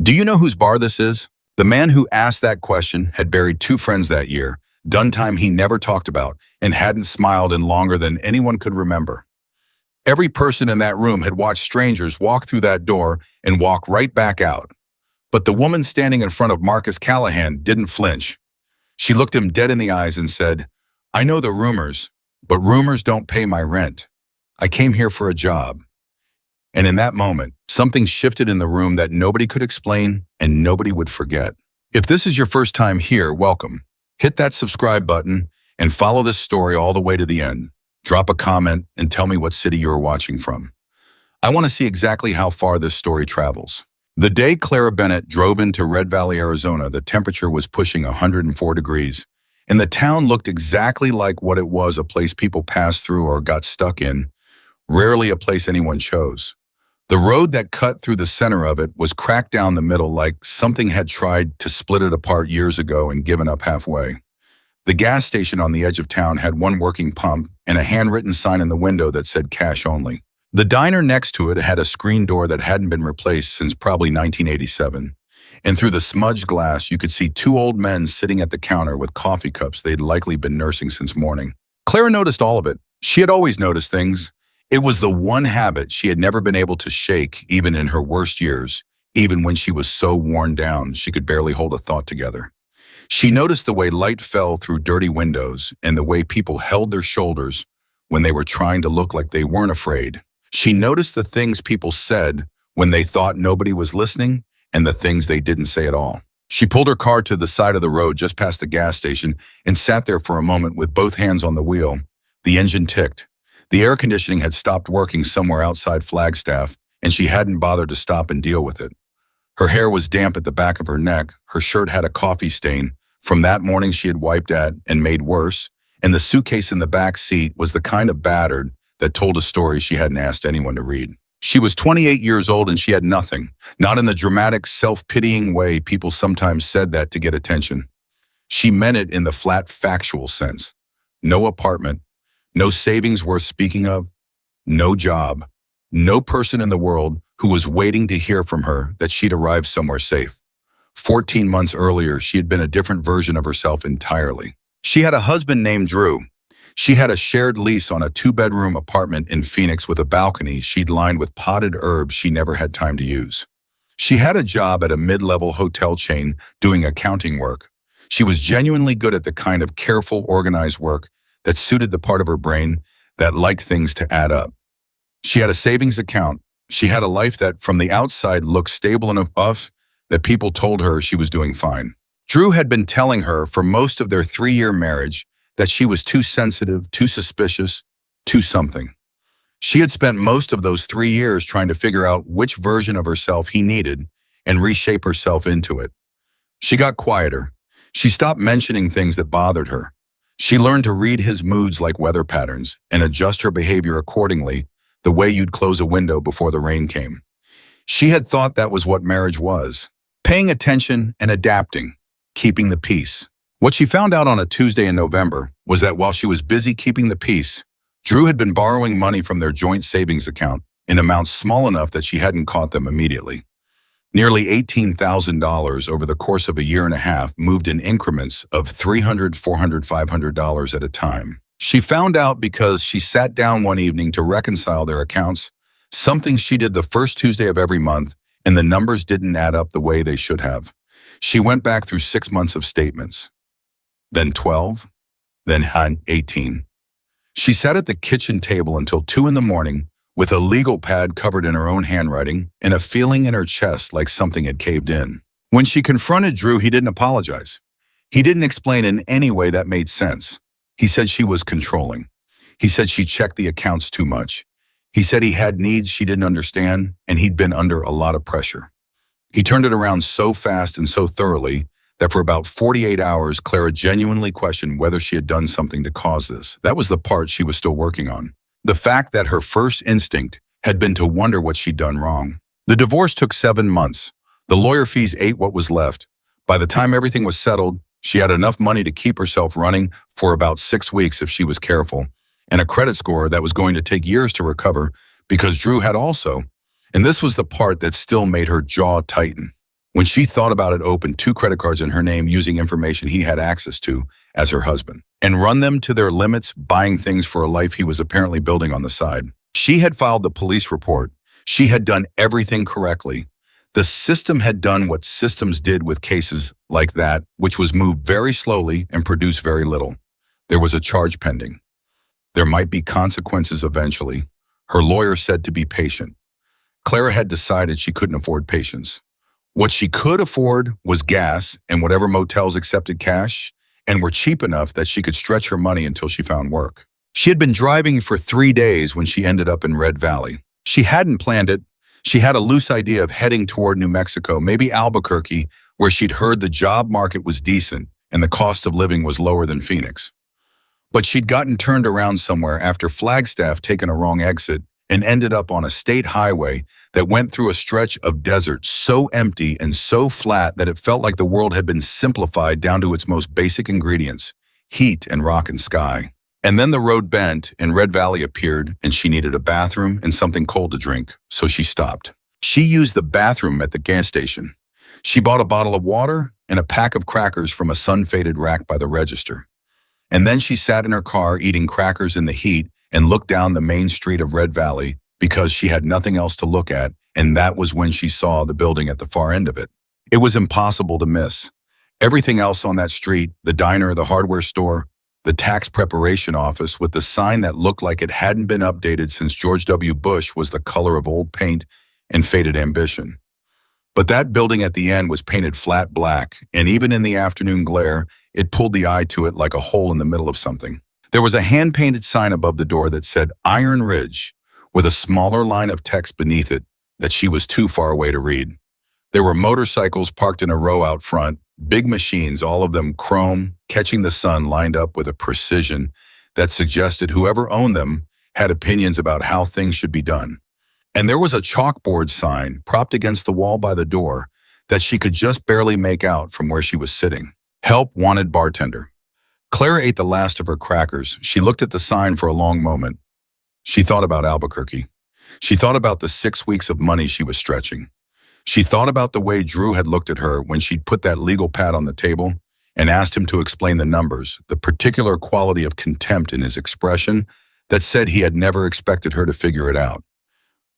Do you know whose bar this is? The man who asked that question had buried two friends that year, done time he never talked about, and hadn't smiled in longer than anyone could remember. Every person in that room had watched strangers walk through that door and walk right back out. But the woman standing in front of Marcus Callahan didn't flinch. She looked him dead in the eyes and said, "I know the rumors, but rumors don't pay my rent. I came here for a job." And in that moment, something shifted in the room that nobody could explain and nobody would forget. If this is your first time here, welcome. Hit that subscribe button and follow this story all the way to the end. Drop a comment and tell me what city you are watching from. I want to see exactly how far this story travels. The day Clara Bennett drove into Red Valley, Arizona, the temperature was pushing 104 degrees, and the town looked exactly like what it was, a place people passed through or got stuck in, rarely a place anyone chose. The road that cut through the center of it was cracked down the middle like something had tried to split it apart years ago and given up halfway. The gas station on the edge of town had one working pump and a handwritten sign in the window that said cash only. The diner next to it had a screen door that hadn't been replaced since probably 1987. And through the smudged glass, you could see two old men sitting at the counter with coffee cups they'd likely been nursing since morning. Clara noticed all of it. She had always noticed things. It was the one habit she had never been able to shake, even in her worst years, even when she was so worn down she could barely hold a thought together. She noticed the way light fell through dirty windows and the way people held their shoulders when they were trying to look like they weren't afraid. She noticed the things people said when they thought nobody was listening and the things they didn't say at all. She pulled her car to the side of the road just past the gas station and sat there for a moment with both hands on the wheel. The engine ticked. The air conditioning had stopped working somewhere outside Flagstaff, and she hadn't bothered to stop and deal with it. Her hair was damp at the back of her neck, her shirt had a coffee stain from that morning she had wiped at and made worse, and the suitcase in the back seat was the kind of battered that told a story she hadn't asked anyone to read. She was 28 years old and she had nothing, not in the dramatic, self-pitying way people sometimes said that to get attention. She meant it in the flat, factual sense. No apartment, no savings worth speaking of, no job, no person in the world who was waiting to hear from her that she'd arrived somewhere safe. 14 months earlier, she had been a different version of herself entirely. She had a husband named Drew. She had a shared lease on a 2-bedroom apartment in Phoenix with a balcony she'd lined with potted herbs she never had time to use. She had a job at a mid-level hotel chain doing accounting work. She was genuinely good at the kind of careful, organized work that suited the part of her brain that liked things to add up. She had a savings account. She had a life that from the outside looked stable enough that people told her she was doing fine. Drew had been telling her for most of their 3-year marriage that she was too sensitive, too suspicious, too something. She had spent most of those 3 years trying to figure out which version of herself he needed and reshape herself into it. She got quieter. She stopped mentioning things that bothered her. She learned to read his moods like weather patterns and adjust her behavior accordingly, the way you'd close a window before the rain came. She had thought that was what marriage was, paying attention and adapting, keeping the peace. What she found out on a Tuesday in November was that while she was busy keeping the peace, Drew had been borrowing money from their joint savings account in amounts small enough that she hadn't caught them immediately. Nearly $18,000 over the course of a year and a half moved in increments of $300, $400, $500 at a time. She found out because she sat down one evening to reconcile their accounts, something she did the first Tuesday of every month, and the numbers didn't add up the way they should have. She went back through 6 months of statements, then 12, then 18. She sat at the kitchen table until 2 in the morning, with a legal pad covered in her own handwriting and a feeling in her chest like something had caved in. When she confronted Drew, he didn't apologize. He didn't explain in any way that made sense. He said she was controlling. He said she checked the accounts too much. He said he had needs she didn't understand, and he'd been under a lot of pressure. He turned it around so fast and so thoroughly that for about 48 hours, Clara genuinely questioned whether she had done something to cause this. That was the part she was still working on. The fact that her first instinct had been to wonder what she'd done wrong. The divorce took 7 months. The lawyer fees ate what was left. By the time everything was settled, she had enough money to keep herself running for about 6 weeks if she was careful, and a credit score that was going to take years to recover because Drew had also. And this was the part that still made her jaw tighten. When she thought about it, opened two credit cards in her name using information he had access to as her husband, and run them to their limits, buying things for a life he was apparently building on the side. She had filed the police report. She had done everything correctly. The system had done what systems did with cases like that, which was move very slowly and produce very little. There was a charge pending. There might be consequences eventually. Her lawyer said to be patient. Clara had decided she couldn't afford patience. What she could afford was gas and whatever motels accepted cash and were cheap enough that she could stretch her money until she found work. She had been driving for 3 days when she ended up in Red Valley. She hadn't planned it. She had a loose idea of heading toward New Mexico, maybe Albuquerque, where she'd heard the job market was decent and the cost of living was lower than Phoenix. But she'd gotten turned around somewhere after Flagstaff taken a wrong exit and ended up on a state highway that went through a stretch of desert so empty and so flat that it felt like the world had been simplified down to its most basic ingredients: heat and rock and sky. And then the road bent and Red Valley appeared, and she needed a bathroom and something cold to drink, so she stopped. She used the bathroom at the gas station. She bought a bottle of water and a pack of crackers from a sun-faded rack by the register. And then she sat in her car eating crackers in the heat and looked down the main street of Red Valley because she had nothing else to look at, and that was when she saw the building at the far end of it. It was impossible to miss. Everything else on that street, the diner, the hardware store, the tax preparation office with the sign that looked like it hadn't been updated since George W. Bush, was the color of old paint and faded ambition. But that building at the end was painted flat black, and even in the afternoon glare, it pulled the eye to it like a hole in the middle of something. There was a hand-painted sign above the door that said Iron Ridge, with a smaller line of text beneath it that she was too far away to read. There were motorcycles parked in a row out front, big machines, all of them chrome, catching the sun, lined up with a precision that suggested whoever owned them had opinions about how things should be done. And there was a chalkboard sign propped against the wall by the door that she could just barely make out from where she was sitting. Help wanted, bartender. Clara ate the last of her crackers. She looked at the sign for a long moment. She thought about Albuquerque. She thought about the 6 weeks of money she was stretching. She thought about the way Drew had looked at her when she'd put that legal pad on the table and asked him to explain the numbers, the particular quality of contempt in his expression that said he had never expected her to figure it out.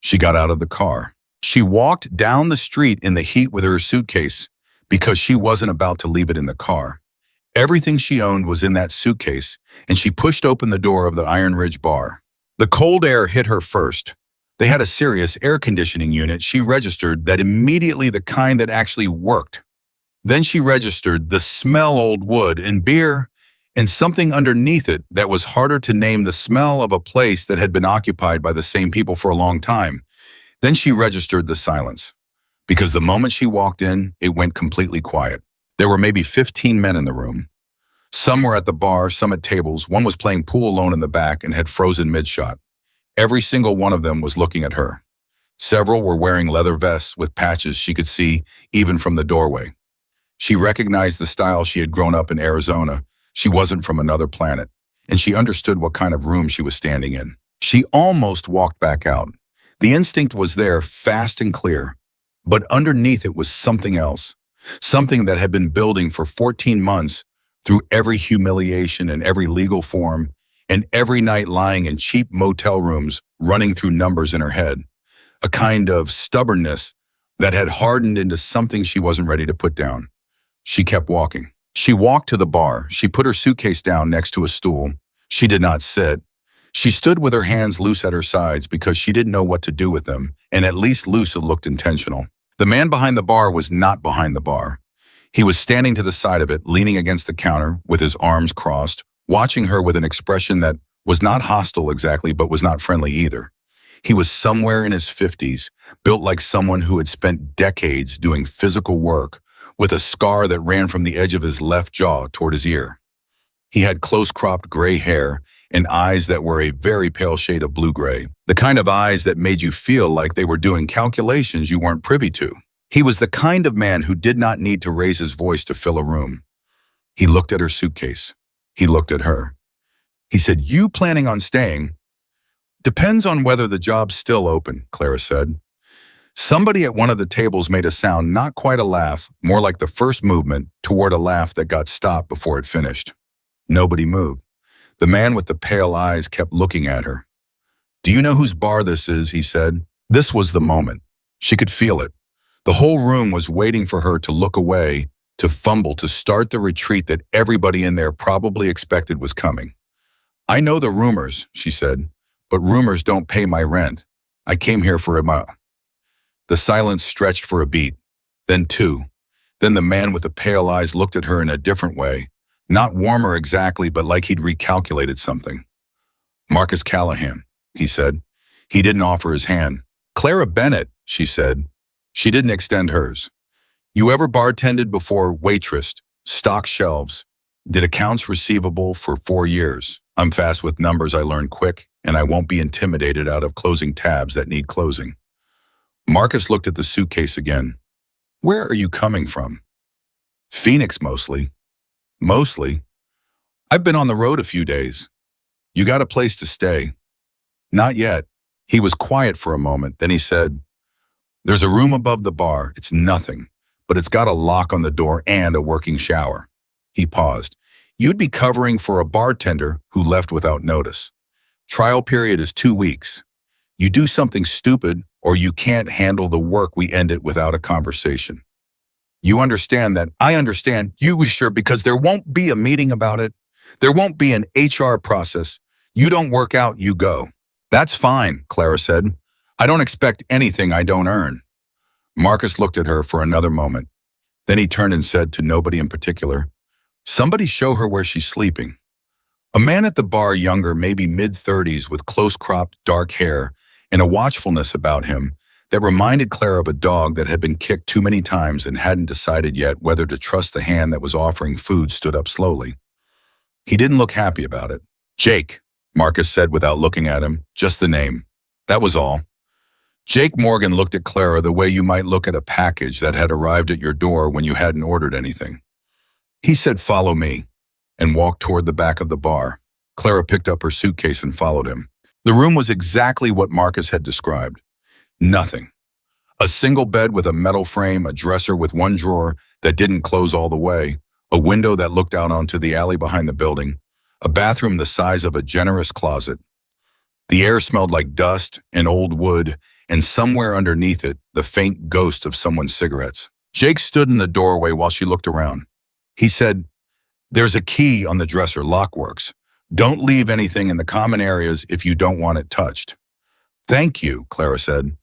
She got out of the car. She walked down the street in the heat with her suitcase because she wasn't about to leave it in the car. Everything she owned was in that suitcase, and she pushed open the door of the Iron Ridge bar. The cold air hit her first. They had a serious air conditioning unit. She registered that immediately, the kind that actually worked. Then she registered the smell, old wood and beer, and something underneath it that was harder to name, the smell of a place that had been occupied by the same people for a long time. Then she registered the silence, because the moment she walked in, it went completely quiet. There were maybe 15 men in the room. Some were at the bar, some at tables. One was playing pool alone in the back and had frozen mid-shot. Every single one of them was looking at her. Several were wearing leather vests with patches she could see even from the doorway. She recognized the style. She had grown up in Arizona. She wasn't from another planet, and she understood what kind of room she was standing in. She almost walked back out. The instinct was there, fast and clear, but underneath it was something else, something that had been building for 14 months through every humiliation and every legal form, and every night lying in cheap motel rooms, running through numbers in her head, a kind of stubbornness that had hardened into something she wasn't ready to put down. She kept walking. She walked to the bar. She put her suitcase down next to a stool. She did not sit. She stood with her hands loose at her sides because she didn't know what to do with them, and at least loose it looked intentional. The man behind the bar was not behind the bar. He was standing to the side of it, leaning against the counter with his arms crossed, watching her with an expression that was not hostile exactly, but was not friendly either. He was somewhere in his 50s, built like someone who had spent decades doing physical work, with a scar that ran from the edge of his left jaw toward his ear. He had close-cropped gray hair and eyes that were a very pale shade of blue-gray, the kind of eyes that made you feel like they were doing calculations you weren't privy to. He was the kind of man who did not need to raise his voice to fill a room. He looked at her suitcase. He looked at her. He said, "You planning on staying?" "Depends on whether the job's still open," Clara said. Somebody at one of the tables made a sound, not quite a laugh, more like the first movement toward a laugh that got stopped before it finished. Nobody moved. The man with the pale eyes kept looking at her. "Do you know whose bar this is?" he said. This was the moment. She could feel it. The whole room was waiting for her to look away, to fumble, to start the retreat that everybody in there probably expected was coming. "I know the rumors," she said, "but rumors don't pay my rent. I came here for a." The silence stretched for a beat, then two. Then the man with the pale eyes looked at her in a different way, not warmer exactly, but like he'd recalculated something. "Marcus Callahan," he said. He didn't offer his hand. "Clara Bennett," she said. She didn't extend hers. "You ever bartended before, waitressed, stocked shelves, did accounts receivable for 4 years. I'm fast with numbers, I learn quick, and I won't be intimidated out of closing tabs that need closing." Marcus looked at the suitcase again. "Where are you coming from?" "Phoenix mostly." "Mostly? I've been on the road a few days." "You got a place to stay?" "Not yet." He was quiet for a moment, then he said, "There's a room above the bar. It's nothing, but it's got a lock on the door and a working shower." He paused. "You'd be covering for a bartender who left without notice. Trial period is 2 weeks. You do something stupid or you can't handle the work, we end it without a conversation. You understand that?" "I understand." "You was sure, because there won't be a meeting about it. There won't be an HR process. You don't work out, you go." "That's fine," Clara said. "I don't expect anything I don't earn." Marcus looked at her for another moment. Then he turned and said to nobody in particular, "Somebody show her where she's sleeping." A man at the bar, younger, maybe mid-30s, with close-cropped dark hair and a watchfulness about him that reminded Clara of a dog that had been kicked too many times and hadn't decided yet whether to trust the hand that was offering food, stood up slowly. He didn't look happy about it. "Jake," Marcus said without looking at him, just the name. That was all. Jake Morgan looked at Clara the way you might look at a package that had arrived at your door when you hadn't ordered anything. He said, "Follow me," and walked toward the back of the bar. Clara picked up her suitcase and followed him. The room was exactly what Marcus had described. Nothing. A single bed with a metal frame, a dresser with one drawer that didn't close all the way, a window that looked out onto the alley behind the building, a bathroom the size of a generous closet. The air smelled like dust and old wood, and somewhere underneath it, the faint ghost of someone's cigarettes. Jake stood in the doorway while she looked around. He said, "There's a key on the dresser, lock works. Don't leave anything in the common areas if you don't want it touched." "Thank you," Clara said.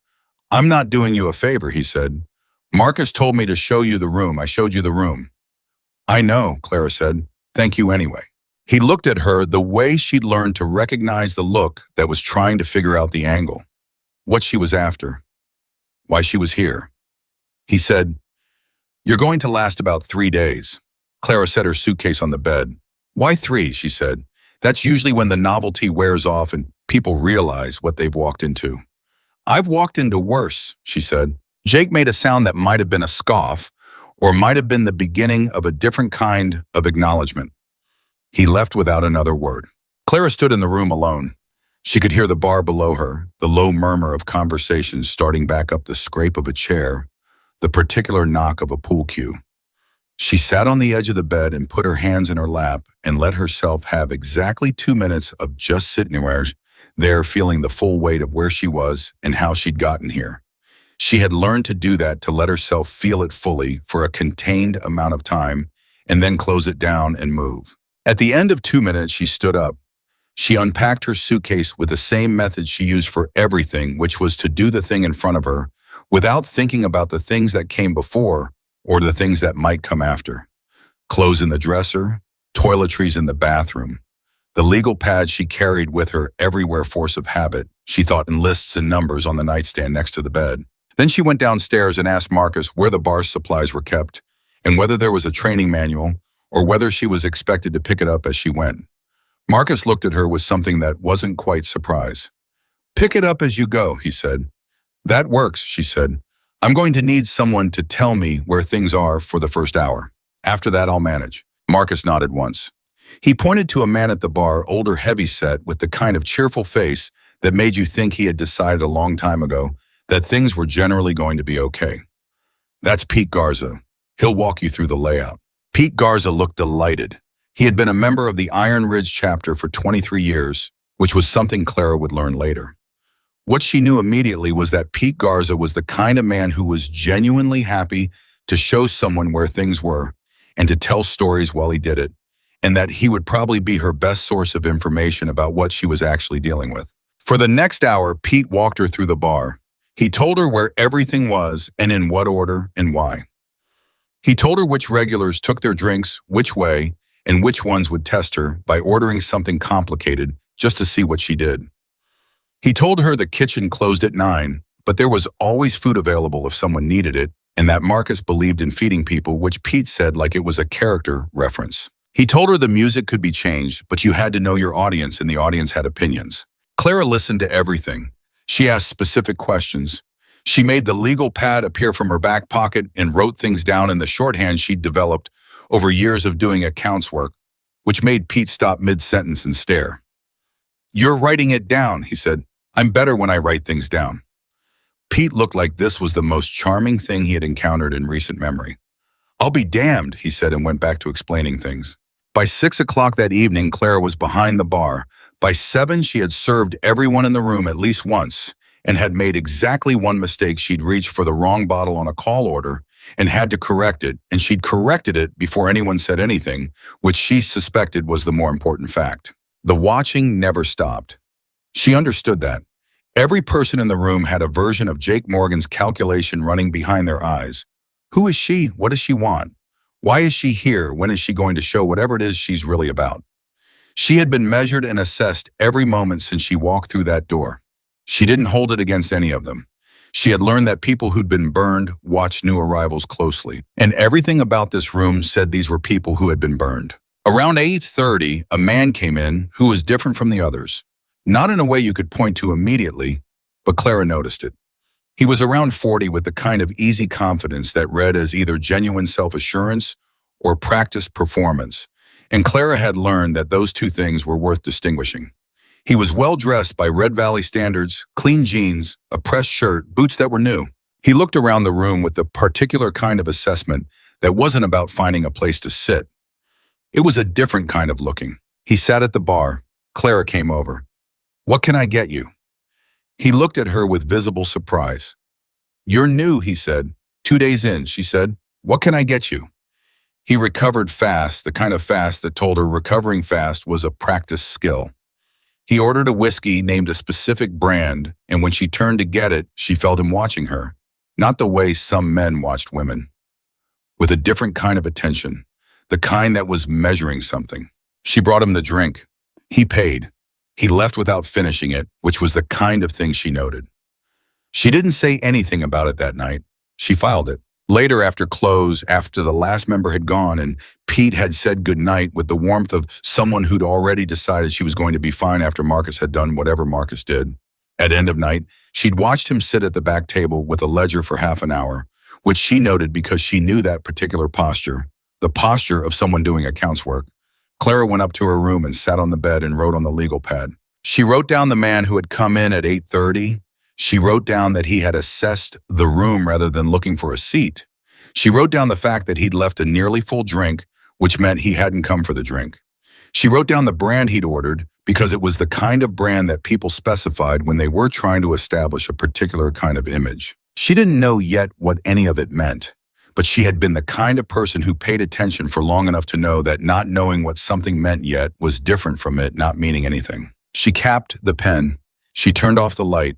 "I'm not doing you a favor," he said. "Marcus told me to show you the room. I showed you the room." "I know," Clara said. "Thank you anyway." He looked at her the way she'd learned to recognize the look that was trying to figure out the angle, what she was after, why she was here. He said, "You're going to last about 3 days." Clara set her suitcase on the bed. "Why 3?" she said. "That's usually when the novelty wears off and people realize what they've walked into." "I've walked into worse," she said. Jake made a sound that might have been a scoff, or might have been the beginning of a different kind of acknowledgement. He left without another word. Clara stood in the room alone. She could hear the bar below her, the low murmur of conversations starting back up, the scrape of a chair, the particular knock of a pool cue. She sat on the edge of the bed and put her hands in her lap and let herself have exactly 2 minutes of just sitting there, feeling the full weight of where she was and how she'd gotten here. She had learned to do that, to let herself feel it fully for a contained amount of time and then close it down and move. At the end of 2 minutes, she stood up. She unpacked her suitcase with the same method she used for everything, which was to do the thing in front of her without thinking about the things that came before or the things that might come after. Clothes in the dresser, toiletries in the bathroom. The legal pad she carried with her everywhere, force of habit, she thought in lists and numbers on the nightstand next to the bed. Then she went downstairs and asked Marcus where the bar supplies were kept and whether there was a training manual or whether she was expected to pick it up as she went. Marcus looked at her with something that wasn't quite surprise. "Pick it up as you go," he said. "That works," she said. "I'm going to need someone to tell me where things are for the first hour. After that, I'll manage." Marcus nodded once. He pointed to a man at the bar, older, heavy-set, with the kind of cheerful face that made you think he had decided a long time ago that things were generally going to be okay. That's Pete Garza. He'll walk you through the layout. Pete Garza looked delighted. He had been a member of the Iron Ridge chapter for 23 years, which was something Clara would learn later. What she knew immediately was that Pete Garza was the kind of man who was genuinely happy to show someone where things were and to tell stories while he did it, and that he would probably be her best source of information about what she was actually dealing with. For the next hour, Pete walked her through the bar. He told her where everything was and in what order and why. He told her which regulars took their drinks, which way, and which ones would test her by ordering something complicated just to see what she did. He told her the kitchen closed at 9, but there was always food available if someone needed it, and that Marcus believed in feeding people, which Pete said like it was a character reference. He told her the music could be changed, but you had to know your audience, and the audience had opinions. Clara listened to everything. She asked specific questions. She made the legal pad appear from her back pocket and wrote things down in the shorthand she'd developed over years of doing accounts work, which made Pete stop mid-sentence and stare. "You're writing it down," he said. "I'm better when I write things down." Pete looked like this was the most charming thing he had encountered in recent memory. "I'll be damned," he said, and went back to explaining things. By 6 o'clock that evening, Clara was behind the bar. By 7, she had served everyone in the room at least once and had made exactly one mistake. She'd reached for the wrong bottle on a call order and had to correct it, and she'd corrected it before anyone said anything, which she suspected was the more important fact. The watching never stopped. She understood that. Every person in the room had a version of Jake Morgan's calculation running behind their eyes. Who is she? What does she want? Why is she here? When is she going to show whatever it is she's really about? She had been measured and assessed every moment since she walked through that door. She didn't hold it against any of them. She had learned that people who'd been burned watched new arrivals closely, and everything about this room said these were people who had been burned. Around 8:30, a man came in who was different from the others. Not in a way you could point to immediately, but Clara noticed it. He was around 40 with the kind of easy confidence that read as either genuine self-assurance or practiced performance, and Clara had learned that those two things were worth distinguishing. He was well-dressed by Red Valley standards, clean jeans, a pressed shirt, boots that were new. He looked around the room with the particular kind of assessment that wasn't about finding a place to sit. It was a different kind of looking. He sat at the bar. Clara came over. "What can I get you?" He looked at her with visible surprise. "You're new," he said. "2 days in," she said. "What can I get you?" He recovered fast, the kind of fast that told her recovering fast was a practiced skill. He ordered a whiskey, named a specific brand, and when she turned to get it, she felt him watching her, not the way some men watched women, with a different kind of attention, the kind that was measuring something. She brought him the drink. He paid. He left without finishing it, which was the kind of thing she noted. She didn't say anything about it that night. She filed it. Later, after close, after the last member had gone and Pete had said goodnight with the warmth of someone who'd already decided she was going to be fine after Marcus had done whatever Marcus did, at end of night, she'd watched him sit at the back table with a ledger for half an hour, which she noted because she knew that particular posture, the posture of someone doing accounts work. Clara went up to her room and sat on the bed and wrote on the legal pad. She wrote down the man who had come in at 8:30. She wrote down that he had assessed the room rather than looking for a seat. She wrote down the fact that he'd left a nearly full drink, which meant he hadn't come for the drink. She wrote down the brand he'd ordered because it was the kind of brand that people specified when they were trying to establish a particular kind of image. She didn't know yet what any of it meant, but she had been the kind of person who paid attention for long enough to know that not knowing what something meant yet was different from it not meaning anything. She capped the pen. She turned off the light.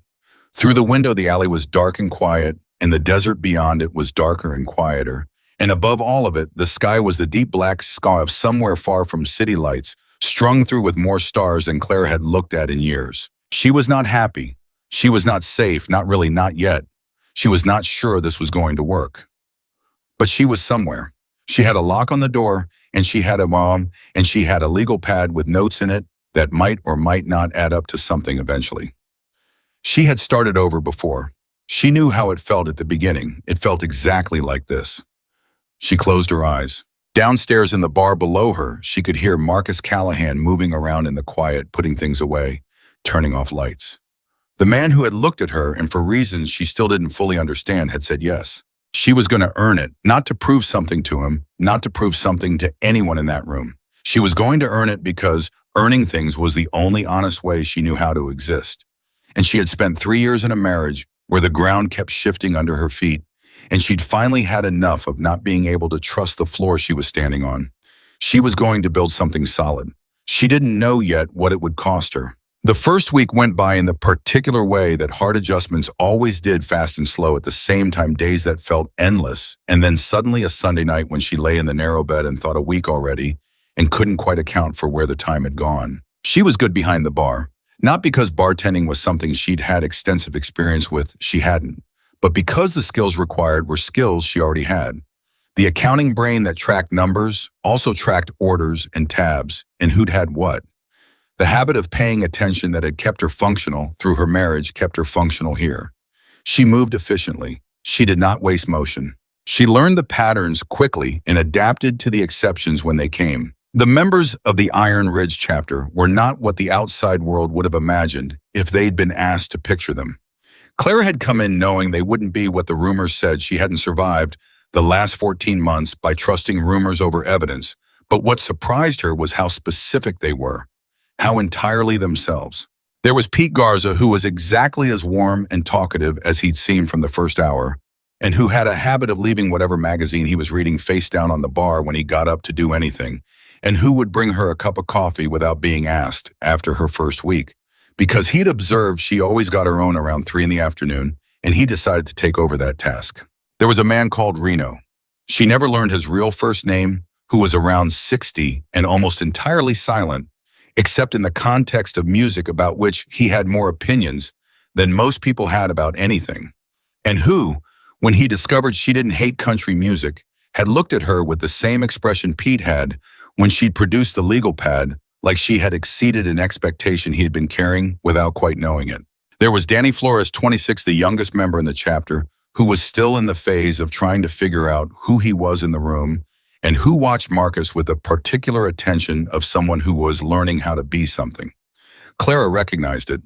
Through the window, the alley was dark and quiet, and the desert beyond it was darker and quieter. And above all of it, the sky was the deep black sky of somewhere far from city lights, strung through with more stars than Claire had looked at in years. She was not happy. She was not safe, not really, not yet. She was not sure this was going to work. But she was somewhere. She had a lock on the door, and she had a mom, and she had a legal pad with notes in it that might or might not add up to something eventually. She had started over before. She knew how it felt at the beginning. It felt exactly like this. She closed her eyes. Downstairs in the bar below her, she could hear Marcus Callahan moving around in the quiet, putting things away, turning off lights. The man who had looked at her and for reasons she still didn't fully understand had said yes. She was going to earn it, not to prove something to him, not to prove something to anyone in that room. She was going to earn it because earning things was the only honest way she knew how to exist. And she had spent 3 years in a marriage where the ground kept shifting under her feet, and she'd finally had enough of not being able to trust the floor she was standing on. She was going to build something solid. She didn't know yet what it would cost her. The first week went by in the particular way that hard adjustments always did, fast and slow at the same time, days that felt endless, and then suddenly a Sunday night when she lay in the narrow bed and thought a week already and couldn't quite account for where the time had gone. She was good behind the bar, not because bartending was something she'd had extensive experience with, she hadn't, but because the skills required were skills she already had. The accounting brain that tracked numbers also tracked orders and tabs and who'd had what. The habit of paying attention that had kept her functional through her marriage kept her functional here. She moved efficiently. She did not waste motion. She learned the patterns quickly and adapted to the exceptions when they came. The members of the Iron Ridge chapter were not what the outside world would have imagined if they'd been asked to picture them. Clara had come in knowing they wouldn't be what the rumors said. She hadn't survived the last 14 months by trusting rumors over evidence, but what surprised her was how specific they were. How entirely themselves. There was Pete Garza, who was exactly as warm and talkative as he'd seemed from the first hour, and who had a habit of leaving whatever magazine he was reading face down on the bar when he got up to do anything, and who would bring her a cup of coffee without being asked after her first week, because he'd observed she always got her own around 3 in the afternoon, and he decided to take over that task. There was a man called Reno. She never learned his real first name, who was around 60 and almost entirely silent, except in the context of music about which he had more opinions than most people had about anything, and who, when he discovered she didn't hate country music, had looked at her with the same expression Pete had when she'd produced the legal pad, like she had exceeded an expectation he had been carrying without quite knowing it. There was Danny Flores, 26, the youngest member in the chapter, who was still in the phase of trying to figure out who he was in the room and who watched Marcus with the particular attention of someone who was learning how to be something. Clara recognized it.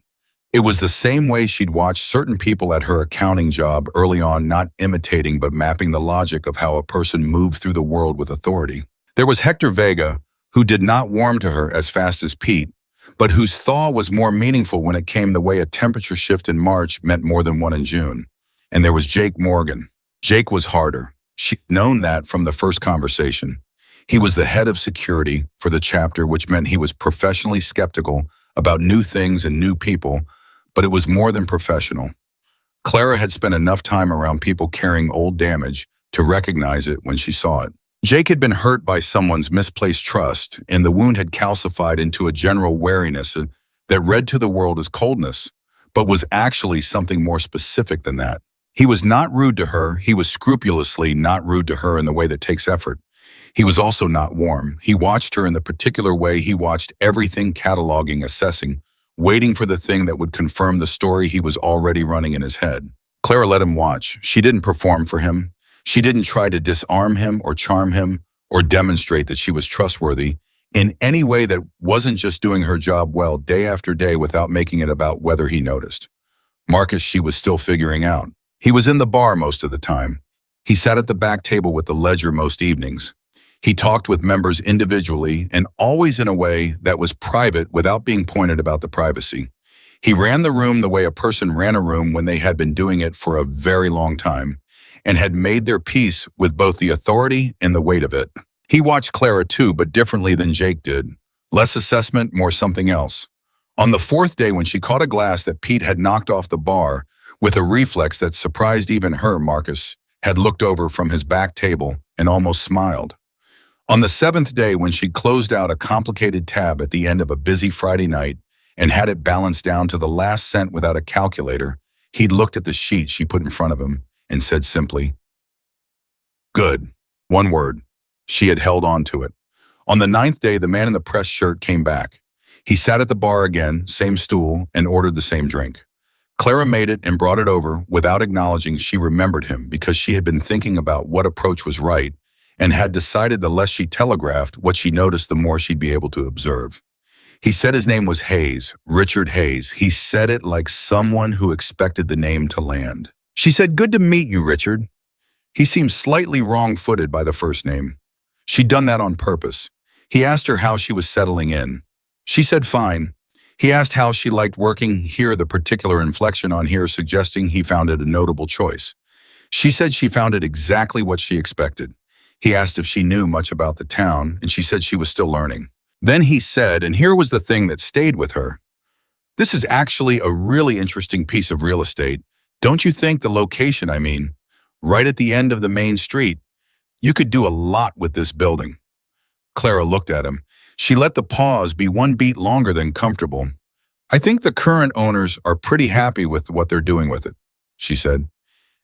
It was the same way she'd watched certain people at her accounting job early on, not imitating but mapping the logic of how a person moved through the world with authority. There was Hector Vega, who did not warm to her as fast as Pete, but whose thaw was more meaningful when it came the way a temperature shift in March meant more than one in June. And there was Jake Morgan. Jake was harder. She'd known that from the first conversation. He was the head of security for the chapter, which meant he was professionally skeptical about new things and new people, but it was more than professional. Clara had spent enough time around people carrying old damage to recognize it when she saw it. Jake had been hurt by someone's misplaced trust, and the wound had calcified into a general wariness that read to the world as coldness, but was actually something more specific than that. He was not rude to her. He was scrupulously not rude to her in the way that takes effort. He was also not warm. He watched her in the particular way he watched everything, cataloging, assessing, waiting for the thing that would confirm the story he was already running in his head. Clara let him watch. She didn't perform for him. She didn't try to disarm him or charm him or demonstrate that she was trustworthy in any way that wasn't just doing her job well day after day without making it about whether he noticed. Marcus she was still figuring out. He was in the bar most of the time. He sat at the back table with the ledger most evenings. He talked with members individually and always in a way that was private without being pointed about the privacy. He ran the room the way a person ran a room when they had been doing it for a very long time and had made their peace with both the authority and the weight of it. He watched Clara too, but differently than Jake did. Less assessment, more something else. On the 4th day when she caught a glass that Pete had knocked off the bar, with a reflex that surprised even her, Marcus had looked over from his back table and almost smiled. On the 7th day when she closed out a complicated tab at the end of a busy Friday night and had it balanced down to the last cent without a calculator, he'd looked at the sheet she put in front of him and said simply, "Good." One word. She had held on to it. On the 9th day, the man in the pressed shirt came back. He sat at the bar again, same stool, and ordered the same drink. Clara made it and brought it over without acknowledging she remembered him because she had been thinking about what approach was right and had decided the less she telegraphed what she noticed, the more she'd be able to observe. He said his name was Hayes, Richard Hayes. He said it like someone who expected the name to land. She said, "Good to meet you, Richard." He seemed slightly wrong-footed by the first name. She'd done that on purpose. He asked her how she was settling in. She said fine. He asked how she liked working here, the particular inflection on here suggesting he found it a notable choice. She said she found it exactly what she expected. He asked if she knew much about the town, and she said she was still learning. Then he said, and here was the thing that stayed with her, "This is actually a really interesting piece of real estate. Don't you think? The location, I mean, right at the end of the main street. You could do a lot with this building." Clara looked at him. She let the pause be one beat longer than comfortable. "I think the current owners are pretty happy with what they're doing with it," she said.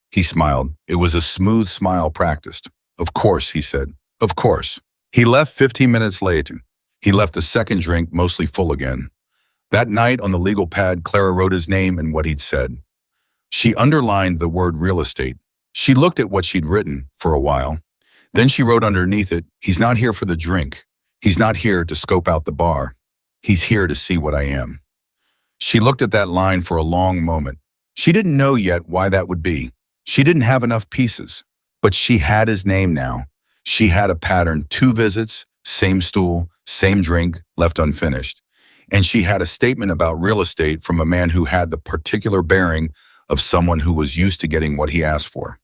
He smiled. It was a smooth smile practiced. "Of course," he said. "Of course." He left 15 minutes later. He left the second drink mostly full again. That night on the legal pad, Clara wrote his name and what he'd said. She underlined the word real estate. She looked at what she'd written for a while. Then she wrote underneath it, "He's not here for the drink. He's not here to scope out the bar. He's here to see what I am." She looked at that line for a long moment. She didn't know yet why that would be. She didn't have enough pieces. But she had his name now. She had a pattern: 2 visits, same stool, same drink, left unfinished. And she had a statement about real estate from a man who had the particular bearing of someone who was used to getting what he asked for.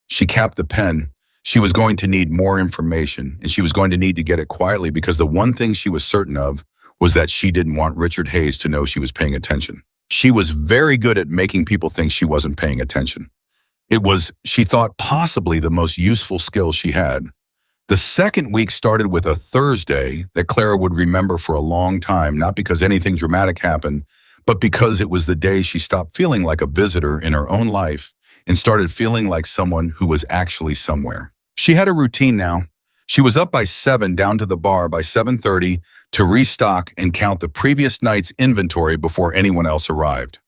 She capped the pen. She was going to need more information, and she was going to need to get it quietly, because the one thing she was certain of was that she didn't want Richard Hayes to know she was paying attention. She was very good at making people think she wasn't paying attention. It was, she thought, possibly the most useful skill she had. The second week started with a Thursday that Clara would remember for a long time, not because anything dramatic happened, but because it was the day she stopped feeling like a visitor in her own life and started feeling like someone who was actually somewhere. She had a routine now. She was up by 7, down to the bar by 7:30 to restock and count the previous night's inventory before anyone else arrived.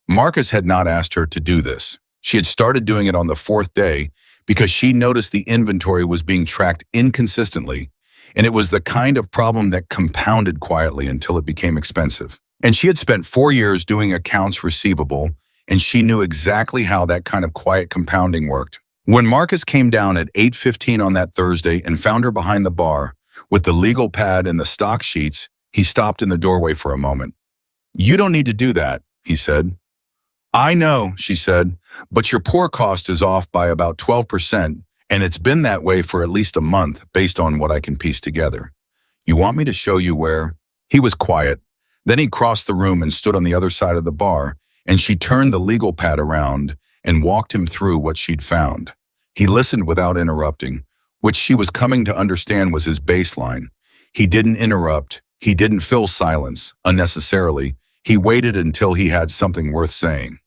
Marcus had not asked her to do this. She had started doing it on the 4th day because she noticed the inventory was being tracked inconsistently, and it was the kind of problem that compounded quietly until it became expensive. And she had spent 4 years doing accounts receivable, and she knew exactly how that kind of quiet compounding worked. When Marcus came down at 8:15 on that Thursday and found her behind the bar with the legal pad and the stock sheets, he stopped in the doorway for a moment. "You don't need to do that," he said. "I know," she said, "but your pour cost is off by about 12%, and it's been that way for at least a month based on what I can piece together. You want me to show you where?" He was quiet. Then he crossed the room and stood on the other side of the bar, and she turned the legal pad around and walked him through what she'd found. He listened without interrupting, which she was coming to understand was his baseline. He didn't interrupt. He didn't fill silence unnecessarily. He waited until he had something worth saying.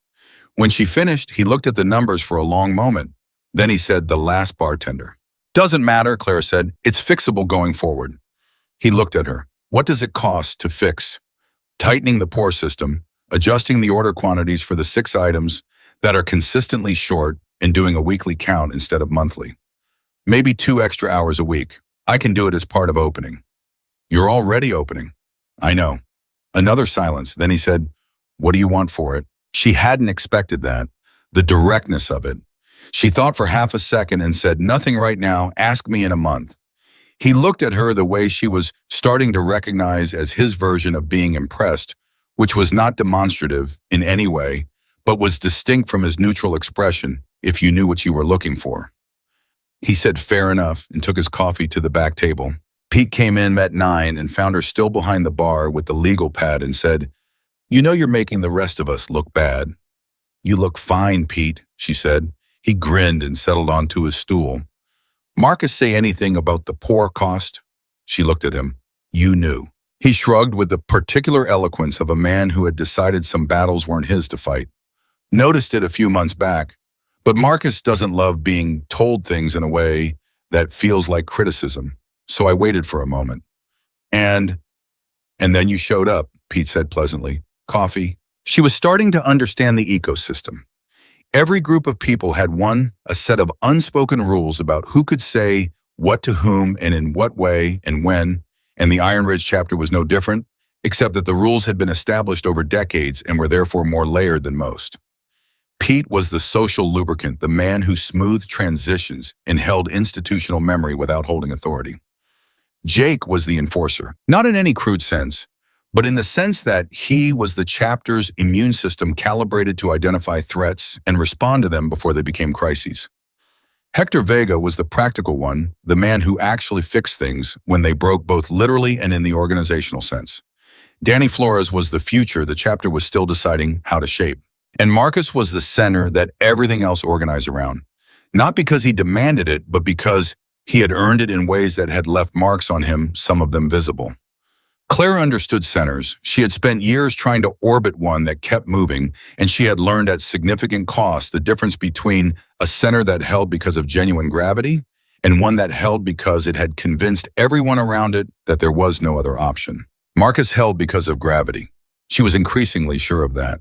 When she finished, he looked at the numbers for a long moment. Then he said, "The last bartender." "Doesn't matter," Claire said. "It's fixable going forward." He looked at her. "What does it cost to fix?" "Tightening the pour system, adjusting the order quantities for the 6 items that are consistently short, and doing a weekly count instead of monthly. Maybe 2 extra hours a week. I can do it as part of opening." "You're already opening." "I know." Another silence. Then he said, "What do you want for it?" She hadn't expected that, the directness of it. She thought for half a second and said, "Nothing right now. Ask me in a month." He looked at her the way she was starting to recognize as his version of being impressed, which was not demonstrative in any way, but was distinct from his neutral expression, "If you knew what you were looking for." He said, "Fair enough," and took his coffee to the back table. Pete came in at 9 and found her still behind the bar with the legal pad and said, "You know you're making the rest of us look bad." "You look fine, Pete," she said. He grinned and settled onto his stool. "Marcus say anything about the pour cost?" She looked at him. "You knew." He shrugged with the particular eloquence of a man who had decided some battles weren't his to fight. "Noticed it a few months back, but Marcus doesn't love being told things in a way that feels like criticism. So I waited for a moment. And then you showed up," Pete said pleasantly. "Coffee." She was starting to understand the ecosystem. Every group of people had a set of unspoken rules about who could say what to whom and in what way and when, and the Iron Ridge chapter was no different, except that the rules had been established over decades and were therefore more layered than most. Pete was the social lubricant, the man who smoothed transitions and held institutional memory without holding authority. Jake was the enforcer, not in any crude sense, but in the sense that he was the chapter's immune system calibrated to identify threats and respond to them before they became crises. Hector Vega was the practical one, the man who actually fixed things when they broke both literally and in the organizational sense. Danny Flores was the future the chapter was still deciding how to shape. And Marcus was the center that everything else organized around. Not because he demanded it, but because he had earned it in ways that had left marks on him, some of them visible. Clara understood centers. She had spent years trying to orbit one that kept moving, and she had learned at significant cost the difference between a center that held because of genuine gravity and one that held because it had convinced everyone around it that there was no other option. Marcus held because of gravity. She was increasingly sure of that.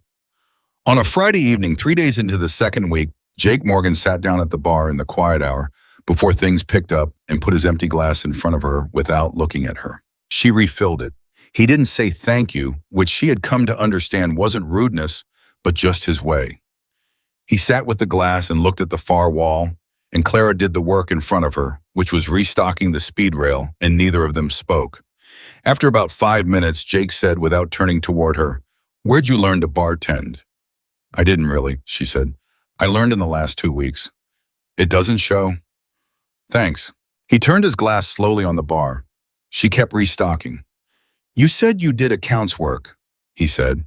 On a Friday evening, 3 days into the second week, Jake Morgan sat down at the bar in the quiet hour before things picked up and put his empty glass in front of her without looking at her. She refilled it. He didn't say thank you, which she had come to understand wasn't rudeness, but just his way. He sat with the glass and looked at the far wall, and Clara did the work in front of her, which was restocking the speed rail, and neither of them spoke. After about 5 minutes, Jake said without turning toward her, "Where'd you learn to bartend?" "I didn't really," she said. "I learned in the last 2 weeks." "It doesn't show." "Thanks." He turned his glass slowly on the bar. She kept restocking. "You said you did accounts work," he said.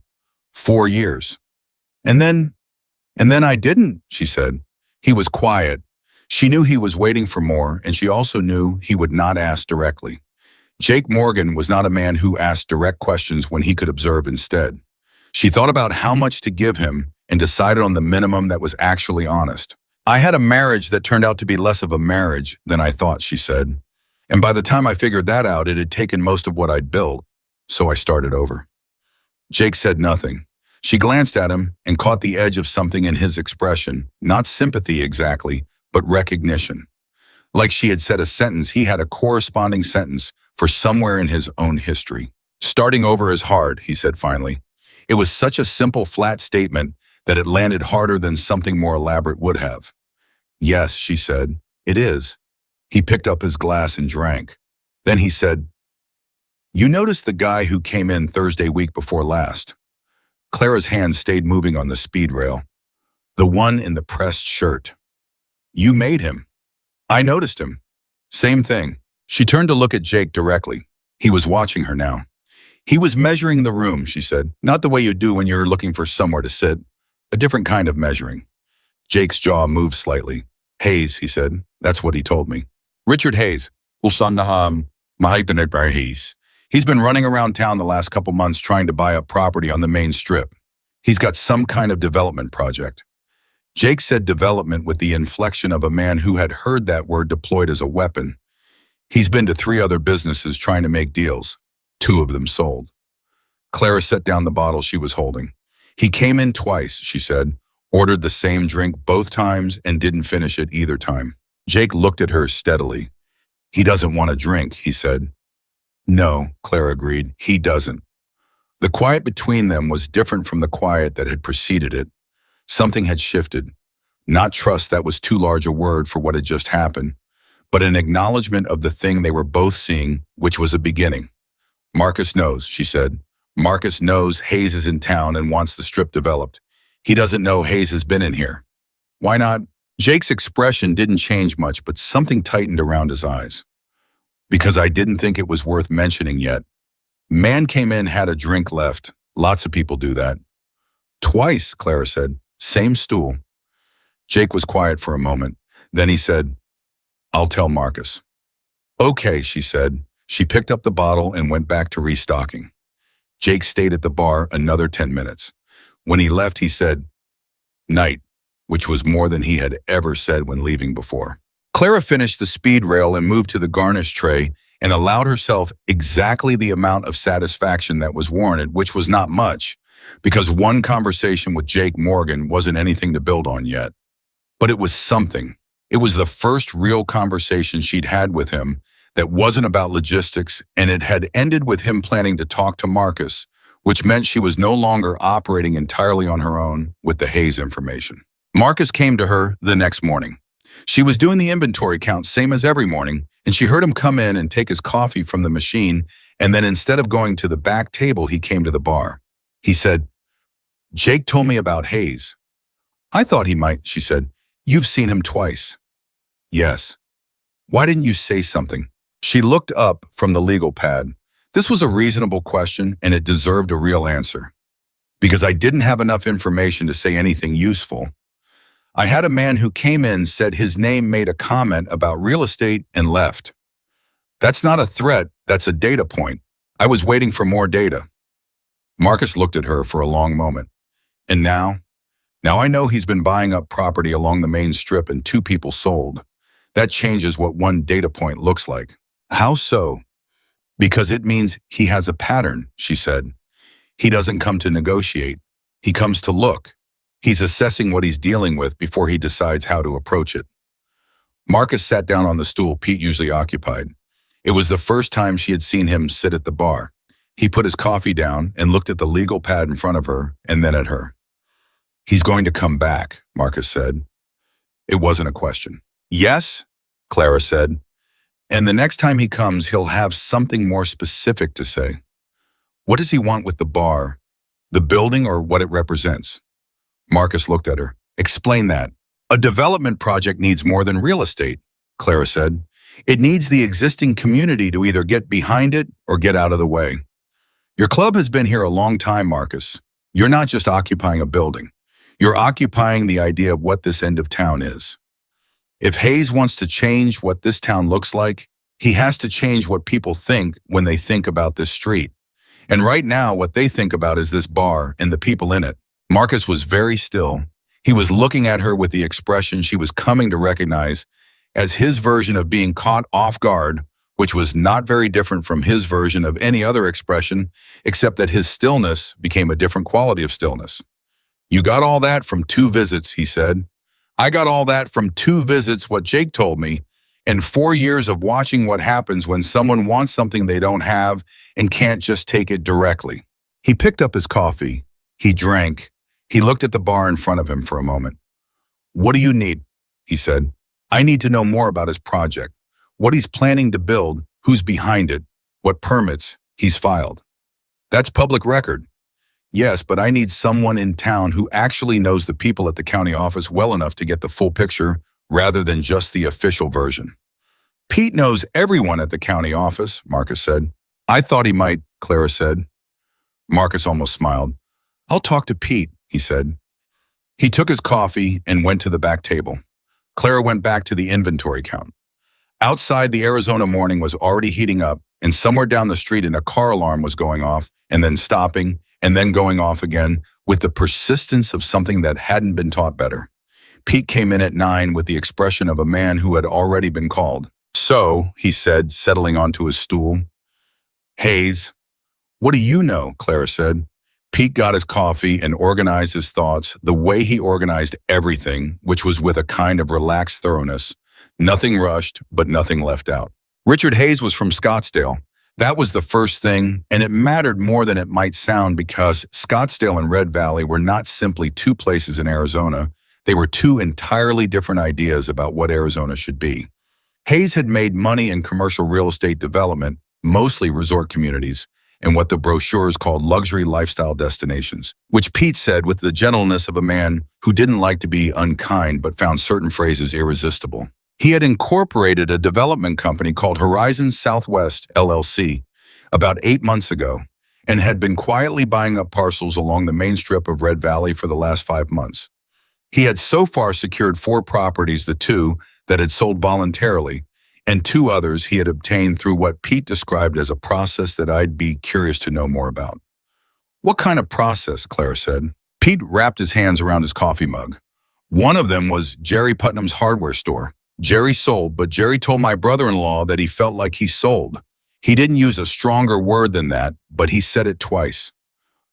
4 years. And then I didn't," she said. He was quiet. She knew he was waiting for more, and she also knew he would not ask directly. Jake Morgan was not a man who asked direct questions when he could observe instead. She thought about how much to give him and decided on the minimum that was actually honest. "I had a marriage that turned out to be less of a marriage than I thought," she said. "And by the time I figured that out, it had taken most of what I'd built. So I started over." Jake said nothing. She glanced at him and caught the edge of something in his expression, not sympathy exactly, but recognition. Like she had said a sentence, he had a corresponding sentence for somewhere in his own history. "Starting over is hard," he said finally. It was such a simple, flat statement that it landed harder than something more elaborate would have. "Yes," she said, "it is." He picked up his glass and drank. Then he said, "You noticed the guy who came in Thursday week before last?" Clara's hand stayed moving on the speed rail. "The one in the pressed shirt. You made him." "I noticed him." "Same thing." She turned to look at Jake directly. He was watching her now. "He was measuring the room," she said. "Not the way you do when you're looking for somewhere to sit. A different kind of measuring." Jake's jaw moved slightly. "Hayes," he said. "That's what he told me." "Richard Hayes. Usandaham Mahaitanetbar Hayes. He's been running around town the last couple months trying to buy up property on the main strip. He's got some kind of development project." Jake said development with the inflection of a man who had heard that word deployed as a weapon. "He's been to 3 other businesses trying to make deals. 2 of them sold." Clara set down the bottle she was holding. "He came in twice," she said, ordered the same drink both times and didn't finish it either time. Jake looked at her steadily. "He doesn't want a drink," he said. "No," Clara agreed, "he doesn't." The quiet between them was different from the quiet that had preceded it. Something had shifted. Not trust, that was too large a word for what had just happened, but an acknowledgement of the thing they were both seeing, which was a beginning. "Marcus knows," she said. "Marcus knows Hayes is in town and wants the strip developed. He doesn't know Hayes has been in here." "Why not?" Jake's expression didn't change much, but something tightened around his eyes. "Because I didn't think it was worth mentioning yet. Man came in, had a drink left. Lots of people do that." "Twice," Clara said. "Same stool." Jake was quiet for a moment. Then he said, "I'll tell Marcus." "Okay," she said. She picked up the bottle and went back to restocking. Jake stayed at the bar another 10 minutes. When he left, he said, "Night," which was more than he had ever said when leaving before. Clara finished the speed rail and moved to the garnish tray and allowed herself exactly the amount of satisfaction that was warranted, which was not much, because one conversation with Jake Morgan wasn't anything to build on yet. But it was something. It was the first real conversation she'd had with him that wasn't about logistics, and it had ended with him planning to talk to Marcus, which meant she was no longer operating entirely on her own with the Hayes information. Marcus came to her the next morning. She was doing the inventory count same as every morning, and she heard him come in and take his coffee from the machine, and then instead of going to the back table, he came to the bar. He said, "Jake told me about Hayes." "I thought he might," she said. "You've seen him twice." "Yes." "Why didn't you say something?" She looked up from the legal pad. This was a reasonable question, and it deserved a real answer. "Because I didn't have enough information to say anything useful. I had a man who came in, said his name, made a comment about real estate, and left. That's not a threat, that's a data point. I was waiting for more data." Marcus looked at her for a long moment. "And now? Now I know he's been buying up property along the main strip and 2 people sold. That changes what one data point looks like." "How so?" "Because it means he has a pattern," she said. "He doesn't come to negotiate. He comes to look. He's assessing what he's dealing with before he decides how to approach it." Marcus sat down on the stool Pete usually occupied. It was the first time she had seen him sit at the bar. He put his coffee down and looked at the legal pad in front of her and then at her. "He's going to come back," Marcus said. It wasn't a question. "Yes," Clara said. "And the next time he comes, he'll have something more specific to say." "What does he want with the bar? The building or what it represents?" Marcus looked at her. "Explain that." "A development project needs more than real estate," Clara said. "It needs the existing community to either get behind it or get out of the way. Your club has been here a long time, Marcus. You're not just occupying a building. You're occupying the idea of what this end of town is. If Hayes wants to change what this town looks like, he has to change what people think when they think about this street. And right now, what they think about is this bar and the people in it." Marcus was very still. He was looking at her with the expression she was coming to recognize as his version of being caught off guard, which was not very different from his version of any other expression, except that his stillness became a different quality of stillness. "You got all that from 2 visits, he said. "I got all that from 2 visits, what Jake told me, and 4 years of watching what happens when someone wants something they don't have and can't just take it directly." He picked up his coffee. He drank. He looked at the bar in front of him for a moment. "What do you need?" he said. "I need to know more about his project, what he's planning to build, who's behind it, what permits he's filed." "That's public record." "Yes, but I need someone in town who actually knows the people at the county office well enough to get the full picture rather than just the official version." "Pete knows everyone at the county office," Marcus said. "I thought he might," Clara said. Marcus almost smiled. "I'll talk to Pete," he said. He took his coffee and went to the back table. Clara went back to the inventory count. Outside, the Arizona morning was already heating up, and somewhere down the street a car alarm was going off and then stopping and then going off again with the persistence of something that hadn't been taught better. Pete came in at 9 with the expression of a man who had already been called. "So," he said, settling onto his stool. "Hayes." "What do you know?" Clara said. Pete got his coffee and organized his thoughts the way he organized everything, which was with a kind of relaxed thoroughness. Nothing rushed, but nothing left out. Richard Hayes was from Scottsdale. That was the first thing, and it mattered more than it might sound because Scottsdale and Red Valley were not simply 2 places in Arizona. They were 2 entirely different ideas about what Arizona should be. Hayes had made money in commercial real estate development, mostly resort communities, and what the brochures called luxury lifestyle destinations, which Pete said with the gentleness of a man who didn't like to be unkind but found certain phrases irresistible. He had incorporated a development company called Horizon Southwest LLC about 8 months ago and had been quietly buying up parcels along the main strip of Red Valley for the last 5 months. He had so far secured 4 properties, the 2 that had sold voluntarily, and 2 others he had obtained through what Pete described as a process that I'd be curious to know more about. "What kind of process?" Clara said. Pete wrapped his hands around his coffee mug. "One of them was Jerry Putnam's hardware store. Jerry sold, but Jerry told my brother-in-law that he felt like he sold. He didn't use a stronger word than that, but he said it twice."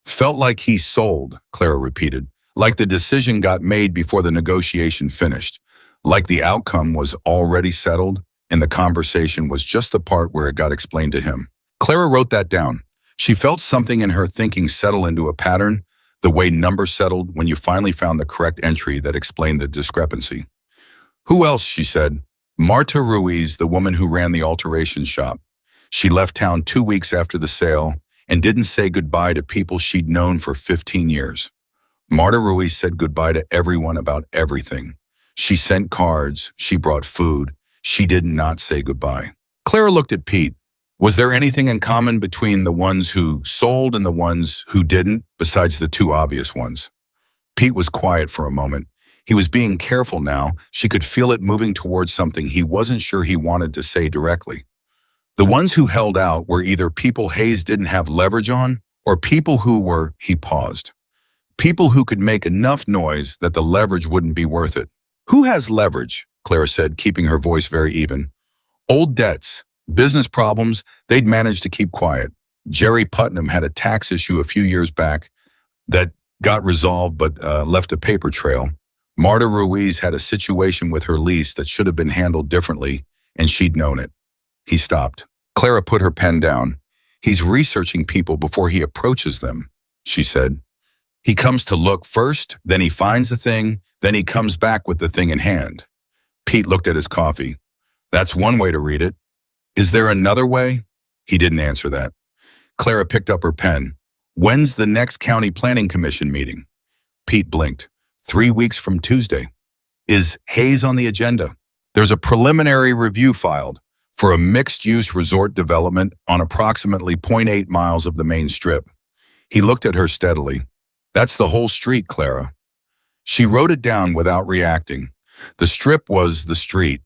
"Felt like he sold," Clara repeated, like the decision got made before the negotiation finished, like the outcome was already settled, and the conversation was just the part where it got explained to him. Clara wrote that down. She felt something in her thinking settle into a pattern, the way numbers settled when you finally found the correct entry that explained the discrepancy. Who else, she said. Marta Ruiz, the woman who ran the alteration shop. She left town 2 weeks after the sale and didn't say goodbye to people she'd known for 15 years. Marta Ruiz said goodbye to everyone about everything. She sent cards, she brought food, she did not say goodbye. Clara looked at Pete. Was there anything in common between the ones who sold and the ones who didn't, besides the two obvious ones? Pete was quiet for a moment. He was being careful now. She could feel it moving towards something he wasn't sure he wanted to say directly. The ones who held out were either people Hayes didn't have leverage on, or people who were, he paused, people who could make enough noise that the leverage wouldn't be worth it. Who has leverage? Clara said, keeping her voice very even. Old debts, business problems, they'd managed to keep quiet. Jerry Putnam had a tax issue a few years back that got resolved but left a paper trail. Marta Ruiz had a situation with her lease that should have been handled differently, and she'd known it. He stopped. Clara put her pen down. He's researching people before he approaches them, she said. He comes to look first, then he finds the thing, then he comes back with the thing in hand. Pete looked at his coffee. That's one way to read it. Is there another way? He didn't answer that. Clara picked up her pen. When's the next county planning commission meeting? Pete blinked. 3 weeks from Tuesday. Is Hayes on the agenda? There's a preliminary review filed for a mixed-use resort development on approximately 0.8 miles of the main strip. He looked at her steadily. That's the whole street, Clara. She wrote it down without reacting. The strip was the street.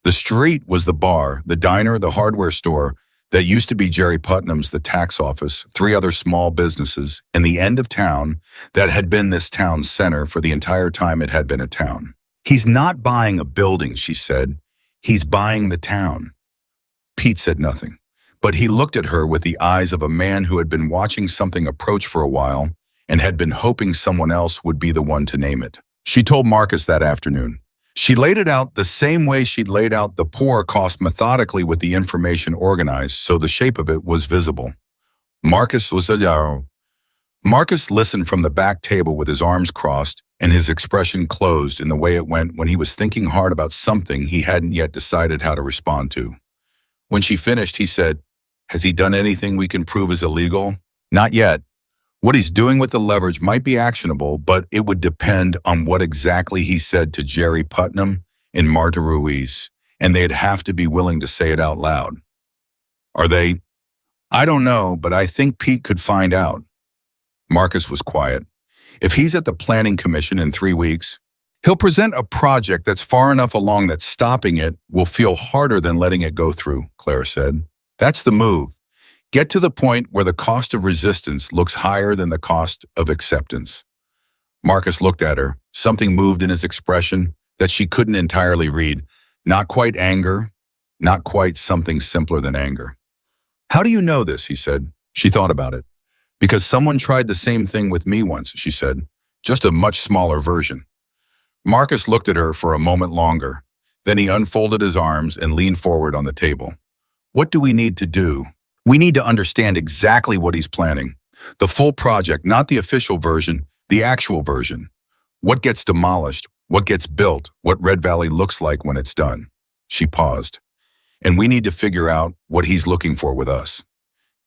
The street was the bar, the diner, the hardware store that used to be Jerry Putnam's, the tax office, 3 other small businesses, and the end of town that had been this town's center for the entire time it had been a town. He's not buying a building, she said. He's buying the town. Pete said nothing, but he looked at her with the eyes of a man who had been watching something approach for a while and had been hoping someone else would be the one to name it. She told Marcus that afternoon. She laid it out the same way she'd laid out the pour cost methodically with the information organized so the shape of it was visible. Marcus listened from the back table with his arms crossed and his expression closed in the way it went when he was thinking hard about something he hadn't yet decided how to respond to. When she finished, he said, Has he done anything we can prove is illegal? Not yet. What he's doing with the leverage might be actionable, but it would depend on what exactly he said to Jerry Putnam and Marta Ruiz, and they'd have to be willing to say it out loud. Are they? I don't know, but I think Pete could find out. Marcus was quiet. If he's at the planning commission in 3 weeks, he'll present a project that's far enough along that stopping it will feel harder than letting it go through, Clara said. That's the move. Get to the point where the cost of resistance looks higher than the cost of acceptance. Marcus looked at her. Something moved in his expression that she couldn't entirely read. Not quite anger, not quite something simpler than anger. How do you know this, he said. She thought about it. Because someone tried the same thing with me once, she said. Just a much smaller version. Marcus looked at her for a moment longer. Then he unfolded his arms and leaned forward on the table. What do we need to do? We need to understand exactly what he's planning. The full project, not the official version, the actual version. What gets demolished, what gets built, what Red Valley looks like when it's done. She paused. And we need to figure out what he's looking for with us.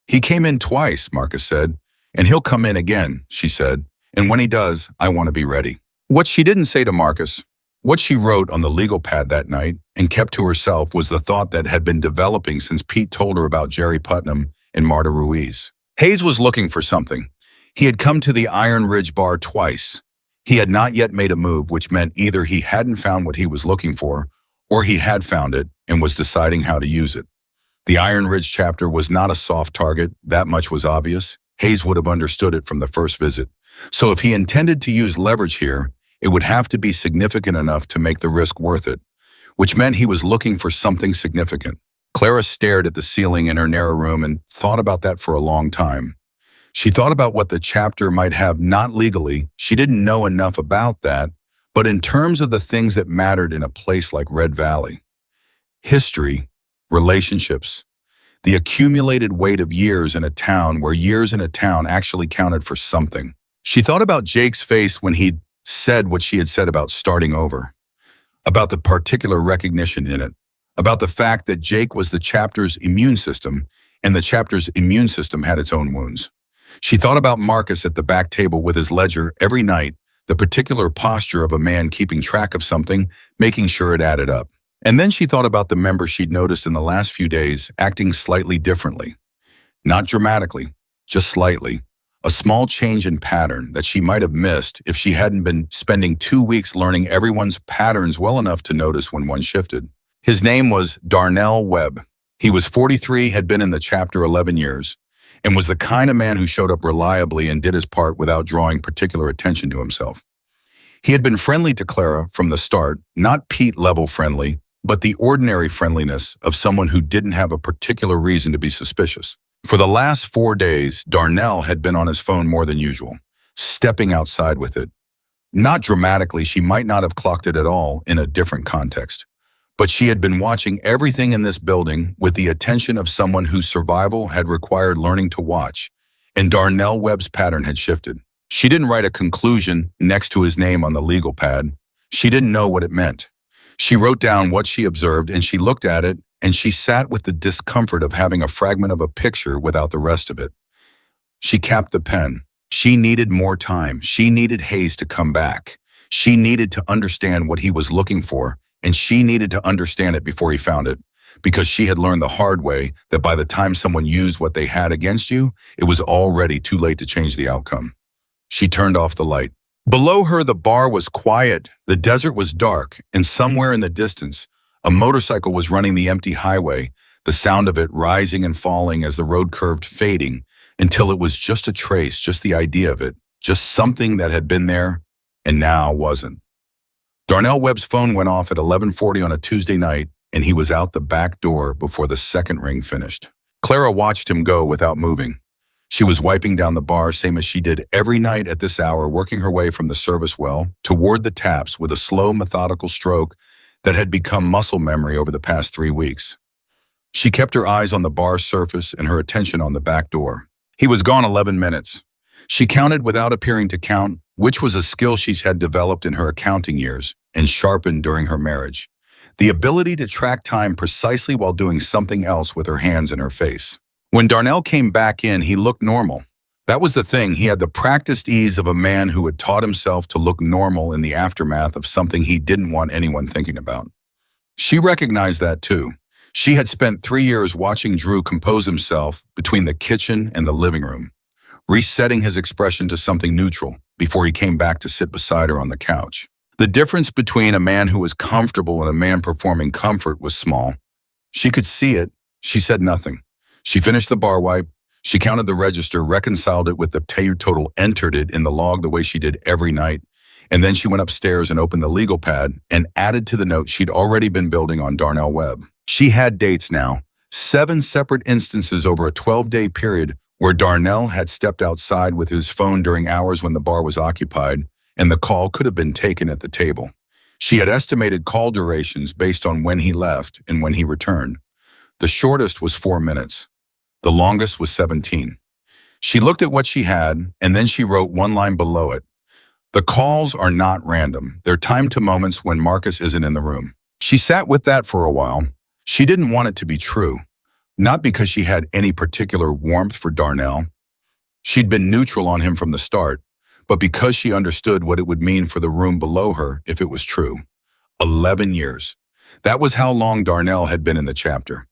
He came in twice, Marcus said. And he'll come in again, she said. And when he does, I want to be ready. What she didn't say to Marcus, what she wrote on the legal pad that night and kept to herself was the thought that had been developing since Pete told her about Jerry Putnam and Marta Ruiz. Hayes was looking for something. He had come to the Iron Ridge bar twice. He had not yet made a move, which meant either he hadn't found what he was looking for, or he had found it and was deciding how to use it. The Iron Ridge chapter was not a soft target, that much was obvious. Hayes would have understood it from the first visit. So if he intended to use leverage here, it would have to be significant enough to make the risk worth it, which meant he was looking for something significant. Clara stared at the ceiling in her narrow room and thought about that for a long time. She thought about what the chapter might have, not legally. She didn't know enough about that, but in terms of the things that mattered in a place like Red Valley. history, relationships, the accumulated weight of years in a town where years in a town actually counted for something. She thought about Jake's face when he'd said what she had said about starting over, about the particular recognition in it, about the fact that Jake was the chapter's immune system, and the chapter's immune system had its own wounds. She thought about Marcus at the back table with his ledger every night, the particular posture of a man keeping track of something, making sure it added up. And then she thought about the member she'd noticed in the last few days acting slightly differently. Not dramatically, just slightly. A small change in pattern that she might have missed if she hadn't been spending 2 weeks learning everyone's patterns well enough to notice when one shifted. His name was Darnell Webb. He was 43, had been in the chapter 11 years, and was the kind of man who showed up reliably and did his part without drawing particular attention to himself. He had been friendly to Clara from the start, not Pete-level friendly, but the ordinary friendliness of someone who didn't have a particular reason to be suspicious. For the last 4 days, Darnell had been on his phone more than usual, stepping outside with it. Not dramatically, she might not have clocked it at all in a different context. But she had been watching everything in this building with the attention of someone whose survival had required learning to watch, and Darnell Webb's pattern had shifted. She didn't write a conclusion next to his name on the legal pad. She didn't know what it meant. She wrote down what she observed, and she looked at it, and she sat with the discomfort of having a fragment of a picture without the rest of it. She capped the pen. She needed more time. She needed Hayes to come back. She needed to understand what he was looking for, and she needed to understand it before he found it, because she had learned the hard way that by the time someone used what they had against you, it was already too late to change the outcome. She turned off the light. Below her, the bar was quiet, the desert was dark, and somewhere in the distance, a motorcycle was running the empty highway, the sound of it rising and falling as the road curved, fading, until it was just a trace, just the idea of it, just something that had been there and now wasn't. Darnell Webb's phone went off at 11:40 on a Tuesday night, and he was out the back door before the second ring finished. Clara watched him go without moving. She was wiping down the bar, same as she did every night at this hour, working her way from the service well toward the taps with a slow, methodical stroke that had become muscle memory over the past 3 weeks. She kept her eyes on the bar surface and her attention on the back door. He was gone 11 minutes. She counted without appearing to count, which was a skill she had developed in her accounting years and sharpened during her marriage. The ability to track time precisely while doing something else with her hands and her face. When Darnell came back in, he looked normal. That was the thing. He had the practiced ease of a man who had taught himself to look normal in the aftermath of something he didn't want anyone thinking about. She recognized that too. She had spent 3 years watching Drew compose himself between the kitchen and the living room, resetting his expression to something neutral before he came back to sit beside her on the couch. The difference between a man who was comfortable and a man performing comfort was small. She could see it. She said nothing. She finished the bar wipe. She counted the register, reconciled it with the total, entered it in the log the way she did every night, and then she went upstairs and opened the legal pad and added to the note she'd already been building on Darnell Webb. She had dates now, 7 separate instances over a 12-day period where Darnell had stepped outside with his phone during hours when the bar was occupied, and the call could have been taken at the table. She had estimated call durations based on when he left and when he returned. The shortest was 4 minutes. The longest was 17. She looked at what she had, and then she wrote one line below it. The calls are not random. They're timed to moments when Marcus isn't in the room. She sat with that for a while. She didn't want it to be true. Not because she had any particular warmth for Darnell. She'd been neutral on him from the start, but because she understood what it would mean for the room below her if it was true. 11 years. That was how long Darnell had been in the chapter.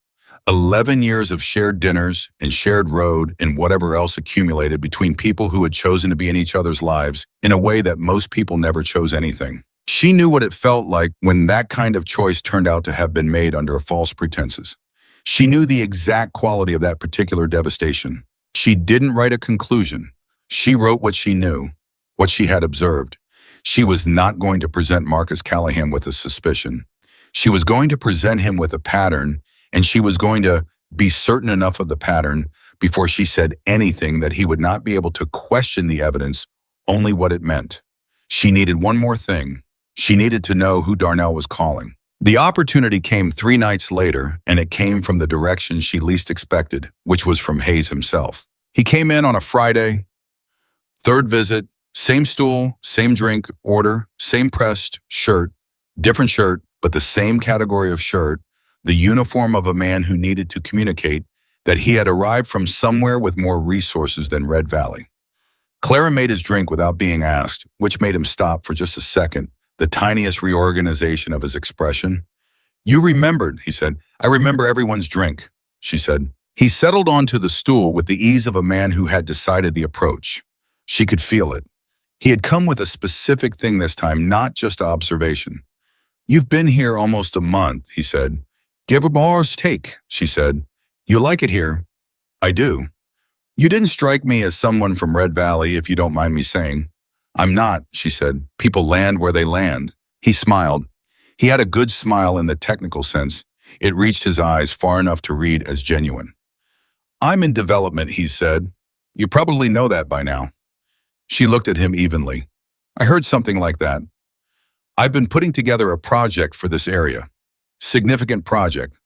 11 years of shared dinners and shared road and whatever else accumulated between people who had chosen to be in each other's lives in a way that most people never chose anything. She knew what it felt like when that kind of choice turned out to have been made under false pretenses. She knew the exact quality of that particular devastation. She didn't write a conclusion. She wrote what she knew, what she had observed. She was not going to present Marcus Callahan with a suspicion. She was going to present him with a pattern, and she was going to be certain enough of the pattern before she said anything that he would not be able to question the evidence, only what it meant. She needed one more thing. She needed to know who Darnell was calling. The opportunity came 3 nights later, and it came from the direction she least expected, which was from Hayes himself. He came in on a Friday, third visit, same stool, same drink order, same pressed shirt, different shirt, but the same category of shirt, the uniform of a man who needed to communicate that he had arrived from somewhere with more resources than Red Valley. Clara made his drink without being asked, which made him stop for just a second, the tiniest reorganization of his expression. "You remembered," he said. "I remember everyone's drink," she said. He settled onto the stool with the ease of a man who had decided the approach. She could feel it. He had come with a specific thing this time, not just observation. "You've been here almost a month," he said. "Give a bar's take," she said. "You like it here?" "I do." "You didn't strike me as someone from Red Valley, if you don't mind me saying." "I'm not," she said. "People land where they land." He smiled. He had a good smile in the technical sense. It reached his eyes far enough to read as genuine. "I'm in development," he said. "You probably know that by now." She looked at him evenly. "I heard something like that. I've been putting together a project for this area. Significant project.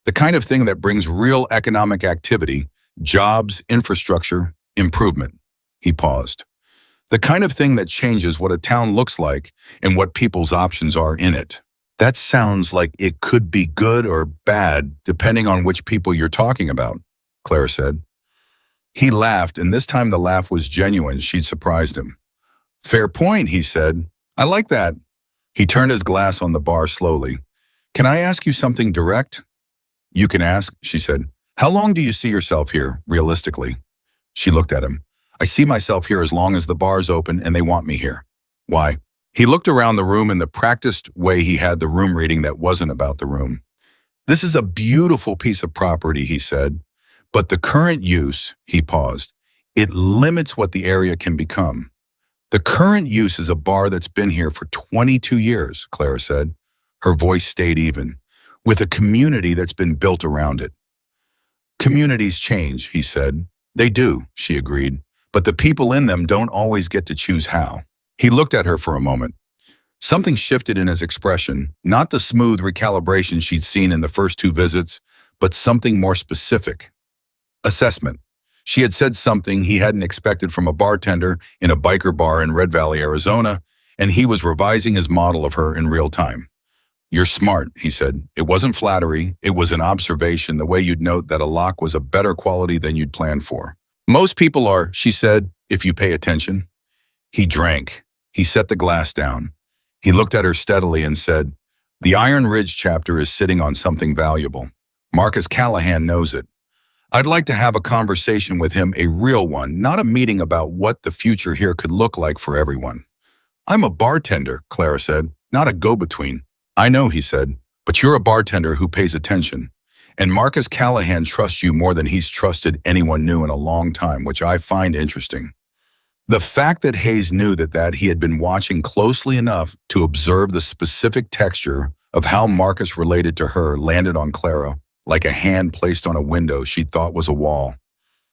The kind of thing that brings real economic activity, jobs, infrastructure, improvement." He paused. "The kind of thing that changes what a town looks like and what people's options are in it." "That sounds like it could be good or bad, depending on which people you're talking about," Clara said. He laughed, and this time the laugh was genuine. She'd surprised him. "Fair point," he said. "I like that." He turned his glass on the bar slowly. "Can I ask you something direct?" "You can ask," she said. "How long do you see yourself here, realistically?" She looked at him. "I see myself here as long as the bar's open and they want me here." "Why?" He looked around the room in the practiced way he had the room reading that wasn't about the room. "This is a beautiful piece of property," he said. "But the current use," he paused, "it limits what the area can become." "The current use is a bar that's been here for 22 years, Clara said. Her voice stayed even. "With a community that's been built around it." "Communities change," he said. "They do," she agreed. "But the people in them don't always get to choose how." He looked at her for a moment. Something shifted in his expression, not the smooth recalibration she'd seen in the first 2 visits, but something more specific. Assessment. She had said something he hadn't expected from a bartender in a biker bar in Red Valley, Arizona, and he was revising his model of her in real time. "You're smart," he said. It wasn't flattery, it was an observation, the way you'd note that a lock was a better quality than you'd planned for. "Most people are," she said, "if you pay attention." He drank. He set the glass down. He looked at her steadily and said, "The Iron Ridge chapter is sitting on something valuable. Marcus Callahan knows it. I'd like to have a conversation with him, a real one, not a meeting about what the future here could look like for everyone." "I'm a bartender," Clara said, "not a go-between." "I know," he said, "but you're a bartender who pays attention. And Marcus Callahan trusts you more than he's trusted anyone new in a long time, which I find interesting." The fact that Hayes knew that he had been watching closely enough to observe the specific texture of how Marcus related to her landed on Clara like a hand placed on a window she thought was a wall.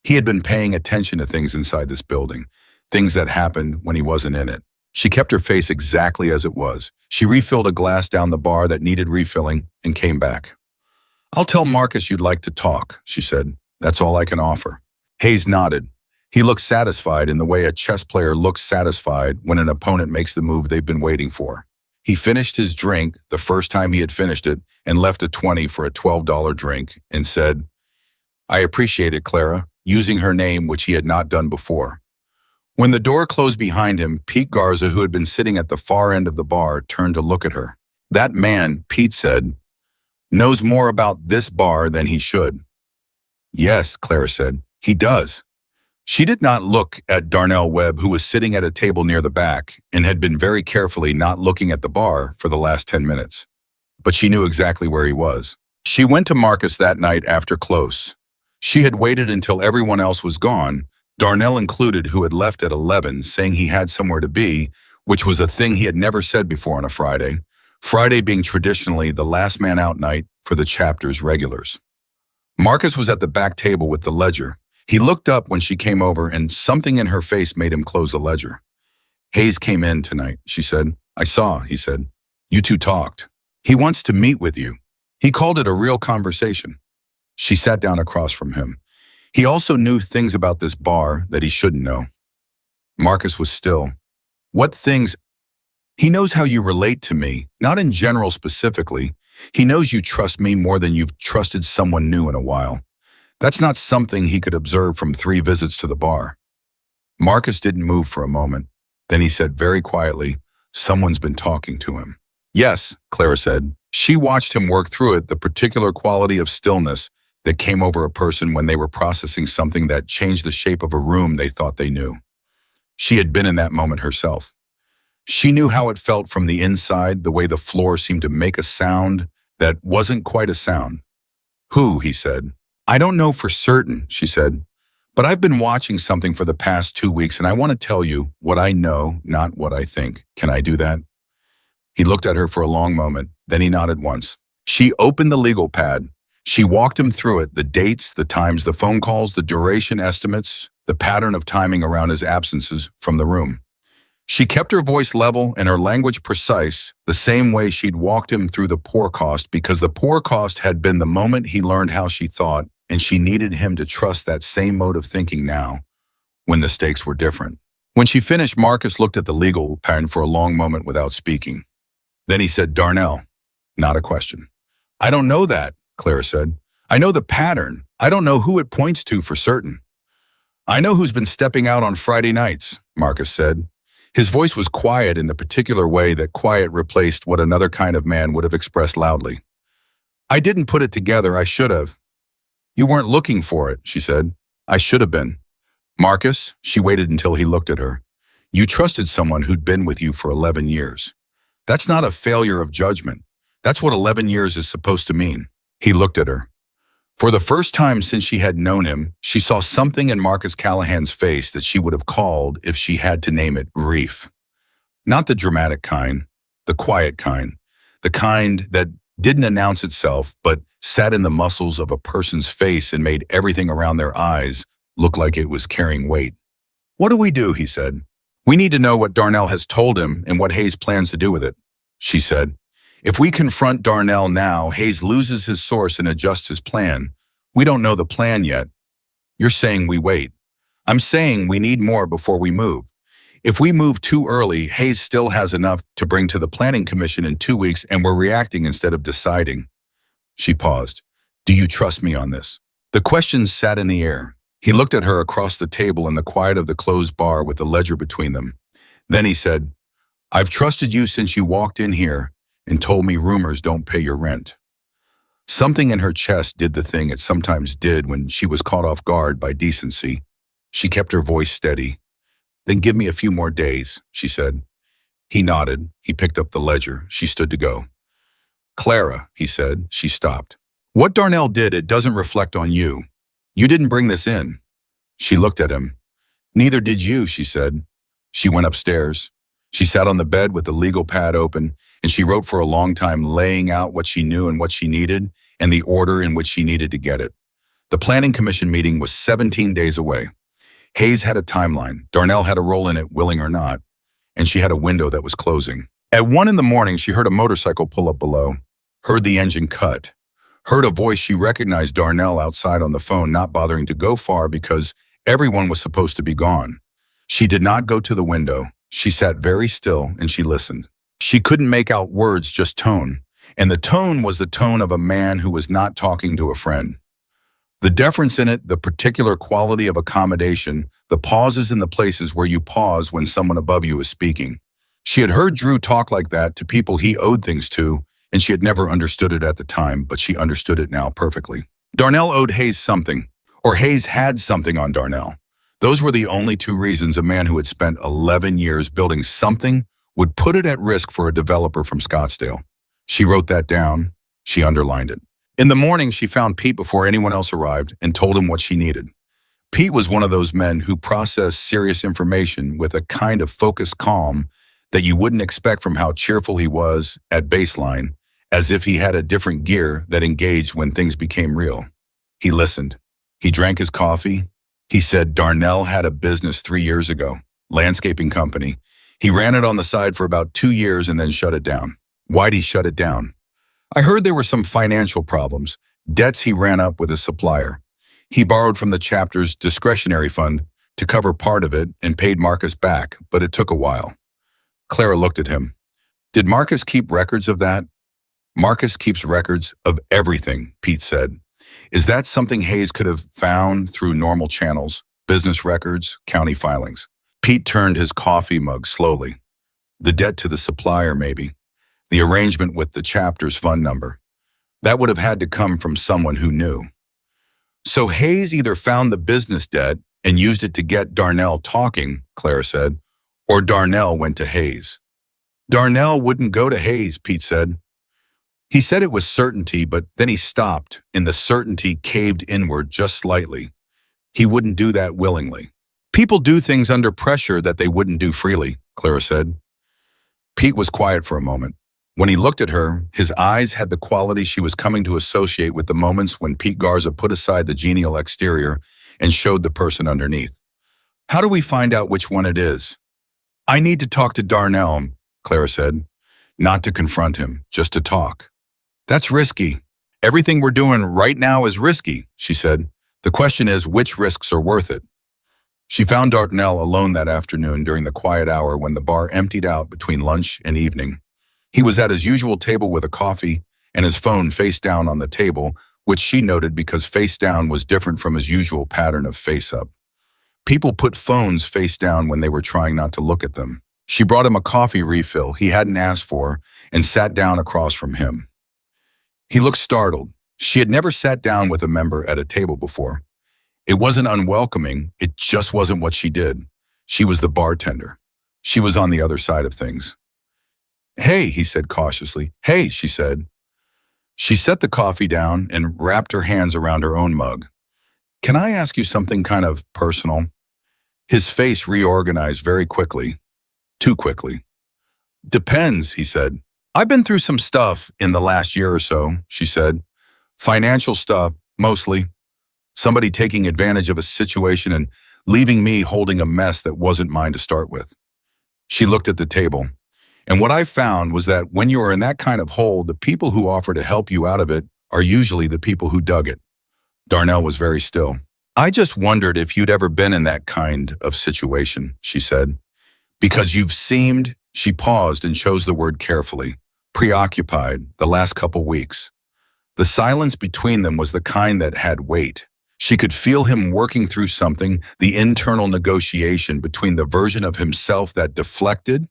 He had been paying attention to things inside this building, things that happened when he wasn't in it. She kept her face exactly as it was. She refilled a glass down the bar that needed refilling and came back. "I'll tell Marcus you'd like to talk," she said. "That's all I can offer." Hayes nodded. He looked satisfied in the way a chess player looks satisfied when an opponent makes the move they've been waiting for. He finished his drink the first time he had finished it and left a 20 for a $12 drink and said, "I appreciate it, Clara," using her name, which he had not done before. When the door closed behind him, Pete Garza, who had been sitting at the far end of the bar, turned to look at her. "That man," Pete said, "knows more about this bar than he should." "Yes," Clara said, "he does." She did not look at Darnell Webb, who was sitting at a table near the back and had been very carefully not looking at the bar for the last 10 minutes. But she knew exactly where he was. She went to Marcus that night after close. She had waited until everyone else was gone, Darnell included, who had left at 11, saying he had somewhere to be, which was a thing he had never said before on a Friday, Friday being traditionally the last man out night for the chapter's regulars. Marcus was at the back table with the ledger. He looked up when she came over, and something in her face made him close the ledger. "Hayes came in tonight," she said. "I saw," he said. "You two talked." He wants to meet with you. He called it a real conversation. She sat down across from him. He also knew things about this bar that he shouldn't know. Marcus was still. What things? He knows how you relate to me, not in general specifically. He knows you trust me more than you've trusted someone new in a while. That's not something he could observe from 3 visits to the bar. Marcus didn't move for a moment. Then he said very quietly, "Someone's been talking to him." "Yes," Clara said. She watched him work through it, the particular quality of stillness that came over a person when they were processing something that changed the shape of a room they thought they knew. She had been in that moment herself. She knew how it felt from the inside, the way the floor seemed to make a sound that wasn't quite a sound. "Who?" he said. "I don't know for certain," she said, "but I've been watching something for the past 2 weeks and I want to tell you what I know, not what I think. Can I do that?" He looked at her for a long moment, then he nodded once. She opened the legal pad. She walked him through it, the dates, the times, the phone calls, the duration estimates, the pattern of timing around his absences from the room. She kept her voice level and her language precise, the same way she'd walked him through the poor cost, because the poor cost had been the moment he learned how she thought, and she needed him to trust that same mode of thinking now, when the stakes were different. When she finished, Marcus looked at the legal pad for a long moment without speaking. Then he said, "Darnell." Not a question. "I don't know that," Clara said. "I know the pattern. I don't know who it points to for certain." "I know who's been stepping out on Friday nights," Marcus said. His voice was quiet in the particular way that quiet replaced what another kind of man would have expressed loudly. "I didn't put it together. I should have." "You weren't looking for it," she said. "I should have been." "Marcus," she waited until he looked at her. "You trusted someone who'd been with you for 11 years. That's not a failure of judgment. That's what 11 years is supposed to mean." He looked at her. For the first time since she had known him, she saw something in Marcus Callahan's face that she would have called, if she had to name it, grief. Not the dramatic kind, the quiet kind, the kind that didn't announce itself but sat in the muscles of a person's face and made everything around their eyes look like it was carrying weight. "What do we do?" he said. "We need to know what Darnell has told him and what Hayes plans to do with it," she said. "If we confront Darnell now, Hayes loses his source and adjusts his plan. We don't know the plan yet." "You're saying we wait." "I'm saying we need more before we move. If we move too early, Hayes still has enough to bring to the Planning Commission in 2 weeks and we're reacting instead of deciding." She paused. "Do you trust me on this?" The question sat in the air. He looked at her across the table in the quiet of the closed bar with the ledger between them. Then he said, "I've trusted you since you walked in here and told me rumors don't pay your rent." Something in her chest did the thing it sometimes did when she was caught off guard by decency. She kept her voice steady. "Then give me a few more days," she said. He nodded. He picked up the ledger. She stood to go. "Clara," he said. She stopped. "What Darnell did, it doesn't reflect on you. You didn't bring this in." She looked at him. "Neither did you," she said. She went upstairs. She sat on the bed with the legal pad open, and she wrote for a long time, laying out what she knew and what she needed, and the order in which she needed to get it. The Planning Commission meeting was 17 days away. Hayes had a timeline. Darnell had a role in it, willing or not, and she had a window that was closing. At 1 in the morning, she heard a motorcycle pull up below, heard the engine cut, heard a voice she recognized, Darnell outside on the phone, not bothering to go far because everyone was supposed to be gone. She did not go to the window. She sat very still and she listened. She couldn't make out words, just tone. And the tone was the tone of a man who was not talking to a friend. The deference in it, the particular quality of accommodation, the pauses in the places where you pause when someone above you is speaking. She had heard Drew talk like that to people he owed things to, and she had never understood it at the time, but she understood it now perfectly. Darnell owed Hayes something, or Hayes had something on Darnell. Those were the only 2 reasons a man who had spent 11 years building something would put it at risk for a developer from Scottsdale. She wrote that down. She underlined it. In the morning, she found Pete before anyone else arrived and told him what she needed. Pete was one of those men who processed serious information with a kind of focused calm that you wouldn't expect from how cheerful he was at baseline, as if he had a different gear that engaged when things became real. He listened. He drank his coffee. He said Darnell had a business 3 years ago, landscaping company. He ran it on the side for about 2 years and then shut it down. Why'd he shut it down? I heard there were some financial problems, debts he ran up with his supplier. He borrowed from the chapter's discretionary fund to cover part of it and paid Marcus back, but it took a while. Clara looked at him. Did Marcus keep records of that? Marcus keeps records of everything, Pete said. Is that something Hayes could have found through normal channels, business records, county filings? Pete turned his coffee mug slowly. The debt to the supplier, maybe. The arrangement with the chapter's fund number. That would have had to come from someone who knew. So Hayes either found the business debt and used it to get Darnell talking, Clara said, or Darnell went to Hayes. Darnell wouldn't go to Hayes, Pete said. He said it was certainty, but then he stopped, and the certainty caved inward just slightly. He wouldn't do that willingly. People do things under pressure that they wouldn't do freely, Clara said. Pete was quiet for a moment. When he looked at her, his eyes had the quality she was coming to associate with the moments when Pete Garza put aside the genial exterior and showed the person underneath. How do we find out which one it is? I need to talk to Darnell, Clara said. Not to confront him, just to talk. That's risky. Everything we're doing right now is risky, she said. The question is, which risks are worth it? She found Darnell alone that afternoon during the quiet hour when the bar emptied out between lunch and evening. He was at his usual table with a coffee and his phone face down on the table, which she noted because face down was different from his usual pattern of face up. People put phones face down when they were trying not to look at them. She brought him a coffee refill he hadn't asked for and sat down across from him. He looked startled. She had never sat down with a member at a table before. It wasn't unwelcoming, it just wasn't what she did. She was the bartender. She was on the other side of things. Hey, he said cautiously. Hey, she said. She set the coffee down and wrapped her hands around her own mug. Can I ask you something kind of personal? His face reorganized very quickly. Too quickly. Depends, he said. I've been through some stuff in the last year or so, she said. Financial stuff, mostly. Somebody taking advantage of a situation and leaving me holding a mess that wasn't mine to start with. She looked at the table. And what I found was that when you are in that kind of hole, the people who offer to help you out of it are usually the people who dug it. Darnell was very still. I just wondered if you'd ever been in that kind of situation, she said. Because you've seemed, she paused and chose the word carefully, preoccupied the last couple weeks. The silence between them was the kind that had weight. She could feel him working through something, the internal negotiation between the version of himself that deflected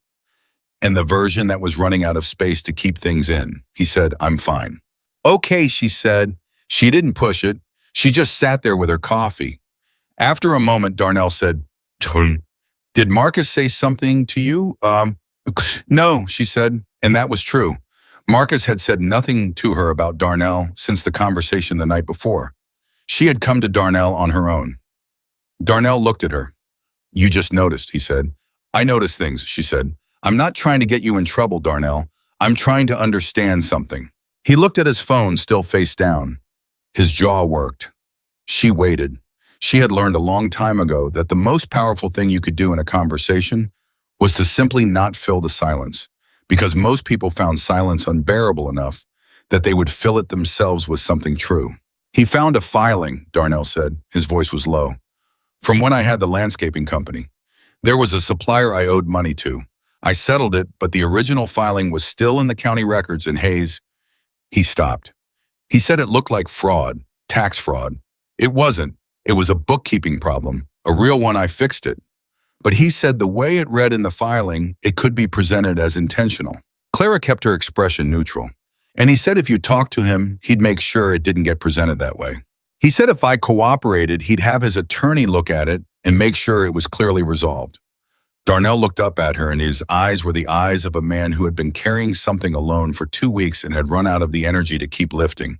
and the version that was running out of space to keep things in. He said, I'm fine. Okay, she said. She didn't push it. She just sat there with her coffee. After a moment, Darnell said, Did Marcus say something to you? No, she said, and that was true. Marcus had said nothing to her about Darnell since the conversation the night before. She had come to Darnell on her own. Darnell looked at her. You just noticed, he said. I notice things, she said. I'm not trying to get you in trouble, Darnell. I'm trying to understand something. He looked at his phone, still face down. His jaw worked. She waited. She had learned a long time ago that the most powerful thing you could do in a conversation was to simply not fill the silence, because most people found silence unbearable enough that they would fill it themselves with something true. He found a filing, Darnell said. His voice was low. From when I had the landscaping company. There was a supplier I owed money to. I settled it, but the original filing was still in the county records in Hayes. He stopped. He said it looked like fraud, tax fraud. It wasn't. It was a bookkeeping problem, a real one. I fixed it. But he said the way it read in the filing, it could be presented as intentional. Clara kept her expression neutral. And he said if you talked to him, he'd make sure it didn't get presented that way. He said if I cooperated, he'd have his attorney look at it and make sure it was clearly resolved. Darnell looked up at her, and his eyes were the eyes of a man who had been carrying something alone for 2 weeks and had run out of the energy to keep lifting.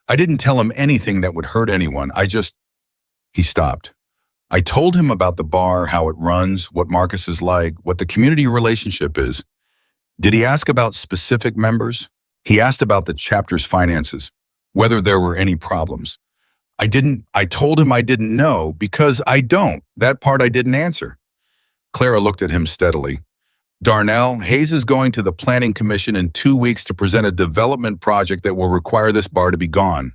I didn't tell him anything that would hurt anyone. He stopped. I told him about the bar, how it runs, what Marcus is like, what the community relationship is. Did he ask about specific members? He asked about the chapter's finances, whether there were any problems. I told him I didn't know because I don't. That part I didn't answer. Clara looked at him steadily. Darnell, Hayes is going to the Planning Commission in 2 weeks to present a development project that will require this bar to be gone.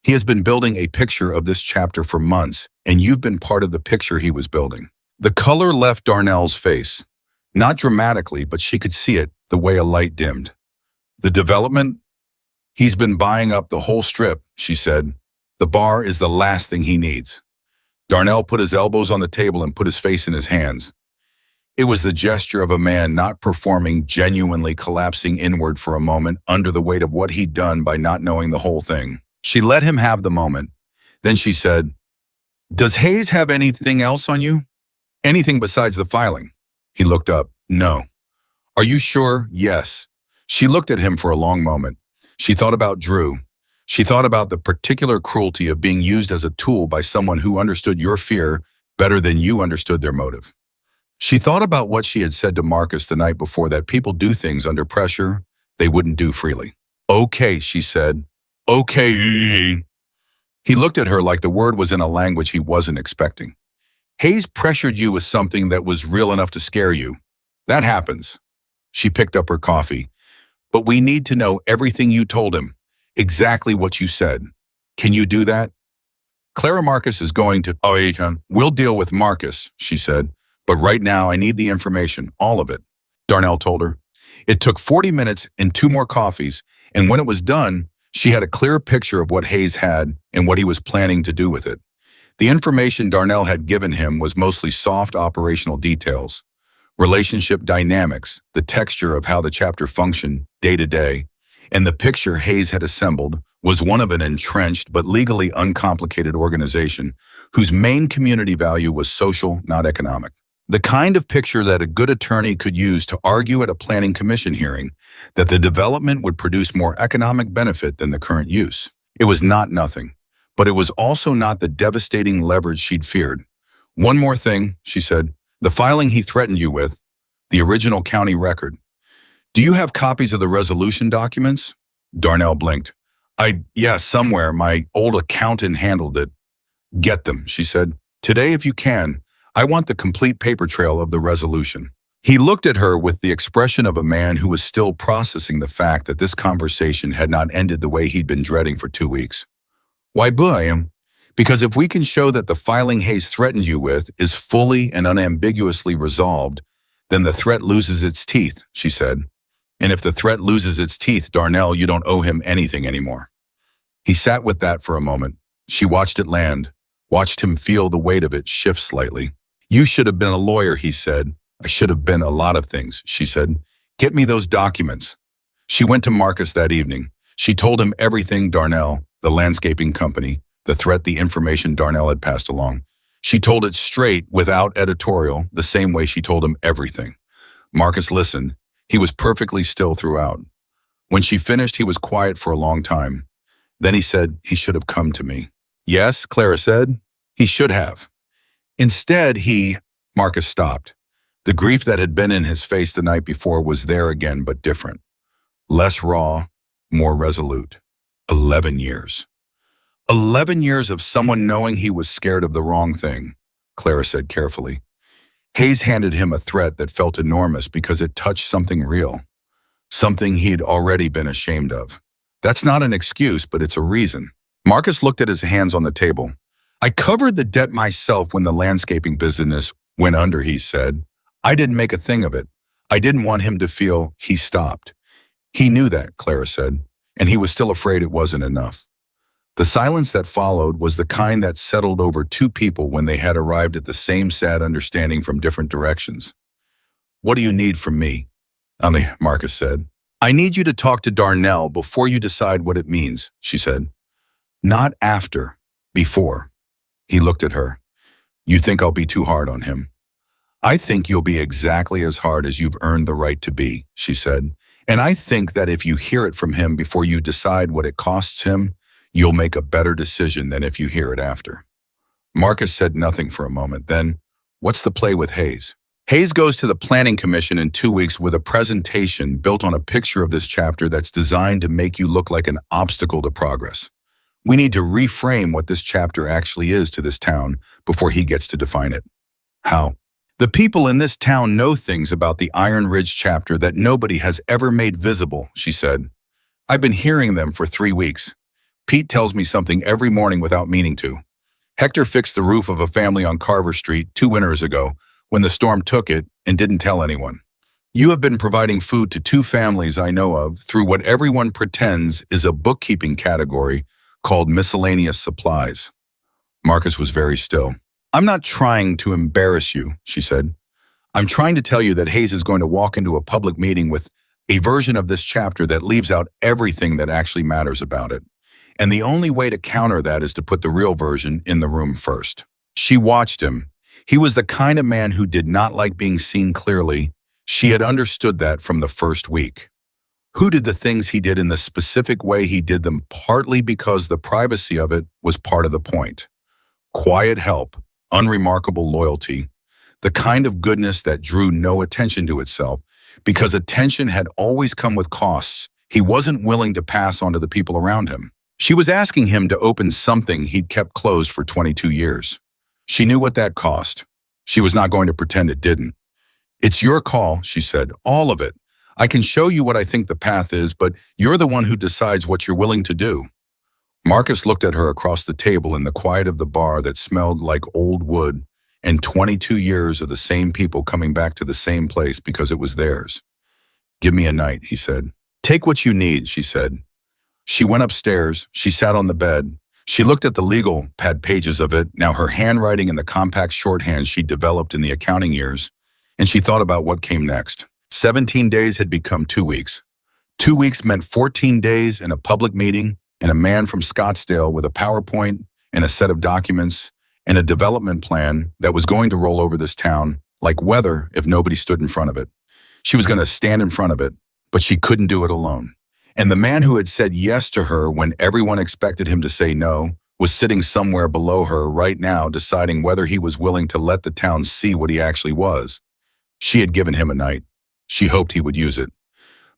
He has been building a picture of this chapter for months, and you've been part of the picture he was building. The color left Darnell's face. Not dramatically, but she could see it, the way a light dimmed. The development? He's been buying up the whole strip, she said. The bar is the last thing he needs. Darnell put his elbows on the table and put his face in his hands. It was the gesture of a man not performing, genuinely collapsing inward for a moment under the weight of what he'd done by not knowing the whole thing. She let him have the moment. Then she said, "Does Hayes have anything else on you? Anything besides the filing?" He looked up. "No." "Are you sure?" "Yes." She looked at him for a long moment. She thought about Drew. She thought about the particular cruelty of being used as a tool by someone who understood your fear better than you understood their motive. She thought about what she had said to Marcus the night before, that people do things under pressure they wouldn't do freely. "Okay," she said. "Okay." He looked at her like the word was in a language he wasn't expecting. "Hayes pressured you with something that was real enough to scare you. That happens." She picked up her coffee. "But we need to know everything you told him, exactly what you said. Can you do that?" "Clara Marcus is going to—" "We'll deal with Marcus," she said. "But right now I need the information, all of it," Darnell told her. It took 40 minutes and 2 more coffees, and when it was done, she had a clear picture of what Hayes had and what he was planning to do with it. The information Darnell had given him was mostly soft operational details, relationship dynamics, the texture of how the chapter functioned day to day, and the picture Hayes had assembled was one of an entrenched but legally uncomplicated organization whose main community value was social, not economic. The kind of picture that a good attorney could use to argue at a planning commission hearing that the development would produce more economic benefit than the current use. It was not nothing, but it was also not the devastating leverage she'd feared. "One more thing," she said. "The filing he threatened you with, the original county record. Do you have copies of the resolution documents?" Darnell blinked. Yeah, somewhere. My old accountant handled it." "Get them," she said. "Today if you can. I want the complete paper trail of the resolution." He looked at her with the expression of a man who was still processing the fact that this conversation had not ended the way he'd been dreading for 2 weeks. "Why, William? Because if we can show that the filing Hayes threatened you with is fully and unambiguously resolved, then the threat loses its teeth," she said. "And if the threat loses its teeth, Darnell, you don't owe him anything anymore." He sat with that for a moment. She watched it land, watched him feel the weight of it shift slightly. "You should have been a lawyer," he said. "I should have been a lot of things," she said. "Get me those documents." She went to Marcus that evening. She told him everything: Darnell, the landscaping company, the threat, the information Darnell had passed along. She told it straight, without editorial, the same way she told him everything. Marcus listened. He was perfectly still throughout. When she finished, he was quiet for a long time. Then he said, "He should have come to me." "Yes," Clara said. "He should have." Instead, Marcus stopped. The grief that had been in his face the night before was there again, but different. Less raw, more resolute. 11 years. 11 years of someone knowing he was scared of the wrong thing, Clara said carefully. Hayes handed him a threat that felt enormous because it touched something real, something he'd already been ashamed of. That's not an excuse, but it's a reason. Marcus looked at his hands on the table. "I covered the debt myself when the landscaping business went under," he said. "I didn't make a thing of it. I didn't want him to feel he stopped." He knew that, Clara said, and he was still afraid it wasn't enough. The silence that followed was the kind that settled over 2 people when they had arrived at the same sad understanding from different directions. "What do you need from me?" Marcus said. "I need you to talk to Darnell before you decide what it means," she said. "Not after, before." He looked at her. "You think I'll be too hard on him?" "I think you'll be exactly as hard as you've earned the right to be," she said. "And I think that if you hear it from him before you decide what it costs him, you'll make a better decision than if you hear it after." Marcus said nothing for a moment. Then, "What's the play with Hayes?" "Hayes goes to the Planning Commission in 2 weeks with a presentation built on a picture of this chapter that's designed to make you look like an obstacle to progress. We need to reframe what this chapter actually is to this town before he gets to define it." "How?" The people in this town know things about the Iron Ridge chapter that nobody has ever made visible, she said. I've been hearing them for 3 weeks. Pete tells me something every morning without meaning to. Hector fixed the roof of a family on Carver Street 2 winters ago when the storm took it and didn't tell anyone. You have been providing food to 2 families I know of through what everyone pretends is a bookkeeping category called miscellaneous supplies. Marcus was very still. I'm not trying to embarrass you, she said. I'm trying to tell you that Hayes is going to walk into a public meeting with a version of this chapter that leaves out everything that actually matters about it. And the only way to counter that is to put the real version in the room first. She watched him. He was the kind of man who did not like being seen clearly. She had understood that from the first week. Who did the things he did in the specific way he did them, partly because the privacy of it was part of the point. Quiet help, unremarkable loyalty, the kind of goodness that drew no attention to itself, because attention had always come with costs he wasn't willing to pass on to the people around him. She was asking him to open something he'd kept closed for 22 years. She knew what that cost. She was not going to pretend it didn't. It's your call, she said, all of it. I can show you what I think the path is, but you're the one who decides what you're willing to do. Marcus looked at her across the table in the quiet of the bar that smelled like old wood and 22 years of the same people coming back to the same place because it was theirs. Give me a night, he said. Take what you need, she said. She went upstairs. She sat on the bed. She looked at the legal pad pages of it, now her handwriting in the compact shorthand she'd developed in the accounting years, and she thought about what came next. 17 days had become 2 weeks. 2 weeks meant 14 days in a public meeting and a man from Scottsdale with a PowerPoint and a set of documents and a development plan that was going to roll over this town like weather if nobody stood in front of it. She was going to stand in front of it, but she couldn't do it alone. And the man who had said yes to her when everyone expected him to say no was sitting somewhere below her right now deciding whether he was willing to let the town see what he actually was. She had given him a night. She hoped he would use it.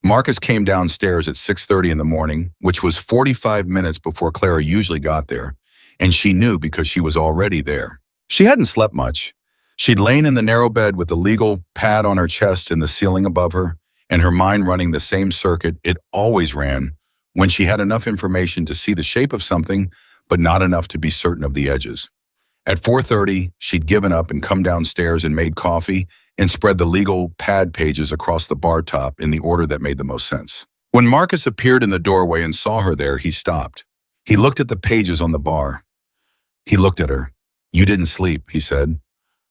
Marcus came downstairs at 6:30 in the morning, which was 45 minutes before Clara usually got there, and she knew because she was already there. She hadn't slept much. She'd lain in the narrow bed with the legal pad on her chest and the ceiling above her, and her mind running the same circuit it always ran when she had enough information to see the shape of something, but not enough to be certain of the edges. At 4:30, she'd given up and come downstairs and made coffee and spread the legal pad pages across the bar top in the order that made the most sense. When Marcus appeared in the doorway and saw her there, he stopped. He looked at the pages on the bar. He looked at her. You didn't sleep, he said.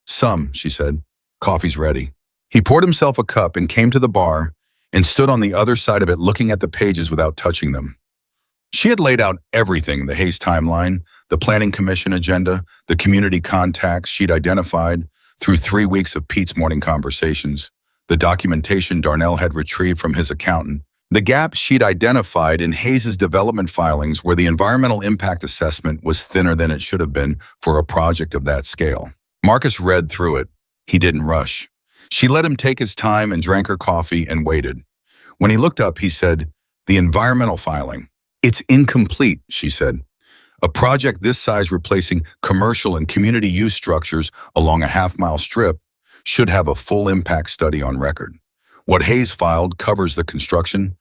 Some, she said. Coffee's ready. He poured himself a cup and came to the bar and stood on the other side of it looking at the pages without touching them. She had laid out everything, the Hayes timeline, the Planning Commission agenda, the community contacts she'd identified through 3 weeks of Pete's morning conversations, the documentation Darnell had retrieved from his accountant, the gaps she'd identified in Hayes's development filings where the environmental impact assessment was thinner than it should have been for a project of that scale. Marcus read through it. He didn't rush. She let him take his time and drank her coffee and waited. When he looked up, he said, the environmental filing. It's incomplete, she said. A project this size replacing commercial and community use structures along a half-mile strip should have a full impact study on record. What Hayes filed covers the construction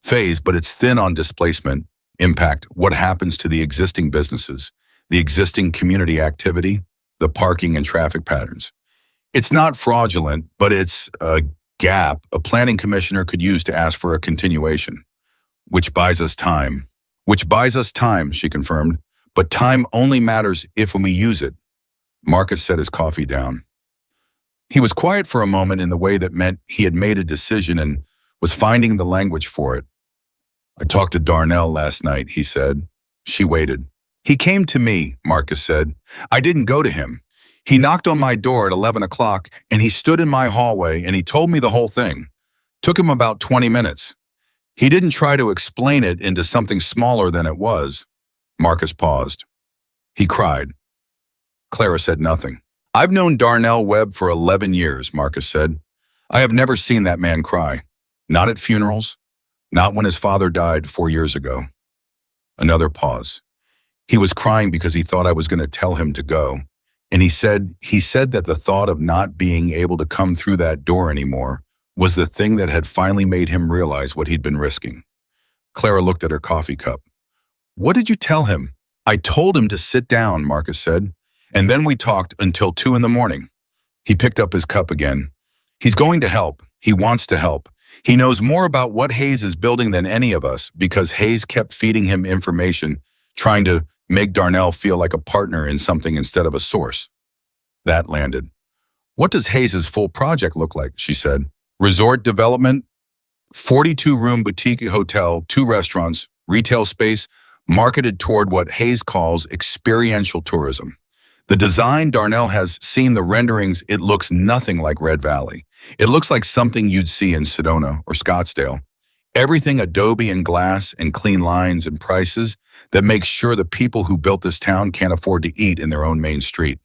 phase, but it's thin on displacement, impact, what happens to the existing businesses, the existing community activity, the parking and traffic patterns. It's not fraudulent, but it's a gap a planning commissioner could use to ask for a continuation, which buys us time. Which buys us time, she confirmed, but time only matters if when we use it. Marcus set his coffee down. He was quiet for a moment in the way that meant he had made a decision and was finding the language for it. I talked to Darnell last night, he said. She waited. He came to me, Marcus said. I didn't go to him. He knocked on my door at 11 o'clock and he stood in my hallway and he told me the whole thing. Took him about 20 minutes. He didn't try to explain it into something smaller than it was. Marcus paused. He cried. Clara said nothing. I've known Darnell Webb for 11 years, Marcus said. I have never seen that man cry. Not at funerals. Not when his father died 4 years ago. Another pause. He was crying because he thought I was going to tell him to go. And he said that the thought of not being able to come through that door anymore was the thing that had finally made him realize what he'd been risking. Clara looked at her coffee cup. What did you tell him? I told him to sit down, Marcus said. And then we talked until 2 in the morning. He picked up his cup again. He's going to help. He wants to help. He knows more about what Hayes is building than any of us because Hayes kept feeding him information, trying to make Darnell feel like a partner in something instead of a source. That landed. What does Hayes's full project look like? She said. Resort development, 42-room boutique hotel, 2 restaurants, retail space, marketed toward what Hayes calls experiential tourism. The design, Darnell has seen the renderings, it looks nothing like Red Valley. It looks like something you'd see in Sedona or Scottsdale. Everything adobe and glass and clean lines and prices that makes sure the people who built this town can't afford to eat in their own main street.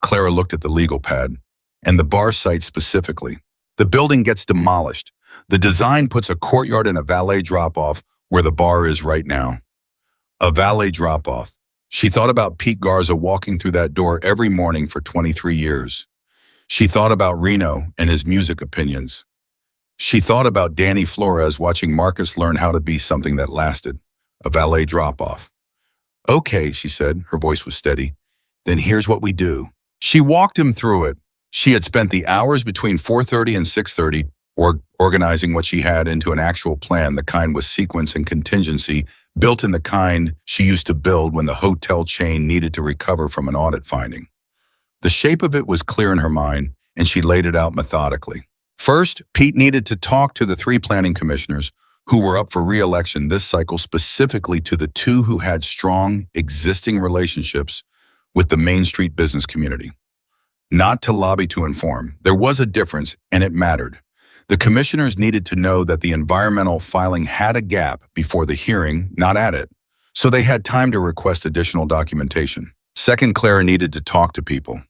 Clara looked at the legal pad, and the bar site specifically. The building gets demolished. The design puts a courtyard and a valet drop-off where the bar is right now. A valet drop-off. She thought about Pete Garza walking through that door every morning for 23 years. She thought about Reno and his music opinions. She thought about Danny Flores watching Marcus learn how to be something that lasted. A valet drop-off. Okay, she said, her voice was steady. Then here's what we do. She walked him through it. She had spent the hours between 4:30 and 6:30 organizing what she had into an actual plan, the kind with sequence and contingency, built in the kind she used to build when the hotel chain needed to recover from an audit finding. The shape of it was clear in her mind, and she laid it out methodically. First, Pete needed to talk to the 3 planning commissioners who were up for re-election this cycle, specifically to the 2 who had strong, existing relationships with the Main Street business community. Not to lobby to inform. There was a difference, and it mattered. The commissioners needed to know that the environmental filing had a gap before the hearing, not at it, so they had time to request additional documentation. Second, Clara needed to talk to people.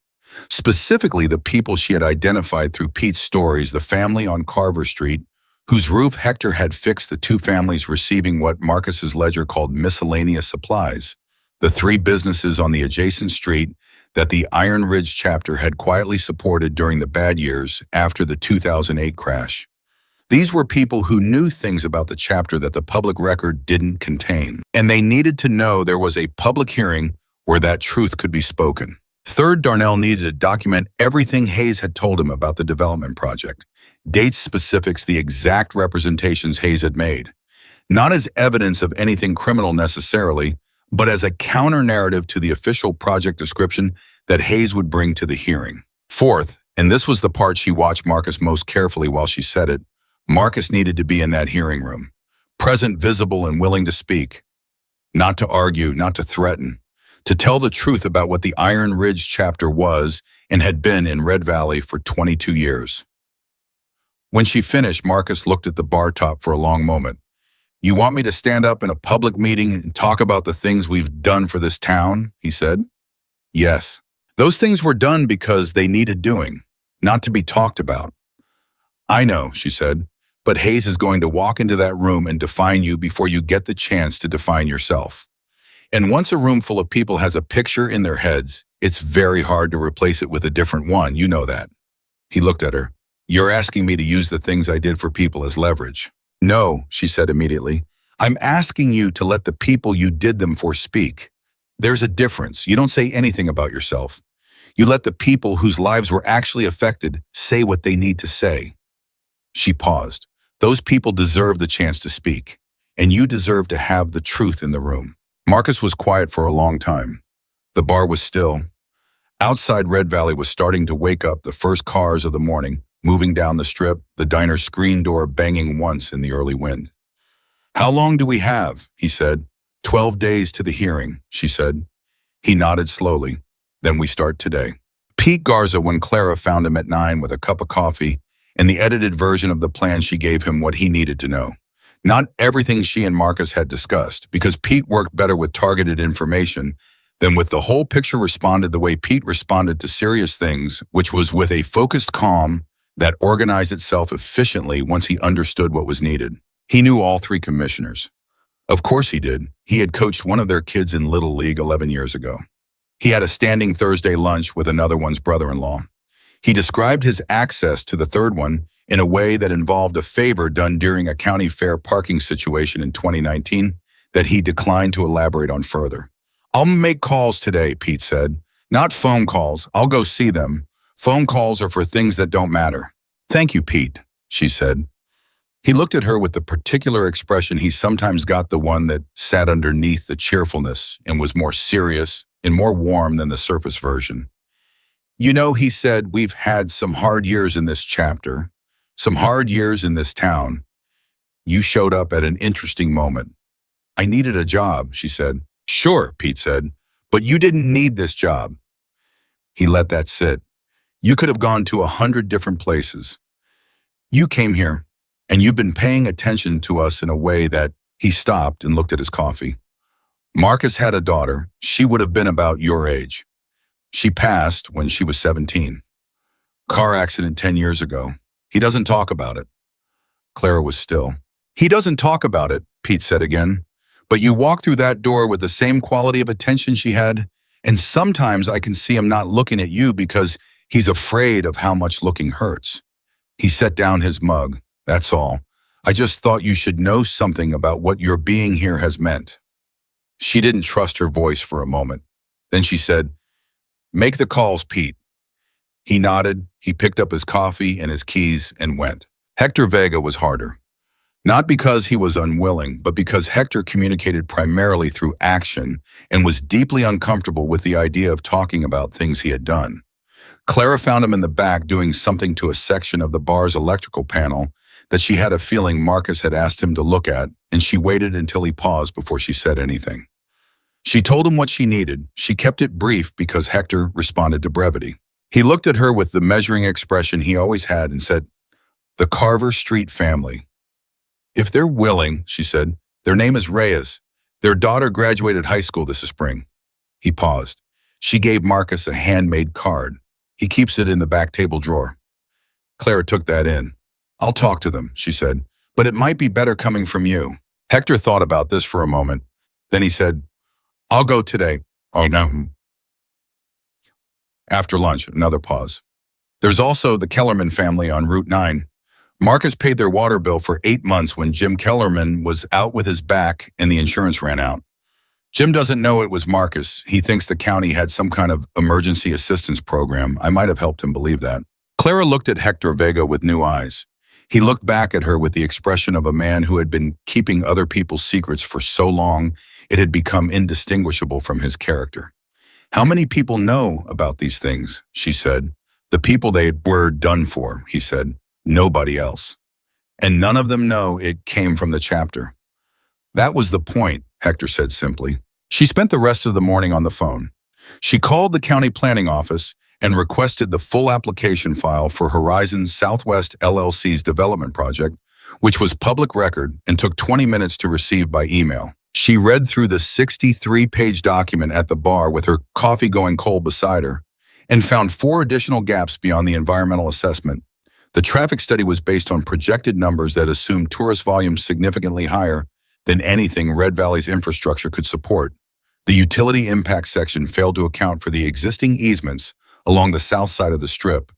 Specifically, the people she had identified through Pete's stories, the family on Carver Street, whose roof Hector had fixed, the 2 families receiving what Marcus's ledger called miscellaneous supplies, the 3 businesses on the adjacent street that the Iron Ridge chapter had quietly supported during the bad years after the 2008 crash. These were people who knew things about the chapter that the public record didn't contain, and they needed to know there was a public hearing where that truth could be spoken. Third, Darnell needed to document everything Hayes had told him about the development project. Dates, specifics, the exact representations Hayes had made. Not as evidence of anything criminal necessarily, but as a counter-narrative to the official project description that Hayes would bring to the hearing. Fourth, and this was the part she watched Marcus most carefully while she said it, Marcus needed to be in that hearing room, present, visible, and willing to speak. Not to argue, not to threaten, to tell the truth about what the Iron Ridge chapter was and had been in Red Valley for 22 years. When she finished, Marcus looked at the bar top for a long moment. You want me to stand up in a public meeting and talk about the things we've done for this town? He said. Yes. Those things were done because they needed doing, not to be talked about. I know, she said, but Hayes is going to walk into that room and define you before you get the chance to define yourself. And once a room full of people has a picture in their heads, it's very hard to replace it with a different one, you know that. He looked at her. You're asking me to use the things I did for people as leverage. No, she said immediately. I'm asking you to let the people you did them for speak. There's a difference. You don't say anything about yourself. You let the people whose lives were actually affected say what they need to say. She paused. Those people deserve the chance to speak, and you deserve to have the truth in the room. Marcus was quiet for a long time. The bar was still. Outside, Red Valley was starting to wake up, the first cars of the morning, moving down the strip, the diner's screen door banging once in the early wind. How long do we have? He said. 12 days to the hearing, she said. He nodded slowly. Then we start today. Pete Garza, when Clara found him at 9 with a cup of coffee and the edited version of the plan, she gave him what he needed to know. Not everything she and Marcus had discussed, because Pete worked better with targeted information than with the whole picture. Responded the way Pete responded to serious things, which was with a focused calm that organized itself efficiently once he understood what was needed. He knew all 3 commissioners. Of course he did. He had coached one of their kids in Little League 11 years ago. He had a standing Thursday lunch with another one's brother-in-law. He described his access to the third one in a way that involved a favor done during a county fair parking situation in 2019 that he declined to elaborate on further. "I'll make calls today," Pete said. "Not phone calls. I'll go see them. Phone calls are for things that don't matter." "Thank you, Pete," she said. He looked at her with the particular expression he sometimes got, the one that sat underneath the cheerfulness and was more serious and more warm than the surface version. "You know," he said, "we've had some hard years in this chapter, some hard years in this town. You showed up at an interesting moment." "I needed a job," she said. "Sure," Pete said, "but you didn't need this job." He let that sit. "You could have gone to 100 different places. You came here, and you've been paying attention to us in a way that—" He stopped and looked at his coffee. "Marcus had a daughter. She would have been about your age. She passed when she was 17. Car accident 10 years ago. He doesn't talk about it." Clara was still. "He doesn't talk about it," Pete said again. "But you walk through that door with the same quality of attention she had, and sometimes I can see him not looking at you because he's afraid of how much looking hurts." He set down his mug. "That's all. I just thought you should know something about what your being here has meant." She didn't trust her voice for a moment. Then she said, "Make the calls, Pete." He nodded. He picked up his coffee and his keys and went. Hector Vega was harder. Not because he was unwilling, but because Hector communicated primarily through action and was deeply uncomfortable with the idea of talking about things he had done. Clara found him in the back doing something to a section of the bar's electrical panel that she had a feeling Marcus had asked him to look at, and she waited until he paused before she said anything. She told him what she needed. She kept it brief because Hector responded to brevity. He looked at her with the measuring expression he always had and said, "The Carver Street family. If they're willing," she said. "Their name is Reyes. Their daughter graduated high school this spring." He paused. She gave Marcus a handmade card. "He keeps it in the back table drawer." Clara took that in. "I'll talk to them," she said, "but it might be better coming from you." Hector thought about this for a moment. Then he said, "I'll go today." "Oh, no." After lunch, another pause. "There's also the Kellerman family on Route 9. Marcus paid their water bill for 8 months when Jim Kellerman was out with his back and the insurance ran out. Jim doesn't know it was Marcus. He thinks the county had some kind of emergency assistance program. I might have helped him believe that." Clara looked at Hector Vega with new eyes. He looked back at her with the expression of a man who had been keeping other people's secrets for so long it had become indistinguishable from his character. "How many people know about these things?" she said. "The people they were done for," he said. "Nobody else. And none of them know it came from the chapter." "That was the point," Hector said simply. She spent the rest of the morning on the phone. She called the county planning office and requested the full application file for Horizon Southwest LLC's development project, which was public record and took 20 minutes to receive by email. She read through the 63-page document at the bar with her coffee going cold beside her and found 4 additional gaps beyond the environmental assessment. The traffic study was based on projected numbers that assumed tourist volumes significantly higher than anything Red Valley's infrastructure could support. The utility impact section failed to account for the existing easements along the south side of the strip,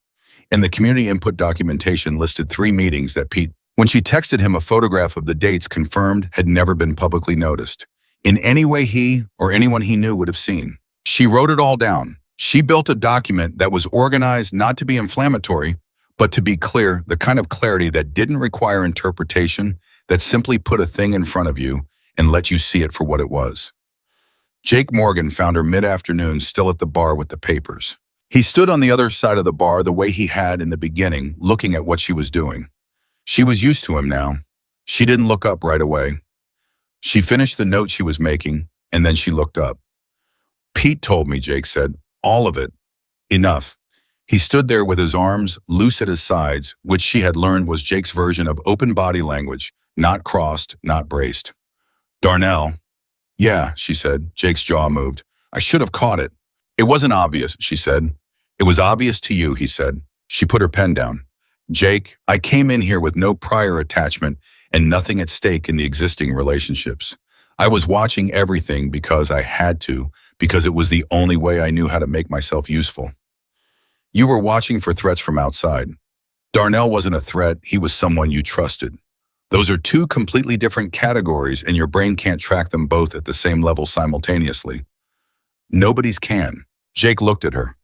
and the community input documentation listed 3 meetings that Pete, when she texted him a photograph of the dates, confirmed had never been publicly noticed in any way he or anyone he knew would have seen. She wrote it all down. She built a document that was organized not to be inflammatory, but to be clear, the kind of clarity that didn't require interpretation, that simply put a thing in front of you and let you see it for what it was. Jake Morgan found her mid-afternoon still at the bar with the papers. He stood on the other side of the bar the way he had in the beginning, looking at what she was doing. She was used to him now. She didn't look up right away. She finished the note she was making, and then she looked up. "Pete told me," Jake said. "All of it. Enough." He stood there with his arms loose at his sides, which she had learned was Jake's version of open body language, not crossed, not braced. "Darnell." "Yeah," she said. Jake's jaw moved. "I should have caught it." "It wasn't obvious," she said. "It was obvious to you," he said. She put her pen down. "Jake, I came in here with no prior attachment and nothing at stake in the existing relationships. I was watching everything because I had to, because it was the only way I knew how to make myself useful. You were watching for threats from outside. Darnell wasn't a threat, he was someone you trusted. Those are two completely different categories, and your brain can't track them both at the same level simultaneously. Nobody's can. Jake looked at her.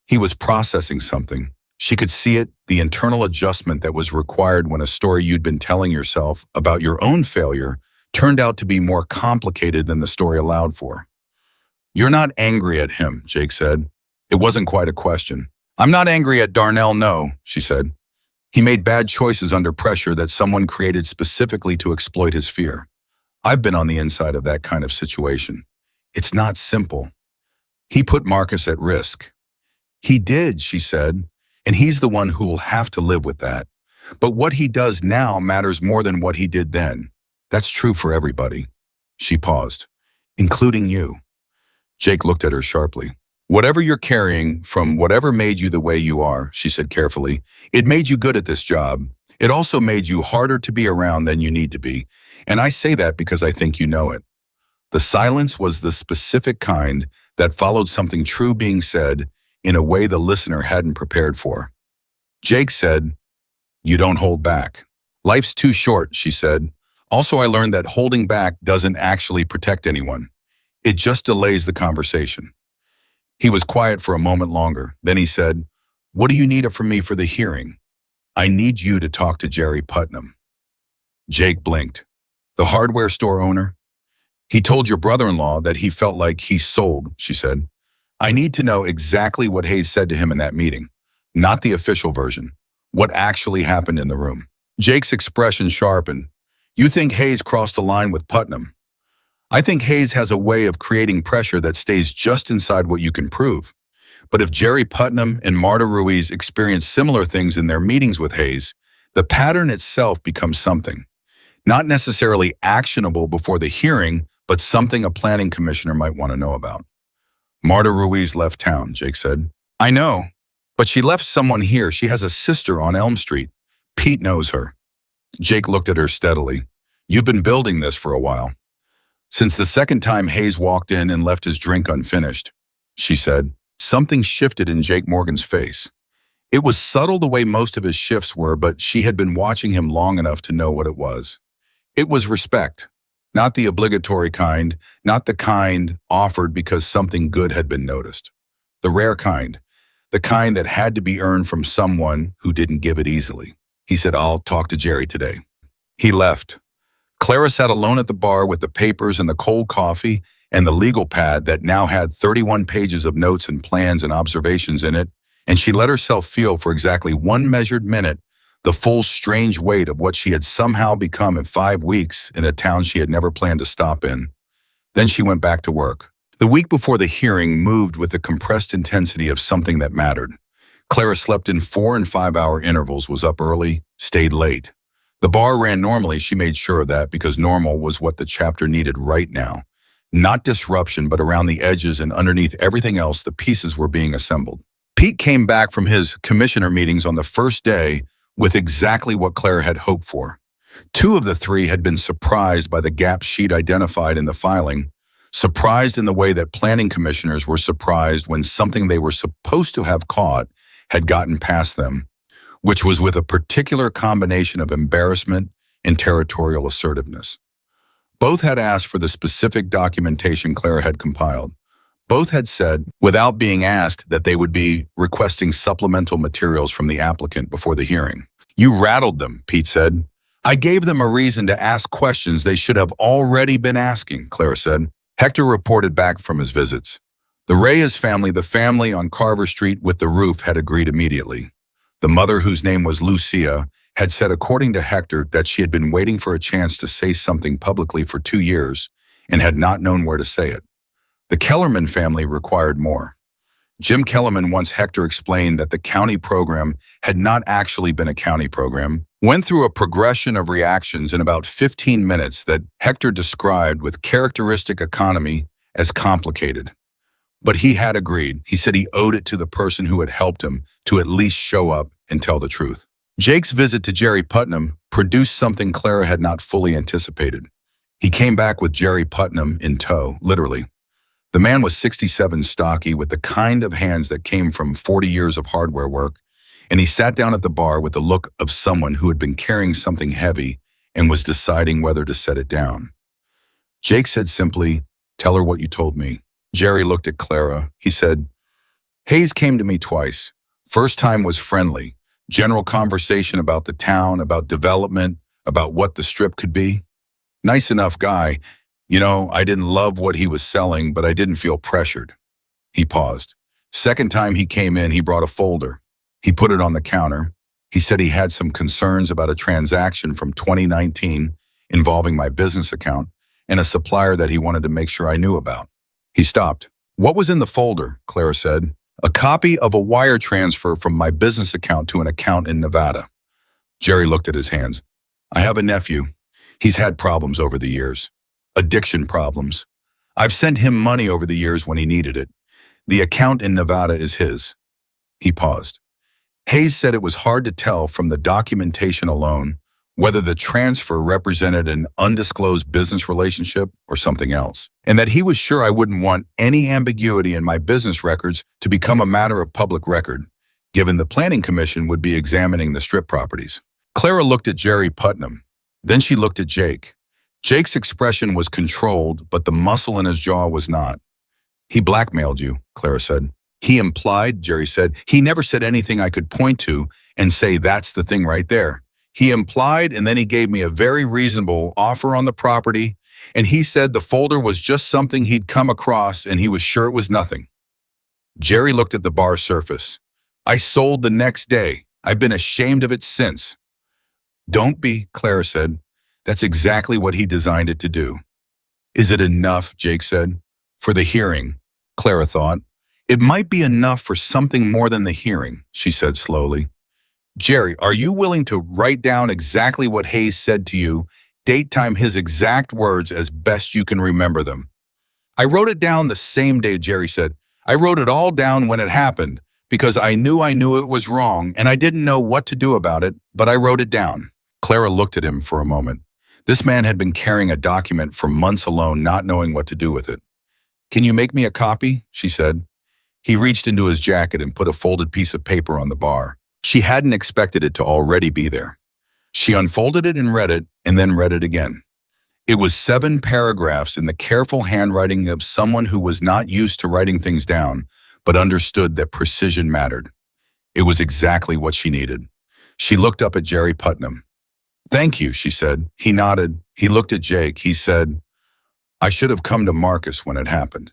He was processing something. She could see it, the internal adjustment that was required when a story you'd been telling yourself about your own failure turned out to be more complicated than the story allowed for. "You're not angry at him," Jake said. It wasn't quite a question. "I'm not angry at Darnell, no," she said. "He made bad choices under pressure that someone created specifically to exploit his fear. I've been on the inside of that kind of situation. It's not simple. He put Marcus at risk." "He did," she said, "and he's the one who will have to live with that. But what he does now matters more than what he did then. That's true for everybody." She paused. "Including you." Jake looked at her sharply. "Whatever you're carrying from whatever made you the way you are," she said carefully, "it made you good at this job. It also made you harder to be around than you need to be. And I say that because I think you know it." The silence was the specific kind that followed something true being said in a way the listener hadn't prepared for. Jake said, "You don't hold back." "Life's too short," she said. "Also, I learned that holding back doesn't actually protect anyone. It just delays the conversation." He was quiet for a moment longer. Then he said, "What do you need from me for the hearing?" "I need you to talk to Jerry Putnam." Jake blinked. "The hardware store owner?" "He told your brother-in-law that he felt like he sold," she said. "I need to know exactly what Hayes said to him in that meeting, not the official version. What actually happened in the room." Jake's expression sharpened. "You think Hayes crossed a line with Putnam?" "I think Hayes has a way of creating pressure that stays just inside what you can prove. But if Jerry Putnam and Marta Ruiz experience similar things in their meetings with Hayes, the pattern itself becomes something. Not necessarily actionable before the hearing, but something a planning commissioner might want to know about." "Marta Ruiz left town," Jake said. "I know, but she left someone here. She has a sister on Elm Street. Pete knows her." Jake looked at her steadily. "You've been building this for a while." "Since the second time Hayes walked in and left his drink unfinished," she said. Something shifted in Jake Morgan's face. It was subtle the way most of his shifts were, but she had been watching him long enough to know what it was. It was respect. Not the obligatory kind, not the kind offered because something good had been noticed. The rare kind. The kind that had to be earned from someone who didn't give it easily. He said, "I'll talk to Jerry today." He left. Clara sat alone at the bar with the papers and the cold coffee and the legal pad that now had 31 pages of notes and plans and observations in it, and she let herself feel for exactly one measured minute the full strange weight of what she had somehow become in 5 weeks in a town she had never planned to stop in. Then she went back to work. The week before the hearing moved with the compressed intensity of something that mattered. Clara slept in 4 and 5 hour intervals, was up early, stayed late. The bar ran normally, she made sure of that, because normal was what the chapter needed right now. Not disruption, but around the edges and underneath everything else, the pieces were being assembled. Pete came back from his commissioner meetings on the first day with exactly what Clara had hoped for. 2 of the 3 had been surprised by the gaps she'd identified in the filing, surprised in the way that planning commissioners were surprised when something they were supposed to have caught had gotten past them, which was with a particular combination of embarrassment and territorial assertiveness. Both had asked for the specific documentation Clara had compiled. Both had said, without being asked, that they would be requesting supplemental materials from the applicant before the hearing. "You rattled them," Pete said. "I gave them a reason to ask questions they should have already been asking," Clara said. Hector reported back from his visits. The Reyes family, the family on Carver Street with the roof, had agreed immediately. The mother, whose name was Lucia, had said, according to Hector, that she had been waiting for a chance to say something publicly for 2 years and had not known where to say it. The Kellerman family required more. Jim Kellerman, once Hector explained that the county program had not actually been a county program, went through a progression of reactions in about 15 minutes that Hector described with characteristic economy as complicated. But he had agreed. He said he owed it to the person who had helped him to at least show up and tell the truth. Jake's visit to Jerry Putnam produced something Clara had not fully anticipated. He came back with Jerry Putnam in tow, literally. The man was 67, stocky, with the kind of hands that came from 40 years of hardware work, and he sat down at the bar with the look of someone who had been carrying something heavy and was deciding whether to set it down. Jake said simply, "Tell her what you told me." Jerry looked at Clara. He said, "Hayes came to me twice. First time was friendly. General conversation about the town, about development, about what the strip could be. Nice enough guy. You know, I didn't love what he was selling, but I didn't feel pressured." He paused. Second time he came in, he brought a folder. He put it on the counter. He said he had some concerns about a transaction from 2019 involving my business account and a supplier that he wanted to make sure I knew about. He stopped. "What was in the folder?" Clara said. "A copy of a wire transfer from my business account to an account in Nevada." Jerry looked at his hands. "I have a nephew. He's had problems over the years. Addiction problems. I've sent him money over the years when he needed it. The account in Nevada is his." He paused. Hayes said it was hard to tell from the documentation alone whether the transfer represented an undisclosed business relationship or something else, and that he was sure I wouldn't want any ambiguity in my business records to become a matter of public record, given the Planning Commission would be examining the strip properties. Clara looked at Jerry Putnam. Then she looked at Jake. Jake's expression was controlled, but the muscle in his jaw was not. "He blackmailed you," Clara said. "He implied," Jerry said. "He never said anything I could point to and say that's the thing right there. He implied, and then he gave me a very reasonable offer on the property, and he said the folder was just something he'd come across and he was sure it was nothing." Jerry looked at the bar surface. "I sold the next day. I've been ashamed of it since." "Don't be," Clara said. "That's exactly what he designed it to do." "Is it enough?" Jake said. "For the hearing," Clara thought. "It might be enough for something more than the hearing," she said slowly. "Jerry, are you willing to write down exactly what Hayes said to you, date time his exact words as best you can remember them?" "I wrote it down the same day," Jerry said. "I wrote it all down when it happened, because I knew it was wrong, and I didn't know what to do about it, but I wrote it down." Clara looked at him for a moment. This man had been carrying a document for months alone, not knowing what to do with it. "Can you make me a copy?" she said. He reached into his jacket and put a folded piece of paper on the bar. She hadn't expected it to already be there. She unfolded it and read it, and then read it again. It was 7 paragraphs in the careful handwriting of someone who was not used to writing things down, but understood that precision mattered. It was exactly what she needed. She looked up at Jerry Putnam. "Thank you," she said. He nodded. He looked at Jake. He said, "I should have come to Marcus when it happened."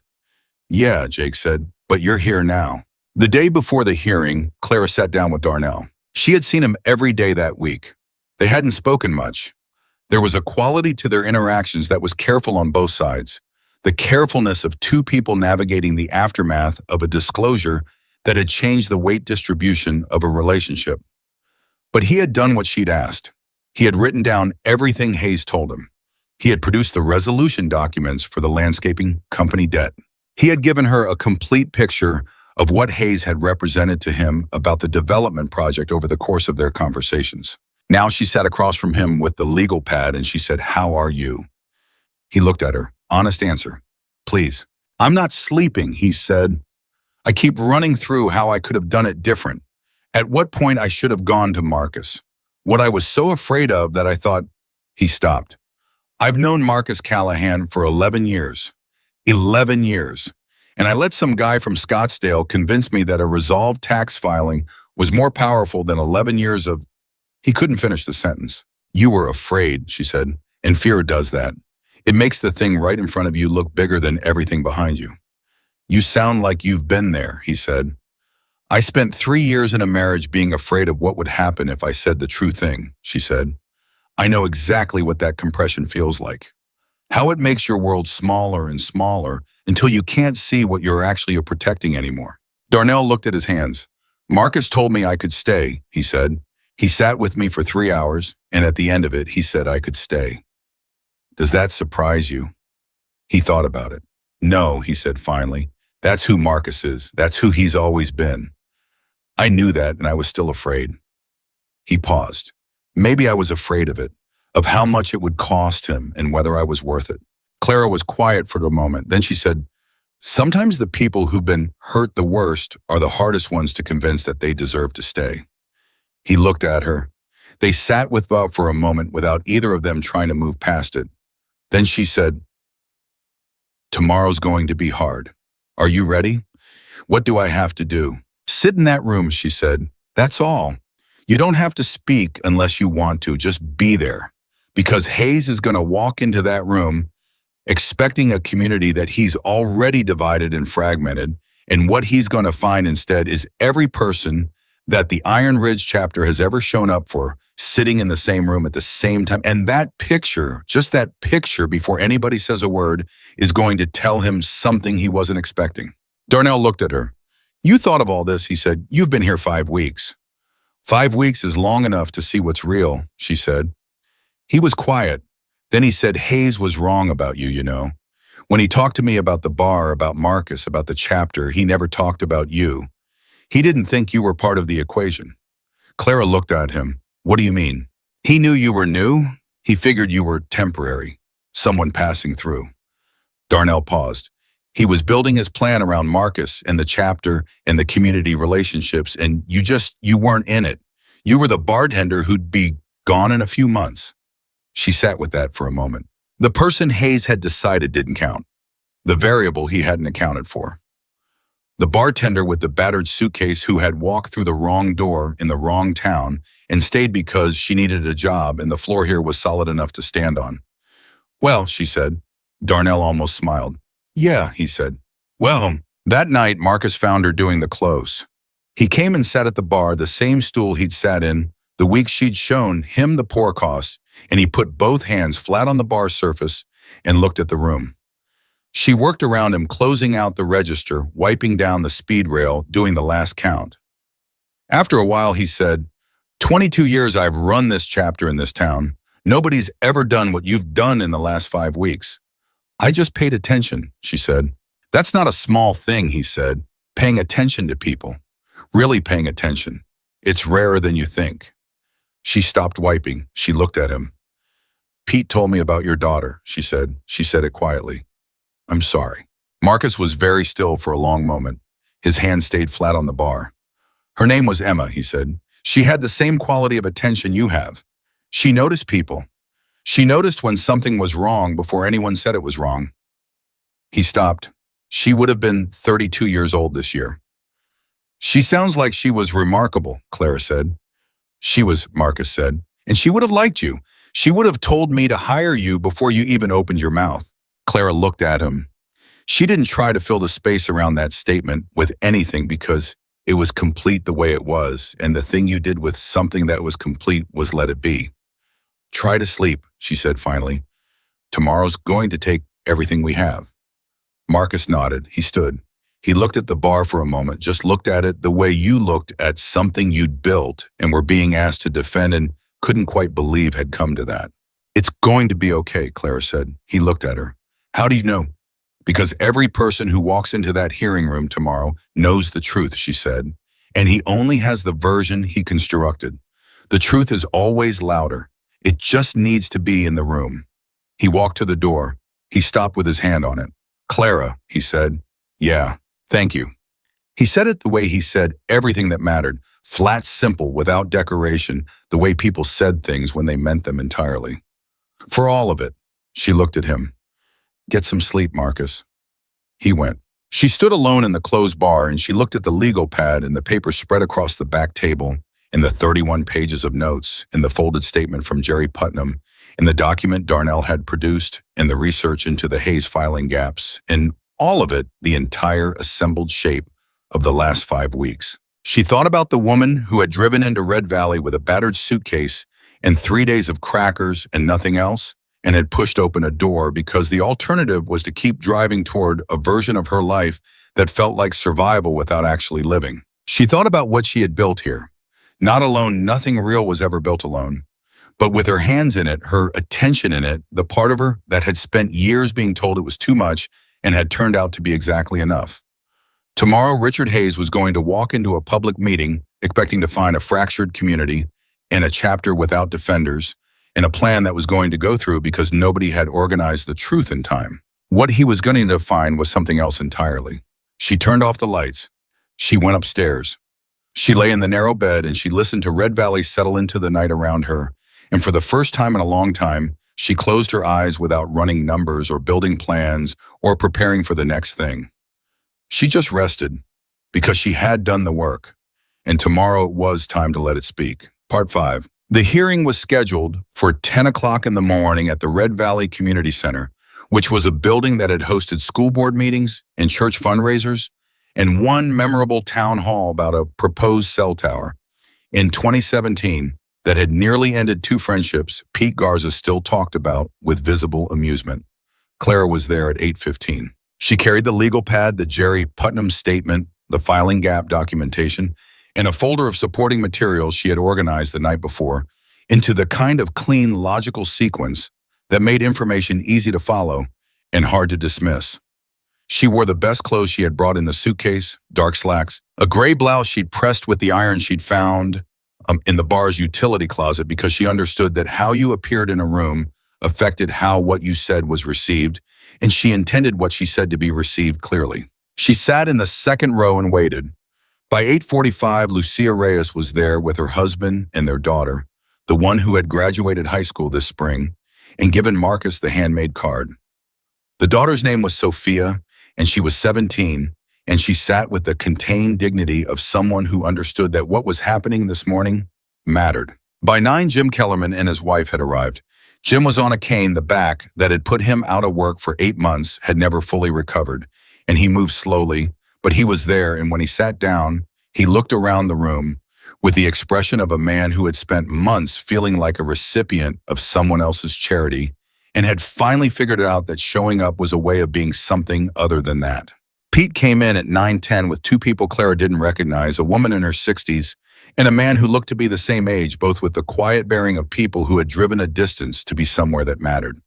"Yeah," Jake said, "but you're here now." The day before the hearing, Clara sat down with Darnell. She had seen him every day that week. They hadn't spoken much. There was a quality to their interactions that was careful on both sides, the carefulness of two people navigating the aftermath of a disclosure that had changed the weight distribution of a relationship. But he had done what she'd asked. He had written down everything Hayes told him. He had produced the resolution documents for the landscaping company debt. He had given her a complete picture of what Hayes had represented to him about the development project over the course of their conversations. Now she sat across from him with the legal pad and she said, "How are you?" He looked at her. "Honest answer, please." "I'm not sleeping," he said. "I keep running through how I could have done it different. At what point I should have gone to Marcus. What I was so afraid of that I thought..." He stopped. "I've known Marcus Callahan for 11 years. 11 years. And I let some guy from Scottsdale convince me that a resolved tax filing was more powerful than 11 years of..." He couldn't finish the sentence. "You were afraid," she said, "and fear does that. It makes the thing right in front of you look bigger than everything behind you." "You sound like you've been there," he said. "I spent 3 years in a marriage being afraid of what would happen if I said the true thing," she said. "I know exactly what that compression feels like. How it makes your world smaller and smaller until you can't see what you're actually protecting anymore." Darnell looked at his hands. "Marcus told me I could stay," he said. "He sat with me for 3 hours, and at the end of it, he said I could stay." "Does that surprise you?" He thought about it. "No," he said finally. "That's who Marcus is. That's who he's always been." "I knew that, and I was still afraid." He paused. "Maybe I was afraid of it, of how much it would cost him and whether I was worth it." Clara was quiet for a moment. Then she said, Sometimes the people who've been hurt the worst are the hardest ones to convince that they deserve to stay. He looked at her. They sat with Bob for a moment without either of them trying to move past it. Then she said, "Tomorrow's going to be hard. Are you ready? What do I have to do?" "Sit in that room," she said. "That's all. You don't have to speak unless you want to. Just be there. Because Hayes is going to walk into that room expecting a community that he's already divided and fragmented, and what he's going to find instead is every person that the Iron Ridge chapter has ever shown up for sitting in the same room at the same time. And that picture, just that picture before anybody says a word, is going to tell him something he wasn't expecting." Darnell looked at her. "You thought of all this," he said. "You've been here 5 weeks." "5 weeks is long enough to see what's real," she said. He was quiet. Then he said, "Hayes was wrong about you, you know. When he talked to me about the bar, about Marcus, about the chapter, he never talked about you. He didn't think you were part of the equation." Clara looked at him. "What do you mean?" "He knew you were new. He figured you were temporary, someone passing through." Darnell paused. He was building his plan around Marcus and the chapter and the community relationships, and you weren't in it. You were the bartender who'd be gone in a few months. She sat with that for a moment. The person Hayes had decided didn't count. The variable he hadn't accounted for. The bartender with the battered suitcase who had walked through the wrong door in the wrong town and stayed because she needed a job and the floor here was solid enough to stand on. "Well," she said. Darnell almost smiled. "Yeah," he said. "Well," that night Marcus found her doing the close. He came and sat at the bar, the same stool he'd sat in the week she'd shown him the pour costs, and he put both hands flat on the bar surface and looked at the room. She worked around him, closing out the register, wiping down the speed rail, doing the last count. After a while, he said, 22 years I've run this chapter in this town. Nobody's ever done what you've done in the last 5 weeks. I just paid attention," she said. "That's not a small thing," he said. "Paying attention to people. Really paying attention. It's rarer than you think." She stopped wiping. She looked at him. "Pete told me about your daughter," she said. She said it quietly. "I'm sorry." Marcus was very still for a long moment. His hand stayed flat on the bar. "Her name was Emma," he said. "She had the same quality of attention you have. She noticed people. She noticed when something was wrong before anyone said it was wrong." He stopped. "She would have been 32 years old this year." "She sounds like she was remarkable," Clara said. "She was," Marcus said. "And she would have liked you. She would have told me to hire you before you even opened your mouth." Clara looked at him. She didn't try to fill the space around that statement with anything because it was complete the way it was, and the thing you did with something that was complete was let it be. "Try to sleep," she said finally. "Tomorrow's going to take everything we have." Marcus nodded. He stood. He looked at the bar for a moment, just looked at it the way you looked at something you'd built and were being asked to defend and couldn't quite believe had come to that. "It's going to be okay," Clara said. He looked at her. "How do you know?" "Because every person who walks into that hearing room tomorrow knows the truth," she said. "And he only has the version he constructed. The truth is always louder. It just needs to be in the room." He walked to the door. He stopped with his hand on it. "Clara," he said. "Yeah, thank you." He said it the way he said everything that mattered, flat, simple, without decoration, the way people said things when they meant them entirely. "For all of it." She looked at him. "Get some sleep, Marcus." He went. She stood alone in the closed bar and she looked at the legal pad and the paper spread across the back table, and the 31 pages of notes, and the folded statement from Jerry Putnam, and the document Darnell had produced, and the research into the Hayes filing gaps, and all of it the entire assembled shape of the last 5 weeks. She thought about the woman who had driven into Red Valley with a battered suitcase and 3 days of crackers and nothing else, and had pushed open a door because the alternative was to keep driving toward a version of her life that felt like survival without actually living. She thought about what she had built here. Not alone, nothing real was ever built alone. But with her hands in it, her attention in it, the part of her that had spent years being told it was too much and had turned out to be exactly enough. Tomorrow, Richard Hayes was going to walk into a public meeting expecting to find a fractured community and a chapter without defenders and a plan that was going to go through because nobody had organized the truth in time. What he was going to find was something else entirely. She turned off the lights. She went upstairs. She lay in the narrow bed and she listened to Red Valley settle into the night around her. And for the first time in a long time, she closed her eyes without running numbers or building plans or preparing for the next thing. She just rested because she had done the work. And tomorrow it was time to let it speak. Part 5. The hearing was scheduled for 10 o'clock in the morning at the Red Valley Community Center, which was a building that had hosted school board meetings and church fundraisers, and one memorable town hall about a proposed cell tower. In 2017, that had nearly ended 2 friendships Pete Garza still talked about with visible amusement. Clara was there at 8:15. She carried the legal pad, the Jerry Putnam statement, the filing gap documentation, and a folder of supporting materials she had organized the night before into the kind of clean, logical sequence that made information easy to follow and hard to dismiss. She wore the best clothes she had brought in the suitcase, dark slacks, a gray blouse she'd pressed with the iron she'd found in the bar's utility closet because she understood that how you appeared in a room affected how what you said was received, and she intended what she said to be received clearly. She sat in the second row and waited. By 8:45, Lucia Reyes was there with her husband and their daughter, the one who had graduated high school this spring, and given Marcus the handmade card. The daughter's name was Sophia, and she was 17, and she sat with the contained dignity of someone who understood that what was happening this morning mattered. By 9, Jim Kellerman and his wife had arrived. Jim was on a cane. The back that had put him out of work for 8 months had never fully recovered, and he moved slowly, but he was there, and when he sat down, he looked around the room with the expression of a man who had spent months feeling like a recipient of someone else's charity and had finally figured out that showing up was a way of being something other than that. Pete came in at 9:10 with 2 people Clara didn't recognize, a woman in her 60s and a man who looked to be the same age, both with the quiet bearing of people who had driven a distance to be somewhere that mattered.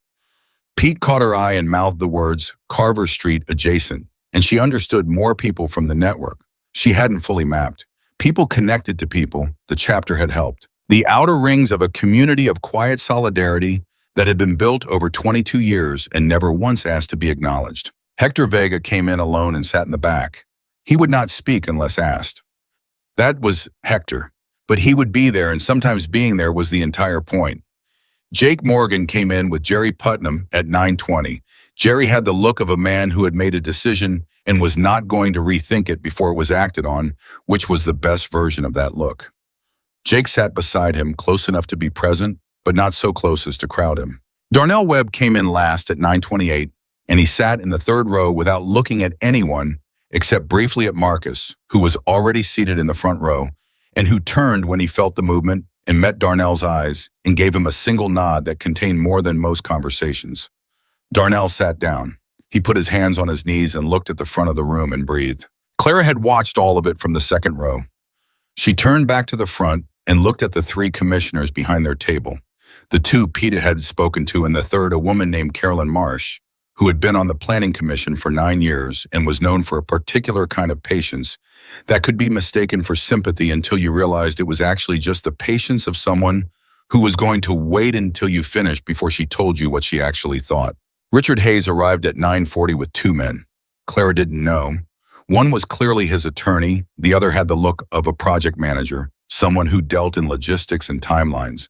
Pete caught her eye and mouthed the words Carver Street adjacent, and she understood more people from the network she hadn't fully mapped. People connected to people the chapter had helped. The outer rings of a community of quiet solidarity that had been built over 22 years and never once asked to be acknowledged. Hector Vega came in alone and sat in the back. He would not speak unless asked. That was Hector, but he would be there, and sometimes being there was the entire point. Jake Morgan came in with Jerry Putnam at 9:20. Jerry had the look of a man who had made a decision and was not going to rethink it before it was acted on, which was the best version of that look. Jake sat beside him, close enough to be present, but not so close as to crowd him. Darnell Webb came in last at 9:28, and he sat in the 3rd row without looking at anyone except briefly at Marcus, who was already seated in the front row, and who turned when he felt the movement and met Darnell's eyes and gave him a single nod that contained more than most conversations. Darnell sat down. He put his hands on his knees and looked at the front of the room and breathed. Clara had watched all of it from the 2nd row. She turned back to the front and looked at the 3 commissioners behind their table, the 2 Pete had spoken to, and the 3rd, a woman named Carolyn Marsh, who had been on the Planning Commission for 9 years and was known for a particular kind of patience that could be mistaken for sympathy until you realized it was actually just the patience of someone who was going to wait until you finished before she told you what she actually thought. Richard Hayes arrived at 9:40 with 2 men. Clara didn't know. One was clearly his attorney. The other had the look of a project manager, someone who dealt in logistics and timelines.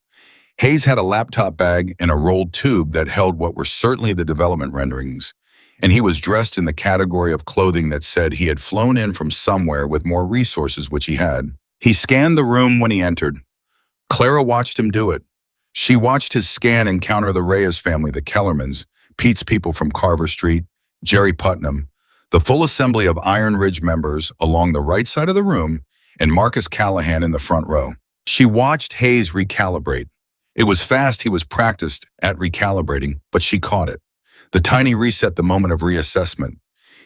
Hayes had a laptop bag and a rolled tube that held what were certainly the development renderings, and he was dressed in the category of clothing that said he had flown in from somewhere with more resources, which he had. He scanned the room when he entered. Clara watched him do it. She watched his scan encounter the Reyes family, the Kellermans, Pete's people from Carver Street, Jerry Putnam, the full assembly of Iron Ridge members along the right side of the room, and Marcus Callahan in the front row. She watched Hayes recalibrate. It was fast. He was practiced at recalibrating, but she caught it. The tiny reset, the moment of reassessment.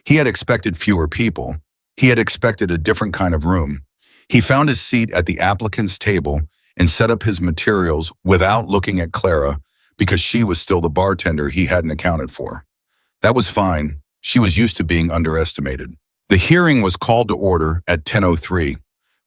He had expected fewer people. He had expected a different kind of room. He found his seat at the applicant's table and set up his materials without looking at Clara because she was still the bartender he hadn't accounted for. That was fine. She was used to being underestimated. The hearing was called to order at 10:03.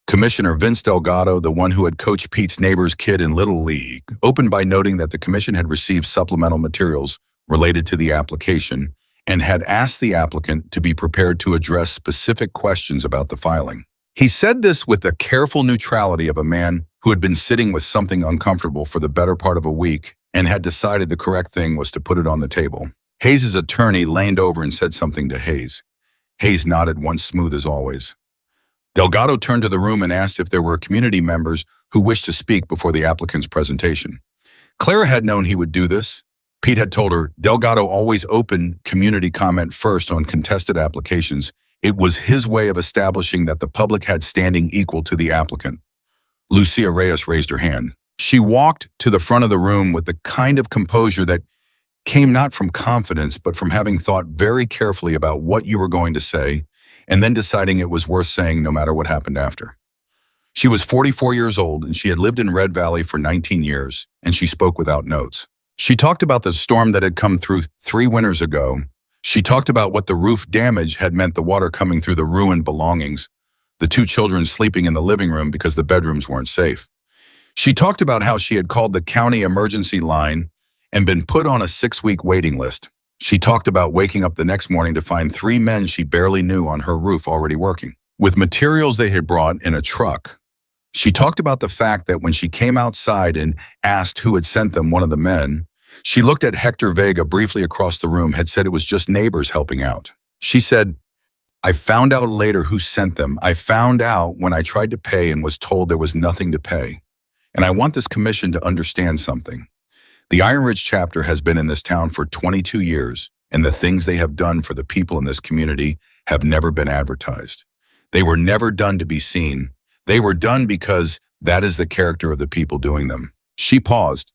Commissioner Vince Delgado, the one who had coached Pete's neighbor's kid in Little League, opened by noting that the commission had received supplemental materials related to the application and had asked the applicant to be prepared to address specific questions about the filing. He said this with the careful neutrality of a man who had been sitting with something uncomfortable for the better part of a week and had decided the correct thing was to put it on the table. Hayes' attorney leaned over and said something to Hayes. Hayes nodded once, smooth as always. Delgado turned to the room and asked if there were community members who wished to speak before the applicant's presentation. Clara had known he would do this. Pete had told her Delgado always opened community comment first on contested applications. It was his way of establishing that the public had standing equal to the applicant. Lucia Reyes raised her hand. She walked to the front of the room with the kind of composure that came not from confidence, but from having thought very carefully about what you were going to say, and then deciding it was worth saying no matter what happened after. She was 44 years old, and she had lived in Red Valley for 19 years, and she spoke without notes. She talked about the storm that had come through 3 winters ago. She talked about what the roof damage had meant, the water coming through the ruined belongings, the 2 children sleeping in the living room because the bedrooms weren't safe. She talked about how she had called the county emergency line and been put on a 6-week waiting list. She talked about waking up the next morning to find 3 men she barely knew on her roof already working, with materials they had brought in a truck. She talked about the fact that when she came outside and asked who had sent them, one of the men, she looked at Hector Vega briefly across the room, had said it was just neighbors helping out. She said, "I found out later who sent them. I found out when I tried to pay and was told there was nothing to pay. And I want this commission to understand something. The Iron Ridge chapter has been in this town for 22 years, and the things they have done for the people in this community have never been advertised. They were never done to be seen. They were done because that is the character of the people doing them." She paused.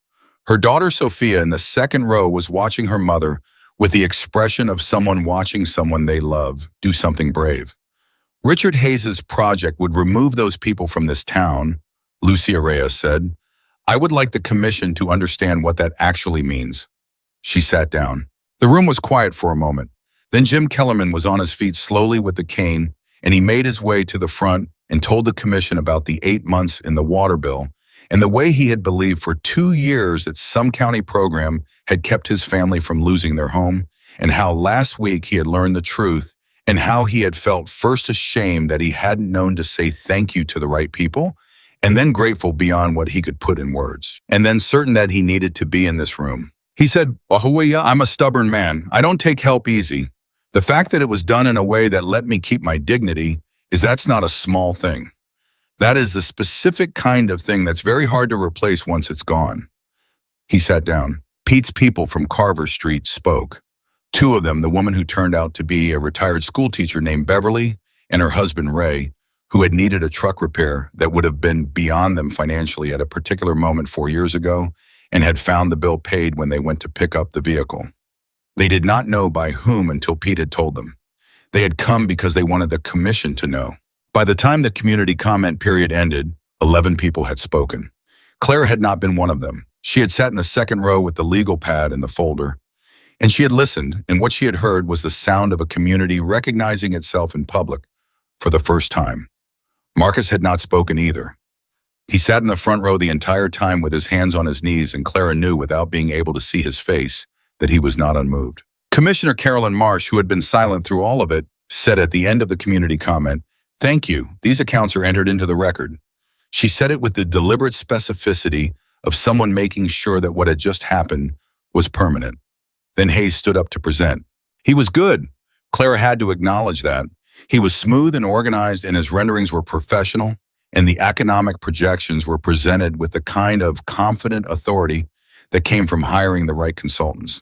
Her daughter Sophia in the second row was watching her mother with the expression of someone watching someone they love do something brave. Richard Hayes' project would remove those people from this town, Lucia Reyes said. "I would like the commission to understand what that actually means." She sat down. The room was quiet for a moment. Then Jim Kellerman was on his feet slowly with the cane, and he made his way to the front and told the commission about the 8 months in the water bill and the way he had believed for 2 years that some county program had kept his family from losing their home, and how last week he had learned the truth, and how he had felt first ashamed that he hadn't known to say thank you to the right people, and then grateful beyond what he could put in words, and then certain that he needed to be in this room. He said, "Wahuia, I'm a stubborn man. I don't take help easy. The fact that it was done in a way that let me keep my dignity that's not a small thing. That is the specific kind of thing that's very hard to replace once it's gone." He sat down. Pete's people from Carver Street spoke. 2 of them, the woman who turned out to be a retired school teacher named Beverly and her husband Ray, who had needed a truck repair that would have been beyond them financially at a particular moment 4 years ago, and had found the bill paid when they went to pick up the vehicle. They did not know by whom until Pete had told them. They had come because they wanted the commission to know. By the time the community comment period ended, 11 people had spoken. Clara had not been one of them. She had sat in the second row with the legal pad and the folder, and she had listened, and what she had heard was the sound of a community recognizing itself in public for the first time. Marcus had not spoken either. He sat in the front row the entire time with his hands on his knees, and Clara knew without being able to see his face that he was not unmoved. Commissioner Carolyn Marsh, who had been silent through all of it, said at the end of the community comment, "Thank you. These accounts are entered into the record." She said it with the deliberate specificity of someone making sure that what had just happened was permanent. Then Hayes stood up to present. He was good. Clara had to acknowledge that. He was smooth and organized, and his renderings were professional, and the economic projections were presented with the kind of confident authority that came from hiring the right consultants.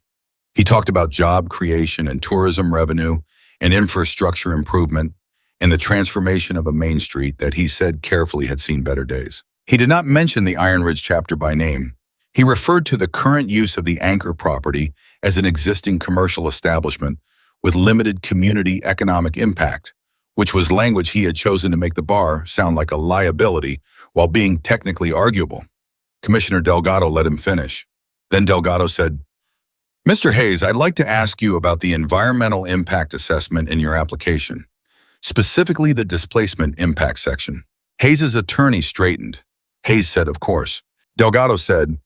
He talked about job creation and tourism revenue and infrastructure improvement and the transformation of a Main Street that he said carefully had seen better days. He did not mention the Iron Ridge chapter by name. He referred to the current use of the anchor property as an existing commercial establishment with limited community economic impact, which was language he had chosen to make the bar sound like a liability while being technically arguable. Commissioner Delgado let him finish. Then Delgado said, "Mr. Hayes, I'd like to ask you about the environmental impact assessment in your application, specifically the displacement impact section." Hayes' attorney straightened. Hayes said, "Of course." Delgado said,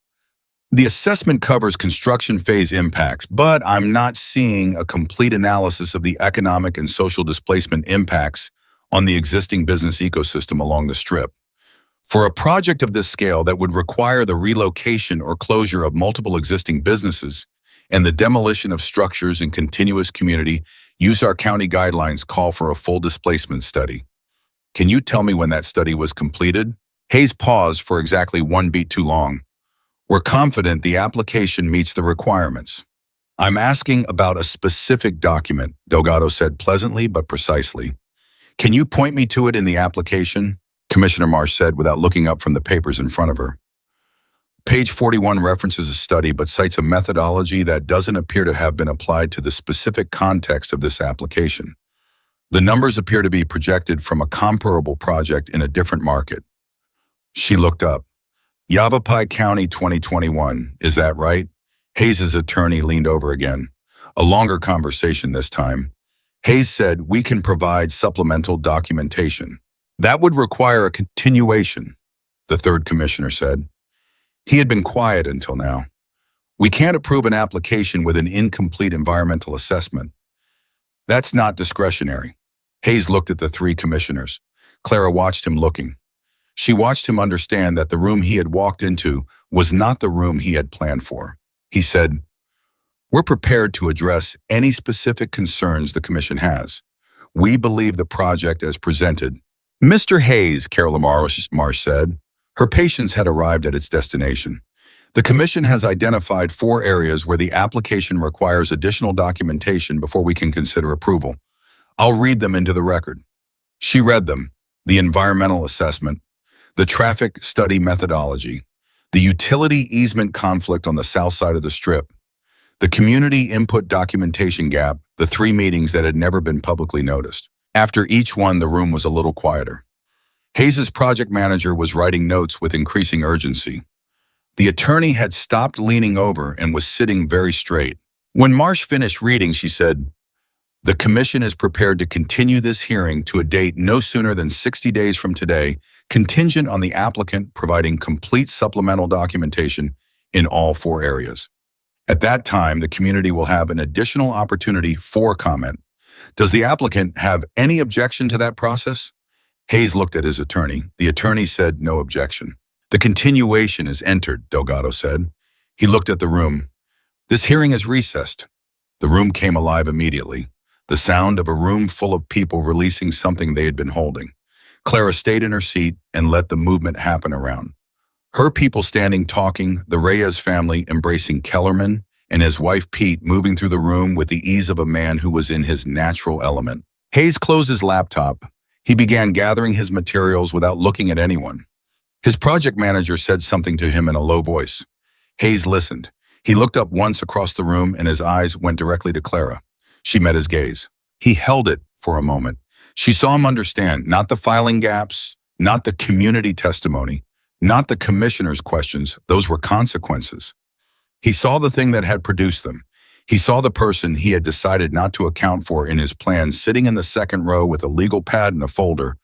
The assessment covers construction phase impacts, but I'm not seeing a complete analysis of the economic and social displacement impacts on the existing business ecosystem along the Strip. For a project of this scale that would require the relocation or closure of multiple existing businesses and the demolition of structures and continuous community, use our county guidelines call for a full displacement study. Can you tell me when that study was completed? Hayes paused for exactly one beat too long. We're confident the application meets the requirements. I'm asking about a specific document, Delgado said pleasantly but precisely. Can you point me to it in the application? Commissioner Marsh said without looking up from the papers in front of her. Page 41 references a study but cites a methodology that doesn't appear to have been applied to the specific context of this application. The numbers appear to be projected from a comparable project in a different market. She looked up. Yavapai County 2021, is that right? Hayes' attorney leaned over again. A longer conversation this time. Hayes said, we can provide supplemental documentation. That would require a continuation, the third commissioner said. He had been quiet until now. We can't approve an application with an incomplete environmental assessment. That's not discretionary. Hayes looked at the three commissioners. Clara watched him looking. She watched him understand that the room he had walked into was not the room he had planned for. He said, we're prepared to address any specific concerns the commission has. We believe the project as presented. Mr. Hayes, Carol Marsh said. Her patience had arrived at its destination. The commission has identified 4 areas where the application requires additional documentation before we can consider approval. I'll read them into the record. She read them: the environmental assessment, the traffic study methodology, the utility easement conflict on the south side of the Strip, the community input documentation gap, the 3 meetings that had never been publicly noticed. After each one, the room was a little quieter. Hayes' project manager was writing notes with increasing urgency. The attorney had stopped leaning over and was sitting very straight. When Marsh finished reading, she said, the commission is prepared to continue this hearing to a date no sooner than 60 days from today, contingent on the applicant providing complete supplemental documentation in all 4 areas. At that time, the community will have an additional opportunity for comment. Does the applicant have any objection to that process? Hayes looked at his attorney. The attorney said no objection. The continuation is entered, Delgado said. He looked at the room. This hearing is recessed. The room came alive immediately. The sound of a room full of people releasing something they had been holding. Clara stayed in her seat and let the movement happen around. Her people standing talking, the Reyes family embracing Kellerman, and his wife Pete moving through the room with the ease of a man who was in his natural element. Hayes closed his laptop. He began gathering his materials without looking at anyone. His project manager said something to him in a low voice. Hayes listened. He looked up once across the room and his eyes went directly to Clara. She met his gaze. He held it for a moment. She saw him understand, not the filing gaps, not the community testimony, not the commissioner's questions. Those were consequences. He saw the thing that had produced them. He saw the person he had decided not to account for in his plan sitting in the second row with a legal pad and a folder,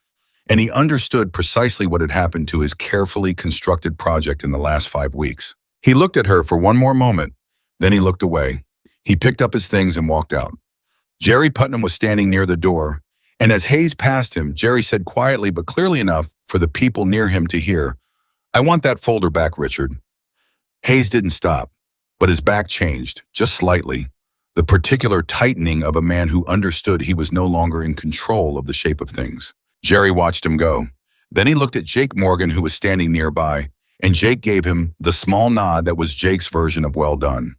and he understood precisely what had happened to his carefully constructed project in the last 5 weeks. He looked at her for one more moment, then he looked away. He picked up his things and walked out. Jerry Putnam was standing near the door, and as Hayes passed him, Jerry said quietly but clearly enough for the people near him to hear, I want that folder back, Richard. Hayes didn't stop, but his back changed, just slightly, the particular tightening of a man who understood he was no longer in control of the shape of things. Jerry watched him go. Then he looked at Jake Morgan, who was standing nearby, and Jake gave him the small nod that was Jake's version of well done.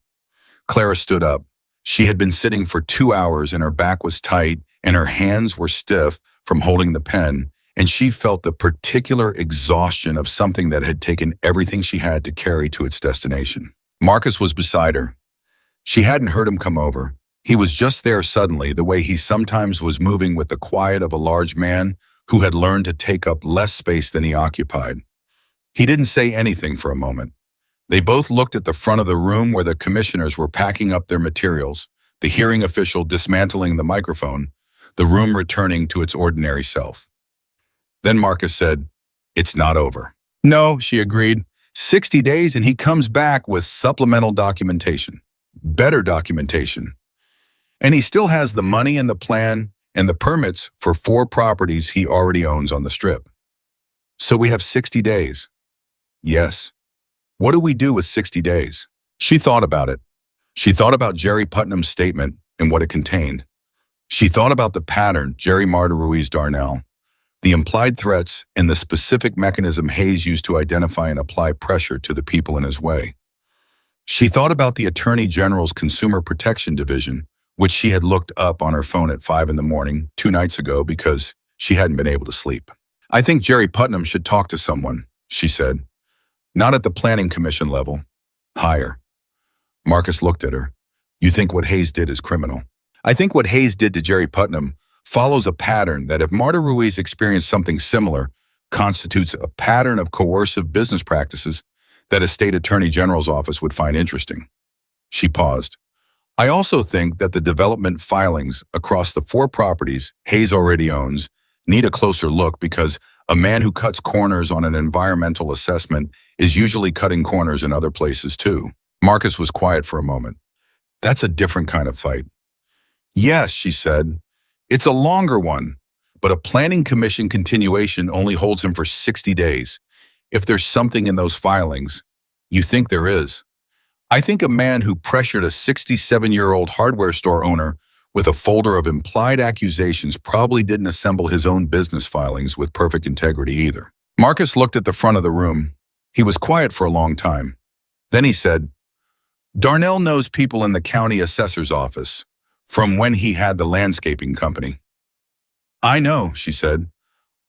Clara stood up. She had been sitting for 2 hours and her back was tight and her hands were stiff from holding the pen, and she felt the particular exhaustion of something that had taken everything she had to carry to its destination. Marcus was beside her. She hadn't heard him come over. He was just there suddenly, the way he sometimes was moving with the quiet of a large man who had learned to take up less space than he occupied. He didn't say anything for a moment. They both looked at the front of the room where the commissioners were packing up their materials, the hearing official dismantling the microphone, the room returning to its ordinary self. Then Marcus said, "It's not over." "No," she agreed. 60 days and he comes back with supplemental documentation, better documentation. And he still has the money and the plan and the permits for 4 properties he already owns on the strip. So we have 60 days. Yes. What do we do with 60 days? She thought about it. She thought about Jerry Putnam's statement and what it contained. She thought about the pattern Jerry Marta Ruiz Darnell, the implied threats, and the specific mechanism Hayes used to identify and apply pressure to the people in his way. She thought about the Attorney General's Consumer Protection Division, which she had looked up on her phone at 5 in the morning 2 nights ago because she hadn't been able to sleep. I think Jerry Putnam should talk to someone, she said. Not at the Planning Commission level. Higher. Marcus looked at her. You think what Hayes did is criminal? I think what Hayes did to Jerry Putnam follows a pattern that, if Marta Ruiz experienced something similar, constitutes a pattern of coercive business practices that a state attorney general's office would find interesting. She paused. I also think that the development filings across the 4 properties Hayes already owns need a closer look, because a man who cuts corners on an environmental assessment is usually cutting corners in other places too. Marcus was quiet for a moment. That's a different kind of fight. Yes, she said. It's a longer one, but a planning commission continuation only holds him for 60 days. If there's something in those filings, you think there is. I think a man who pressured a 67-year-old hardware store owner with a folder of implied accusations probably didn't assemble his own business filings with perfect integrity either. Marcus looked at the front of the room. He was quiet for a long time. Then he said, Darnell knows people in the county assessor's office from when he had the landscaping company. I know, she said.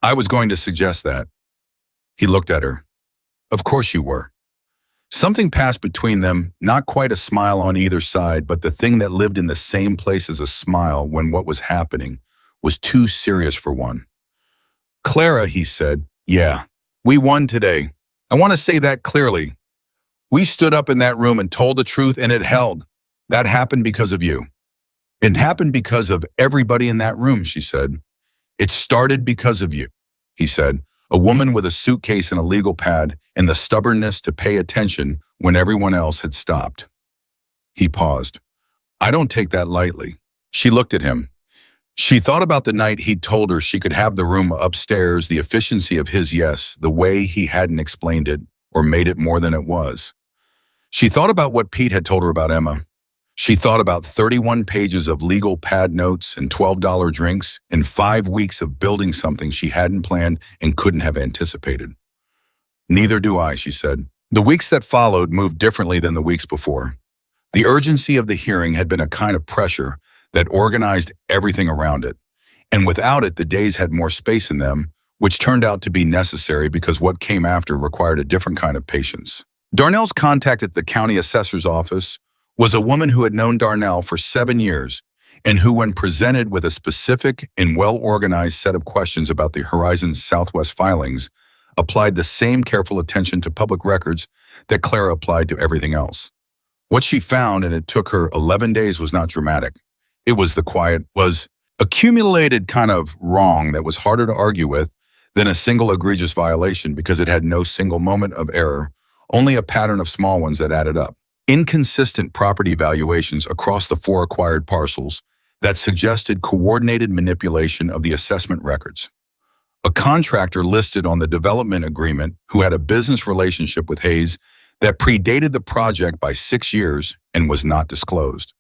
I was going to suggest that. He looked at her. Of course you were. Something passed between them, not quite a smile on either side, but the thing that lived in the same place as a smile when what was happening was too serious for one. Clara, he said, yeah, we won today. I want to say that clearly. We stood up in that room and told the truth, and it held. That happened because of you. It happened because of everybody in that room, she said. It started because of you, he said. A woman with a suitcase and a legal pad and the stubbornness to pay attention when everyone else had stopped. He paused. I don't take that lightly. She looked at him. She thought about the night he'd told her she could have the room upstairs, the efficiency of his yes, the way he hadn't explained it or made it more than it was. She thought about what Pete had told her about Emma. She thought about 31 pages of legal pad notes and $12 drinks and 5 weeks of building something she hadn't planned and couldn't have anticipated. Neither do I, she said. The weeks that followed moved differently than the weeks before. The urgency of the hearing had been a kind of pressure that organized everything around it. And without it, the days had more space in them, which turned out to be necessary because what came after required a different kind of patience. Darnell's contact at the county assessor's office was a woman who had known Darnell for 7 years and who, when presented with a specific and well-organized set of questions about the Horizon Southwest filings, applied the same careful attention to public records that Clara applied to everything else. What she found, and it took her 11 days, was not dramatic. It was the quiet, was accumulated kind of wrong that was harder to argue with than a single egregious violation because it had no single moment of error, only a pattern of small ones that added up. Inconsistent property valuations across the 4 acquired parcels that suggested coordinated manipulation of the assessment records. A contractor listed on the development agreement who had a business relationship with Hayes that predated the project by 6 years and was not disclosed.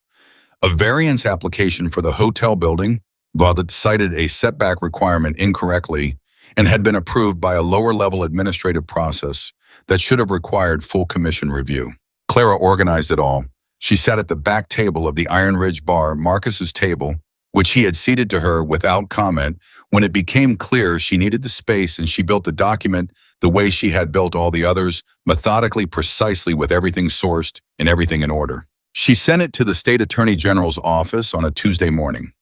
A variance application for the hotel building that cited a setback requirement incorrectly and had been approved by a lower-level administrative process that should have required full commission review. Clara organized it all. She sat at the back table of the Iron Ridge Bar, Marcus's table, which he had ceded to her without comment when it became clear she needed the space, and she built the document the way she had built all the others, methodically, precisely, with everything sourced and everything in order. She sent it to the state attorney general's office on a Tuesday morning.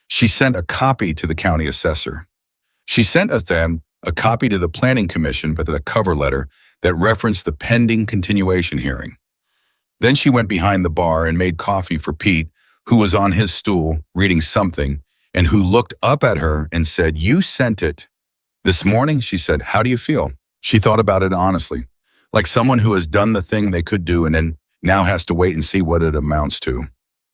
She sent a copy to the county assessor. She sent them a copy to the planning commission with a cover letter that referenced the pending continuation hearing. Then she went behind the bar and made coffee for Pete, who was on his stool reading something and who looked up at her and said, "You sent it." "This morning," she said. "How do you feel?" She thought about it honestly. like someone who has done the thing they could do and then now has to wait and see what it amounts to.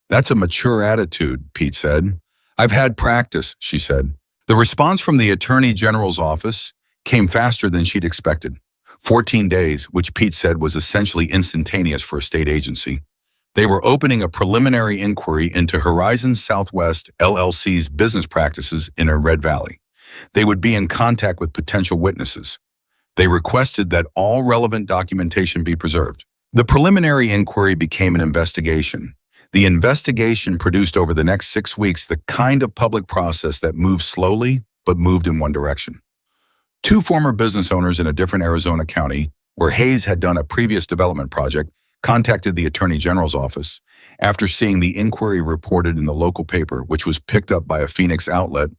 That's a mature attitude, Pete said. I've had practice, she said. The response from the Attorney General's office came faster than she'd expected. 14 days, which Pete said was essentially instantaneous for a state agency. They were opening a preliminary inquiry into Horizon Southwest LLC's business practices in a Red Valley. They would be in contact with potential witnesses. They requested that all relevant documentation be preserved. The preliminary inquiry became an investigation. The investigation produced over the next 6 weeks the kind of public process that moved slowly but moved in one direction. Two former business owners in a different Arizona county, where Hayes had done a previous development project, contacted the Attorney General's office after seeing the inquiry reported in the local paper, which was picked up by a Phoenix outlet,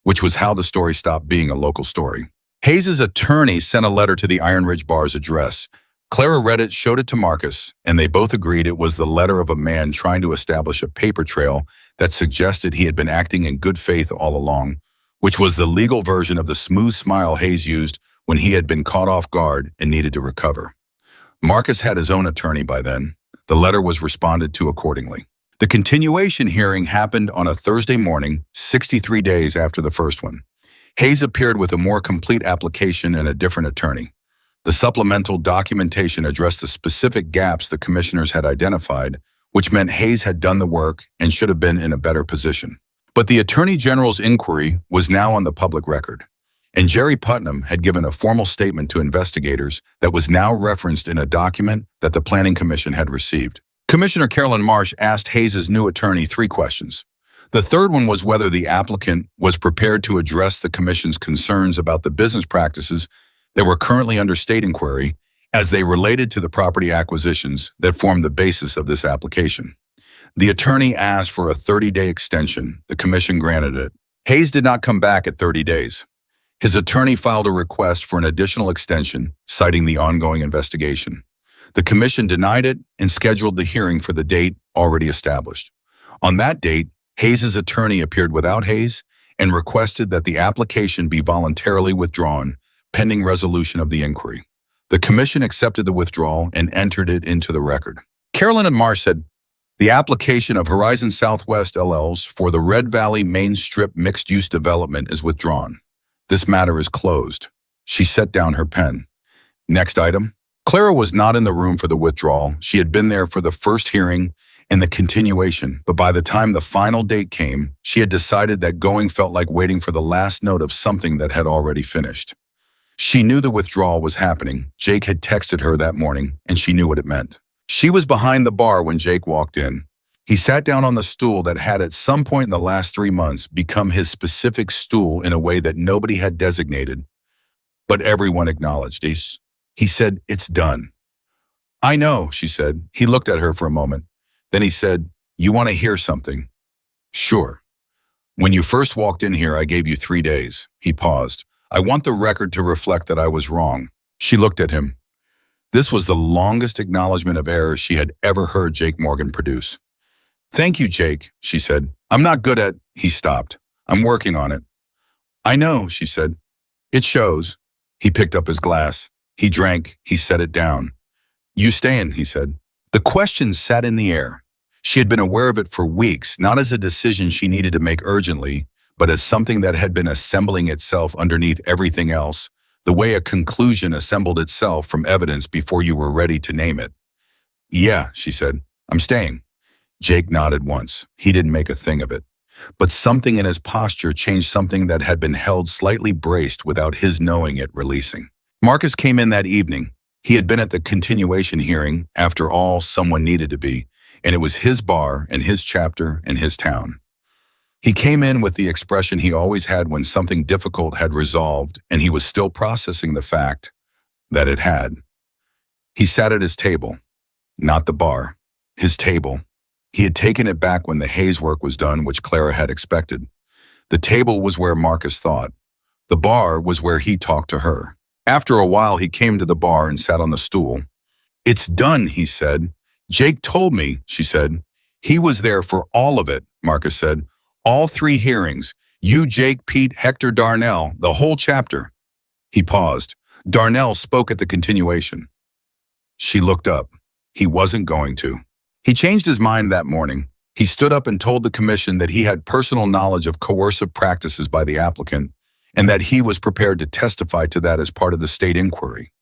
which was how the story stopped being a local story. Hayes's attorney sent a letter to the Iron Ridge Bar's address. Clara read it, showed it to Marcus, and they both agreed it was the letter of a man trying to establish a paper trail that suggested he had been acting in good faith all along, which was the legal version of the smooth smile Hayes used when he had been caught off guard and needed to recover. Marcus had his own attorney by then. The letter was responded to accordingly. The continuation hearing happened on a Thursday morning, 63 days after the first one. Hayes appeared with a more complete application and a different attorney. The supplemental documentation addressed the specific gaps the commissioners had identified, which meant Hayes had done the work and should have been in a better position. But the Attorney General's inquiry was now on the public record, and Jerry Putnam had given a formal statement to investigators that was now referenced in a document that the Planning Commission had received. Commissioner Carolyn Marsh asked Hayes's new attorney 3 questions. The third one was whether the applicant was prepared to address the Commission's concerns about the business practices that were currently under state inquiry as they related to the property acquisitions that formed the basis of this application. The attorney asked for a 30-day extension. The Commission granted it. Hayes did not come back at 30 days. His attorney filed a request for an additional extension, citing the ongoing investigation. The Commission denied it and scheduled the hearing for the date already established. On that date, Hayes's attorney appeared without Hayes and requested that the application be voluntarily withdrawn, pending resolution of the inquiry. The Commission accepted the withdrawal and entered it into the record. Carolyn and Marsh said, the application of Horizon Southwest LLs for the Red Valley Main Strip mixed-use development is withdrawn. This matter is closed. She set down her pen. Next item. Clara was not in the room for the withdrawal. She had been there for the first hearing and the continuation, but by the time the final date came, she had decided that going felt like waiting for the last note of something that had already finished. She knew the withdrawal was happening. Jake had texted her that morning, and she knew what it meant. She was behind the bar when Jake walked in. He sat down on the stool that had at some point in the last 3 months become his specific stool in a way that nobody had designated, but everyone acknowledged. He said, "It's done." "I know," she said. He looked at her for a moment. Then he said, "You want to hear something?" "Sure. When you first walked in here, I gave you 3 days." He paused. "I want the record to reflect that I was wrong." She looked at him. This was the longest acknowledgement of error she had ever heard Jake Morgan produce. "Thank you, Jake," she said. "I'm not good at—" He stopped. "I'm working on it." "I know," she said. "It shows." He picked up his glass. He drank. He set it down. "You staying?" he said. The question sat in the air. She had been aware of it for weeks, not as a decision she needed to make urgently, but as something that had been assembling itself underneath everything else, the way a conclusion assembled itself from evidence before you were ready to name it. "Yeah," she said. "I'm staying." Jake nodded once. He didn't make a thing of it. But something in his posture changed something that had been held slightly braced without his knowing it releasing. Marcus came in that evening. He had been at the continuation hearing. After all, someone needed to be, and it was his bar and his chapter and his town. He came in with the expression he always had when something difficult had resolved and he was still processing the fact that it had. He sat at his table, not the bar, his table. He had taken it back when the Hayes work was done, which Clara had expected. The table was where Marcus thought. The bar was where he talked to her. After a while, he came to the bar and sat on the stool. "It's done," he said. "Jake told me," she said. "He was there for all of it," Marcus said. "All 3 hearings. You, Jake, Pete, Hector, Darnell, the whole chapter." He paused. Darnell spoke at the continuation. She looked up. He wasn't going to. He changed his mind that morning. He stood up and told the commission that he had personal knowledge of coercive practices by the applicant and that he was prepared to testify to that as part of the state inquiry.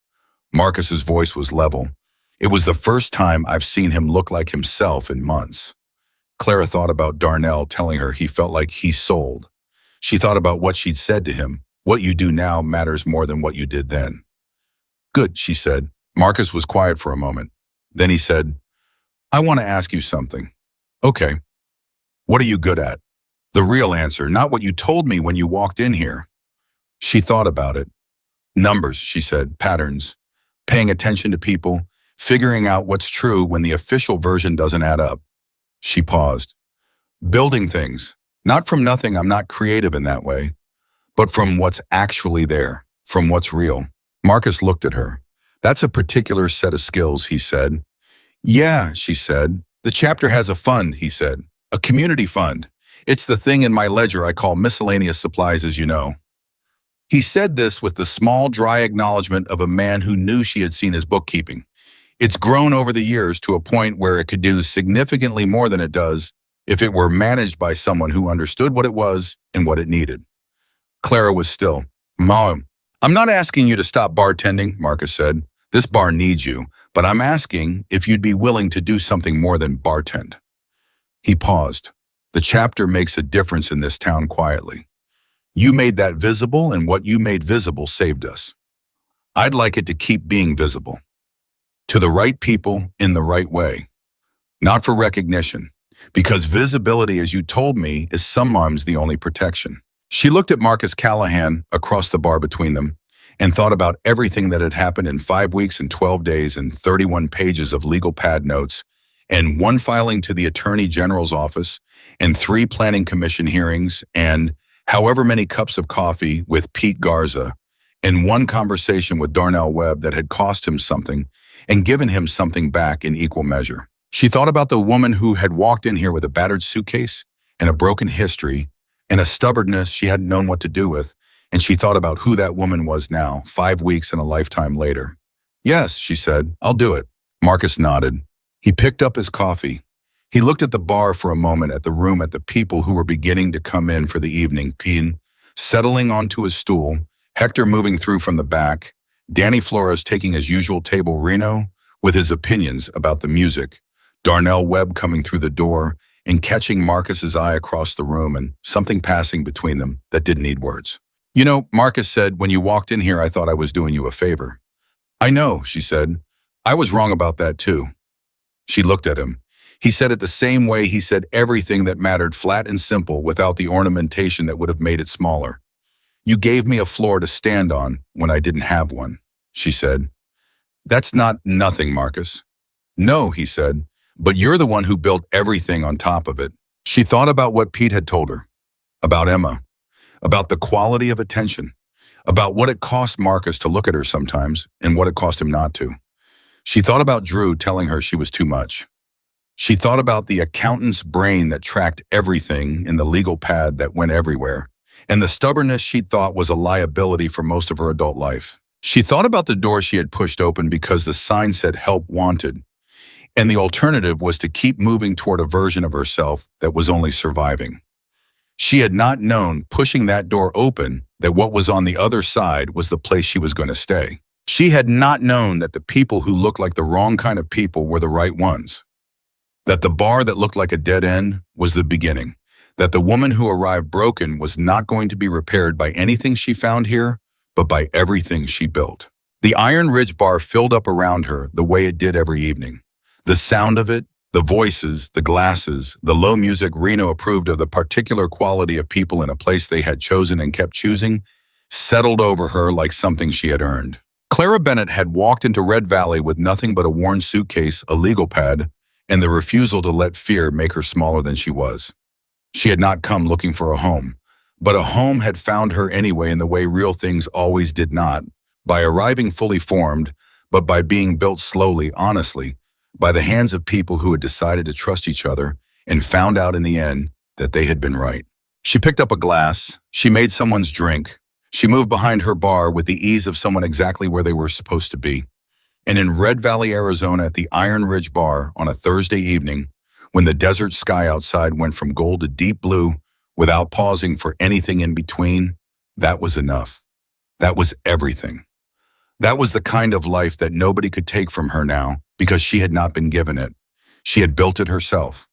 Marcus's voice was level. It was the first time I've seen him look like himself in months. Clara thought about Darnell telling her he felt like he sold. She thought about what she'd said to him. What you do now matters more than what you did then. Good, she said. Marcus was quiet for a moment. Then he said, I want to ask you something. Okay. What are you good at? The real answer, not what you told me when you walked in here. She thought about it. Numbers, she said, patterns. Paying attention to people, figuring out what's true when the official version doesn't add up. She paused. Building things. Not from nothing, I'm not creative in that way, but from what's actually there, from what's real. Marcus looked at her. That's a particular set of skills, he said. Yeah, she said. The chapter has a fund, he said. A community fund. It's the thing in my ledger I call miscellaneous supplies, as you know. He said this with the small, dry acknowledgement of a man who knew she had seen his bookkeeping. It's grown over the years to a point where it could do significantly more than it does if it were managed by someone who understood what it was and what it needed. Clara was still. Mom, I'm not asking you to stop bartending, Marcus said. This bar needs you, but I'm asking if you'd be willing to do something more than bartend. He paused. The chapter makes a difference in this town quietly. You made that visible, and what you made visible saved us. I'd like it to keep being visible. To the right people in the right way. Not for recognition, because visibility, as you told me, is sometimes the only protection. She looked at Marcus Callahan across the bar between them and thought about everything that had happened in 5 weeks and 12 days and 31 pages of legal pad notes and 1 filing to the Attorney General's office and 3 planning commission hearings and however many cups of coffee with Pete Garza and 1 conversation with Darnell Webb that had cost him something and given him something back in equal measure. She thought about the woman who had walked in here with a battered suitcase and a broken history and a stubbornness she hadn't known what to do with, and she thought about who that woman was now, 5 weeks and a lifetime later. Yes, she said, I'll do it. Marcus nodded. He picked up his coffee. He looked at the bar for a moment, at the room, at the people who were beginning to come in for the evening. Pete settling onto his stool, Hector moving through from the back, Danny Flores taking his usual table, Reno, with his opinions about the music, Darnell Webb coming through the door and catching Marcus's eye across the room and something passing between them that didn't need words. You know, Marcus said, when you walked in here, I thought I was doing you a favor. I know, she said. I was wrong about that too. She looked at him. He said it the same way he said everything that mattered, flat and simple, without the ornamentation that would have made it smaller. You gave me a floor to stand on when I didn't have one, she said. That's not nothing, Marcus. No, he said, but you're the one who built everything on top of it. She thought about what Pete had told her, about Emma, about the quality of attention, about what it cost Marcus to look at her sometimes and what it cost him not to. She thought about Drew telling her she was too much. She thought about the accountant's brain that tracked everything in the legal pad that went everywhere, and the stubbornness she thought was a liability for most of her adult life. She thought about the door she had pushed open because the sign said help wanted, and the alternative was to keep moving toward a version of herself that was only surviving. She had not known, pushing that door open, that what was on the other side was the place she was going to stay. She had not known that the people who looked like the wrong kind of people were the right ones. That the bar that looked like a dead end was the beginning. That the woman who arrived broken was not going to be repaired by anything she found here, but by everything she built. The Iron Ridge bar filled up around her the way it did every evening. The sound of it, the voices, the glasses, the low music. Reno approved of the particular quality of people in a place they had chosen and kept choosing, settled over her like something she had earned. Clara Bennett had walked into Red Valley with nothing but a worn suitcase, a legal pad, and the refusal to let fear make her smaller than she was. She had not come looking for a home, but a home had found her anyway in the way real things always did not, by arriving fully formed, but by being built slowly, honestly, by the hands of people who had decided to trust each other and found out in the end that they had been right. She picked up a glass. She made someone's drink. She moved behind her bar with the ease of someone exactly where they were supposed to be. And in Red Valley, Arizona, at the Iron Ridge Bar on a Thursday evening, when the desert sky outside went from gold to deep blue without pausing for anything in between, that was enough. That was everything. That was the kind of life that nobody could take from her now because she had not been given it. She had built it herself.